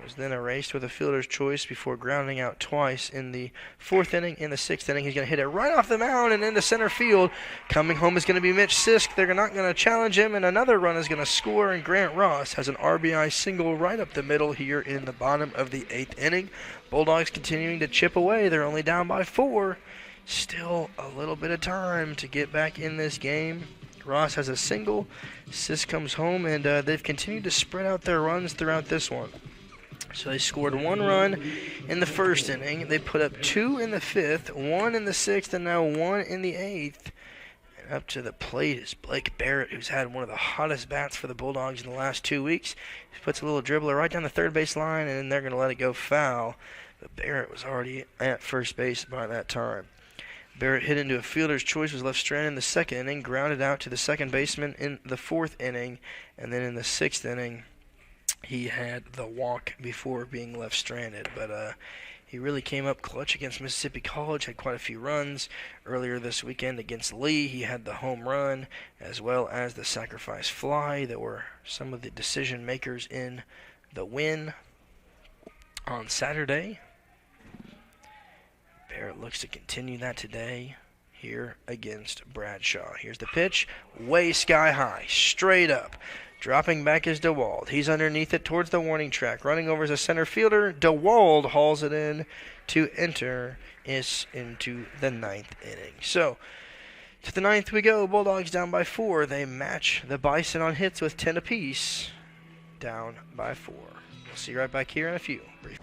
S1: was then erased with a fielder's choice before grounding out twice in the 4th inning. In the 6th inning, he's going to hit it right off the mound and into center field. Coming home is going to be Mitch Sisk. They're not going to challenge him, and another run is going to score, and Grant Ross has an RBI single right up the middle here in the bottom of the 8th inning. Bulldogs continuing to chip away. They're only down by 4. Still a little bit of time to get back in this game. Ross has a single. Sisk comes home, and they've continued to spread out their runs throughout this one. So they scored 1 run in the first inning. They put up 2 in the 5th, 1 in the 6th, and now 1 in the 8th. And up to the plate is Blake Barrett, who's had one of the hottest bats for the Bulldogs in the last 2 weeks. He puts a little dribbler right down the third base line, and then they're going to let it go foul. But Barrett was already at first base by that time. Barrett hit into a fielder's choice, was left stranded in the second inning, grounded out to the second baseman in the 4th inning, and then in the 6th inning, he had the walk before being left stranded. But he really came up clutch against Mississippi College, had quite a few runs. Earlier this weekend against Lee, he had the home run as well as the sacrifice fly that were some of the decision makers in the win on Saturday. Barrett looks to continue that today here against Bradshaw. Here's the pitch, way sky high, straight up. Dropping back is DeWald. He's underneath it towards the warning track. Running over as a center fielder. DeWald hauls it in to enter us into the 9th inning. So, to the 9th we go. Bulldogs down by 4. They match the Bison on hits with 10 apiece. Down by 4. We'll see you right back here in a few.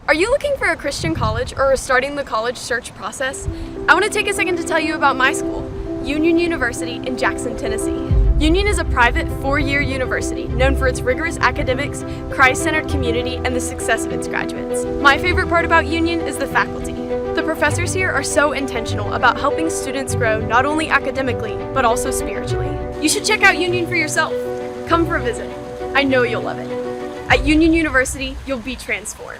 S5: Are you looking for a Christian college or starting the college search process? I want to take a second to tell you about my school, Union University in Jackson, Tennessee. Union is a private 4-year university known for its rigorous academics, Christ-centered community, and the success of its graduates. My favorite part about Union is the faculty. The professors here are so intentional about helping students grow not only academically, but also spiritually. You should check out Union for yourself. Come for a visit. I know you'll love it. At Union University, you'll be transformed.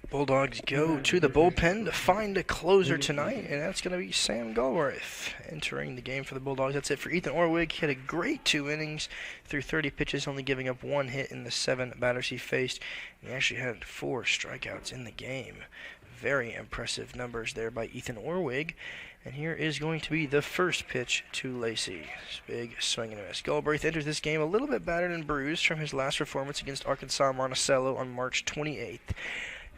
S1: Bulldogs go to the bullpen to find a closer tonight, and that's going to be Sam Galworth entering the game for the Bulldogs. That's it for Ethan Orwig. He had a great 2 innings through 30 pitches, only giving up 1 hit in the 7 batters he faced. He actually had 4 strikeouts in the game. Very impressive numbers there by Ethan Orwig. And here is going to be the first pitch to Lacey. Big swing and a miss. Galbraith enters this game a little bit battered and bruised from his last performance against Arkansas Monticello on March 28th.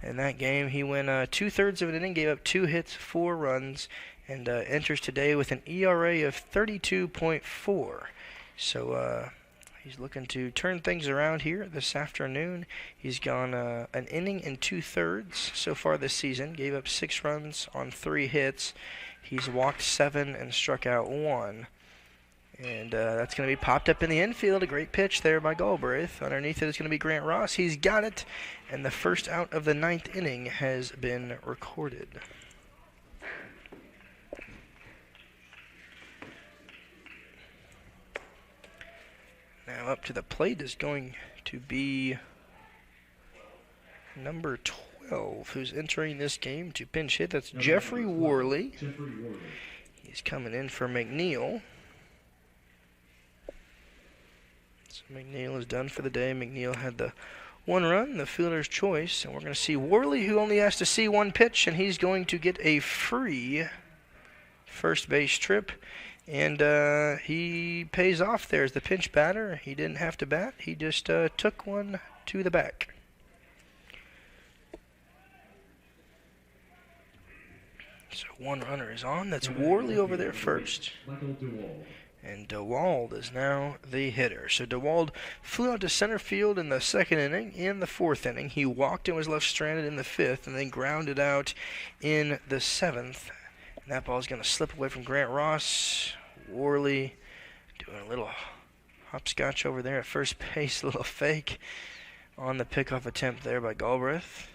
S1: In that game, he went 2/3 of an inning, gave up 2 hits, 4 runs, and enters today with an ERA of 32.4. So he's looking to turn things around here this afternoon. He's gone an inning and 2/3 so far this season. Gave up 6 runs on 3 hits. He's walked 7 and struck out 1. And that's going to be popped up in the infield. A great pitch there by Galbraith. Underneath it is going to be Grant Ross. He's got it. And the first out of the 9th inning has been recorded. Now up to the plate is going to be number 12, who's entering this game to pinch hit. That's Jeffrey Worley. He's coming in for McNeil. So McNeil is done for the day. McNeil had the 1 run, the fielder's choice. And we're going to see Worley, who only has to see 1 pitch, and he's going to get a free first base trip. And he pays off there as the pinch batter. He didn't have to bat. He just took one to the back. So 1 runner is on. That's Worley over there first. And DeWald is now the hitter. So DeWald flew out to center field in the 2nd inning. In the 4th inning, he walked and was left stranded in the 5th, and then grounded out in the 7th. And that ball is going to slip away from Grant Ross. Worley doing a little hopscotch over there at first base, a little fake on the pickoff attempt there by Galbraith.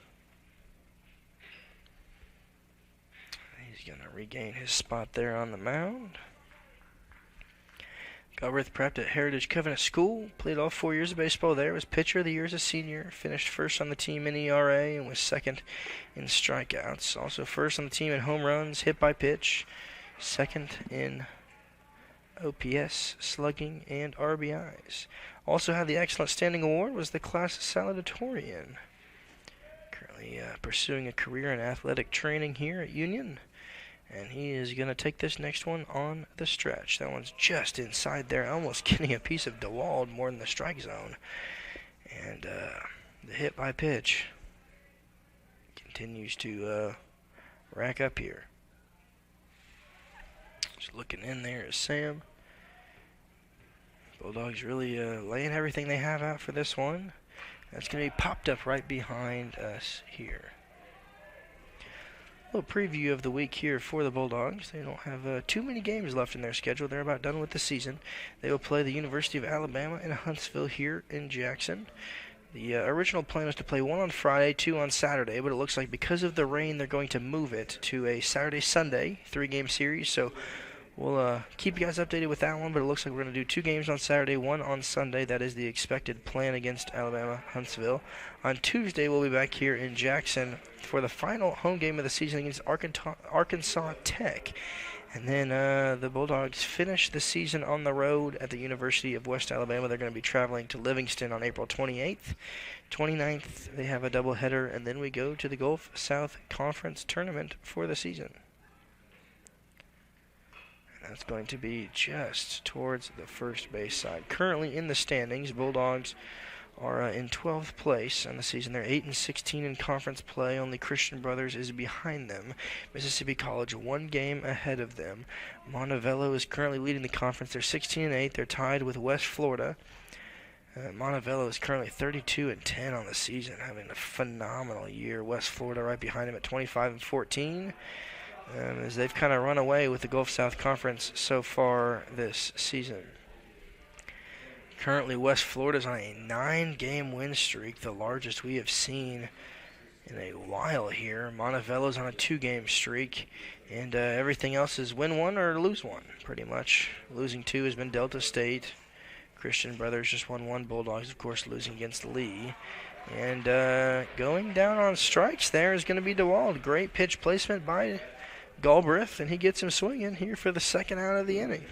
S1: He's going to regain his spot there on the mound. Galbraith prepped at Heritage Covenant School, played all 4 years of baseball there, was pitcher of the year as a senior, finished first on the team in ERA, and was 2nd in strikeouts. Also first on the team in home runs, hit by pitch, 2nd in OPS, slugging, and RBIs. Also had the Excellent Standing Award, was the class salutatorian. Currently pursuing a career in athletic training here at Union. And he is going to take this next one on the stretch. That one's just inside there, almost getting a piece of DeWald more than the strike zone. And the hit by pitch continues to rack up here. Just looking in there is Sam. Bulldogs really laying everything they have out for this one. That's going to be popped up right behind us here. A little preview of the week here for the Bulldogs. They don't have too many games left in their schedule. They're about done with the season. They will play the University of Alabama in Huntsville here in Jackson. The original plan was to play 1 on Friday, 2 on Saturday, but it looks like because of the rain, they're going to move it to a Saturday-Sunday 3-game series. So we'll keep you guys updated with that one, but it looks like we're going to do 2 games on Saturday, 1 on Sunday. That is the expected plan against Alabama, Huntsville. On Tuesday, we'll be back here in Jackson for the final home game of the season against Arkansas Tech. And then the Bulldogs finish the season on the road at the University of West Alabama. They're going to be traveling to Livingston on April 28th. 29th, they have a doubleheader, and then we go to the Gulf South Conference Tournament for the season. And that's going to be just towards the first base side. Currently in the standings, Bulldogs are in 12th place on the season. They're 8-16 in conference play. Only Christian Brothers is behind them. Mississippi College 1 game ahead of them. Montevallo is currently leading the conference. They're 16-8. They're tied with West Florida. Montevallo is currently 32-10 on the season, having a phenomenal year. West Florida right behind him at 25-14. As they've kind of run away with the Gulf South Conference so far this season. Currently, West Florida's on a 9-game win streak, the largest we have seen in a while here. Montevallo's on a 2-game streak, and everything else is win 1 or lose 1, pretty much. Losing 2 has been Delta State. Christian Brothers just won 1. Bulldogs, of course, losing against Lee. And going down on strikes there is going to be DeWald. Great pitch placement by Galbraith, and he gets him swinging here for the 2nd out of the inning.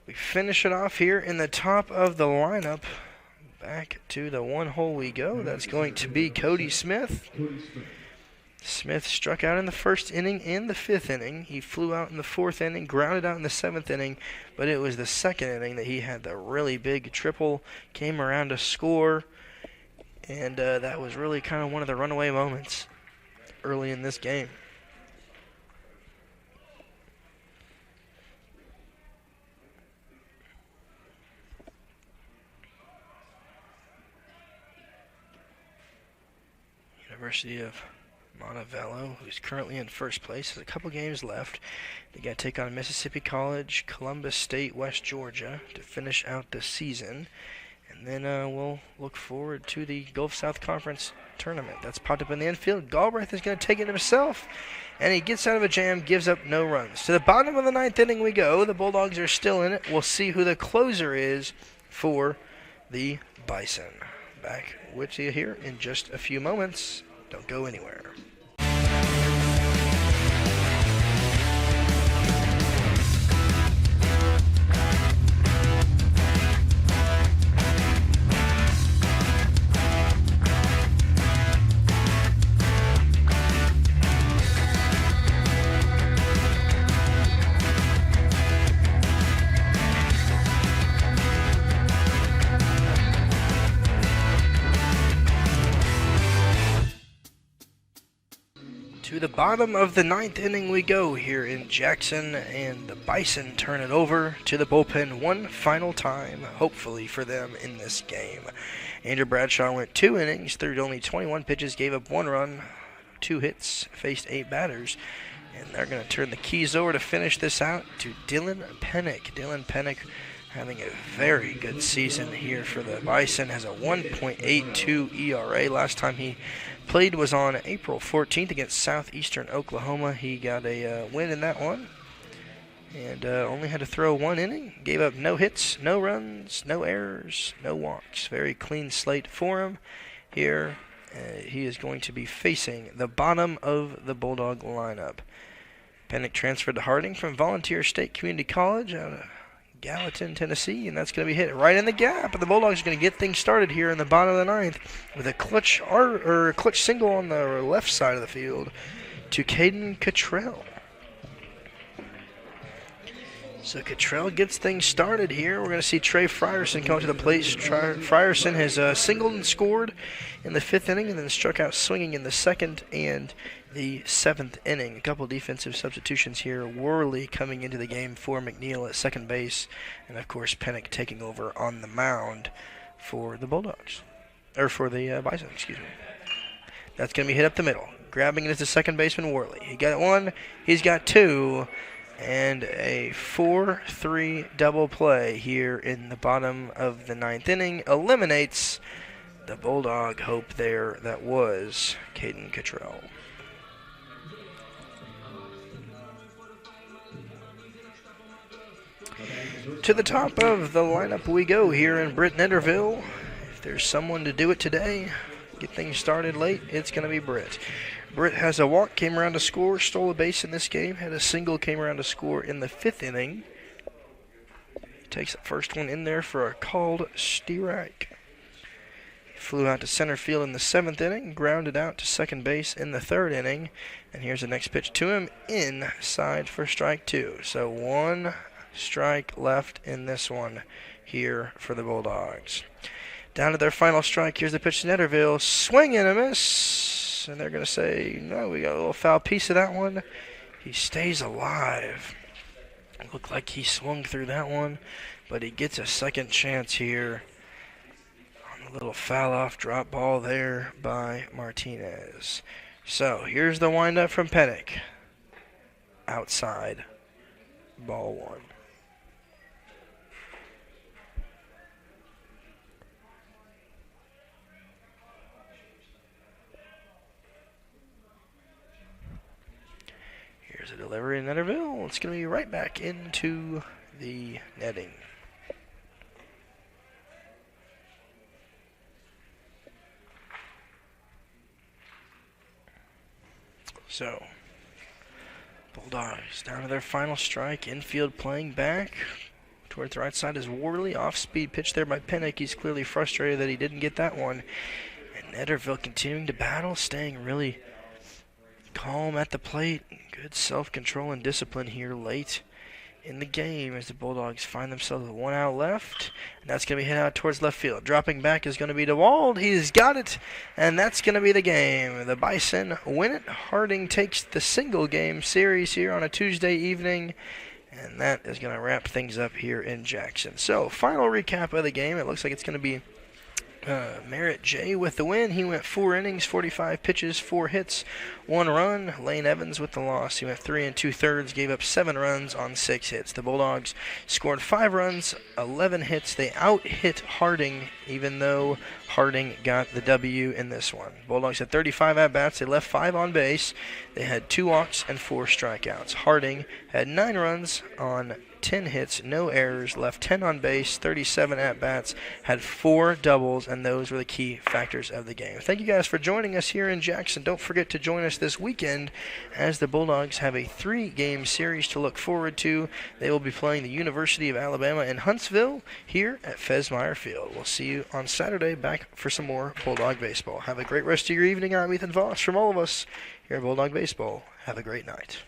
S1: We finish it off here in the top of the lineup. Back to the one hole we go. That's going to be Cody Smith. Smith struck out in the first inning and the fifth inning. He flew out in the fourth inning, grounded out in the seventh inning, but it was the second inning that he had the really big triple, came around to score, and that was really kind of one of the runaway moments early in this game. University of Montevallo, who's currently in first place, has a couple games left. They got to take on Mississippi College, Columbus State, West Georgia to finish out the season. And then we'll look forward to the Gulf South Conference tournament. That's popped up in the infield. Galbraith is going to take it himself, and he gets out of a jam, gives up no runs. To the bottom of the ninth inning we go. The Bulldogs are still in it. We'll see who the closer is for the Bison. Back with you here in just a few moments. Don't go anywhere. To the bottom of the ninth inning we go here in Jackson, and the Bison turn it over to the bullpen one final time, hopefully for them in this game. Andrew Bradshaw went 2 innings, threw only 21 pitches, gave up 1 run, 2 hits, faced 8 batters, and they're going to turn the keys over to finish this out to Dylan Pennick. Dylan Pennick having a very good season here for the Bison, has a 1.82 ERA. Last time he played was on April 14th against Southeastern Oklahoma. He got a win in that one, and only had to throw 1 inning. Gave up no hits, no runs, no errors, no walks. Very clean slate for him here. He is going to be facing the bottom of the Bulldog lineup. Pennick transferred to Harding from Volunteer State Community College out of Gallatin, Tennessee, and that's going to be hit right in the gap. And the Bulldogs are going to get things started here in the bottom of the ninth with a clutch single on the left side of the field to Caden Cottrell. So Cottrell gets things started here. We're going to see Trey Frierson come to the plate. Frierson has singled and scored in the 5th inning and then struck out swinging in the 2nd and the 7th inning. A couple defensive substitutions here. Worley coming into the game for McNeil at second base, and of course Pennick taking over on the mound for the Bulldogs, or for the Bison, excuse me. That's going to be hit up the middle. Grabbing it is the second baseman Worley. He got 1, he's got 2, and a 4-3 double play here in the bottom of the 9th inning eliminates the Bulldog hope there that was Caden Cottrell. To the top of the lineup we go here in Britt-Netterville. If there's someone to do it today, get things started late, it's going to be Britt. Britt has a walk, came around to score, stole a base in this game, had a single, came around to score in the 5th inning. Takes the first one in there for a called strike. Flew out to center field in the 7th inning, grounded out to second base in the 3rd inning, and here's the next pitch to him, inside for strike 2. So 1 strike left in this one here for the Bulldogs. Down to their final strike. Here's the pitch to Netterville. Swing and a miss. And they're going to say, no, we got a little foul piece of that one. He stays alive. Looked like he swung through that one, but he gets a second chance here on a little foul off drop ball there by Martinez. So here's the windup from Pennick. Outside. Ball 1. Here's a delivery in Netterville. It's going to be right back into the netting. So, Bulldogs down to their final strike. Infield playing back towards the right side is Worley. Off-speed pitch there by Pinnock. He's clearly frustrated that he didn't get that one. And Netterville continuing to battle, staying really calm at the plate. Good self-control and discipline here late in the game as the Bulldogs find themselves with 1 out left. And that's going to be hit out towards left field. Dropping back is going to be DeWald. He's got it, and that's going to be the game. The Bison win it. Harding takes the single game series here on a Tuesday evening. And that is going to wrap things up here in Jackson. So, final recap of the game. It looks like it's going to be Merritt J with the win. He went 4 innings, 45 pitches, 4 hits, 1 run. Lane Evans with the loss. He went 3 2/3, gave up 7 runs on 6 hits. The Bulldogs scored 5 runs, 11 hits. They out-hit Harding, even though Harding got the W in this one. Bulldogs had 35 at-bats. They left 5 on base. They had 2 walks and 4 strikeouts. Harding had 9 runs on 10 hits, no errors, left 10 on base, 37 at-bats, had 4 doubles, and those were the key factors of the game. Thank you guys for joining us here in Jackson. Don't forget to join us this weekend as the Bulldogs have a 3-game series to look forward to. They will be playing the University of Alabama in Huntsville here at Fesmeyer Field. We'll see you on Saturday back for some more Bulldog Baseball. Have a great rest of your evening. I'm Ethan Voss from all of us here at Bulldog Baseball. Have a great night.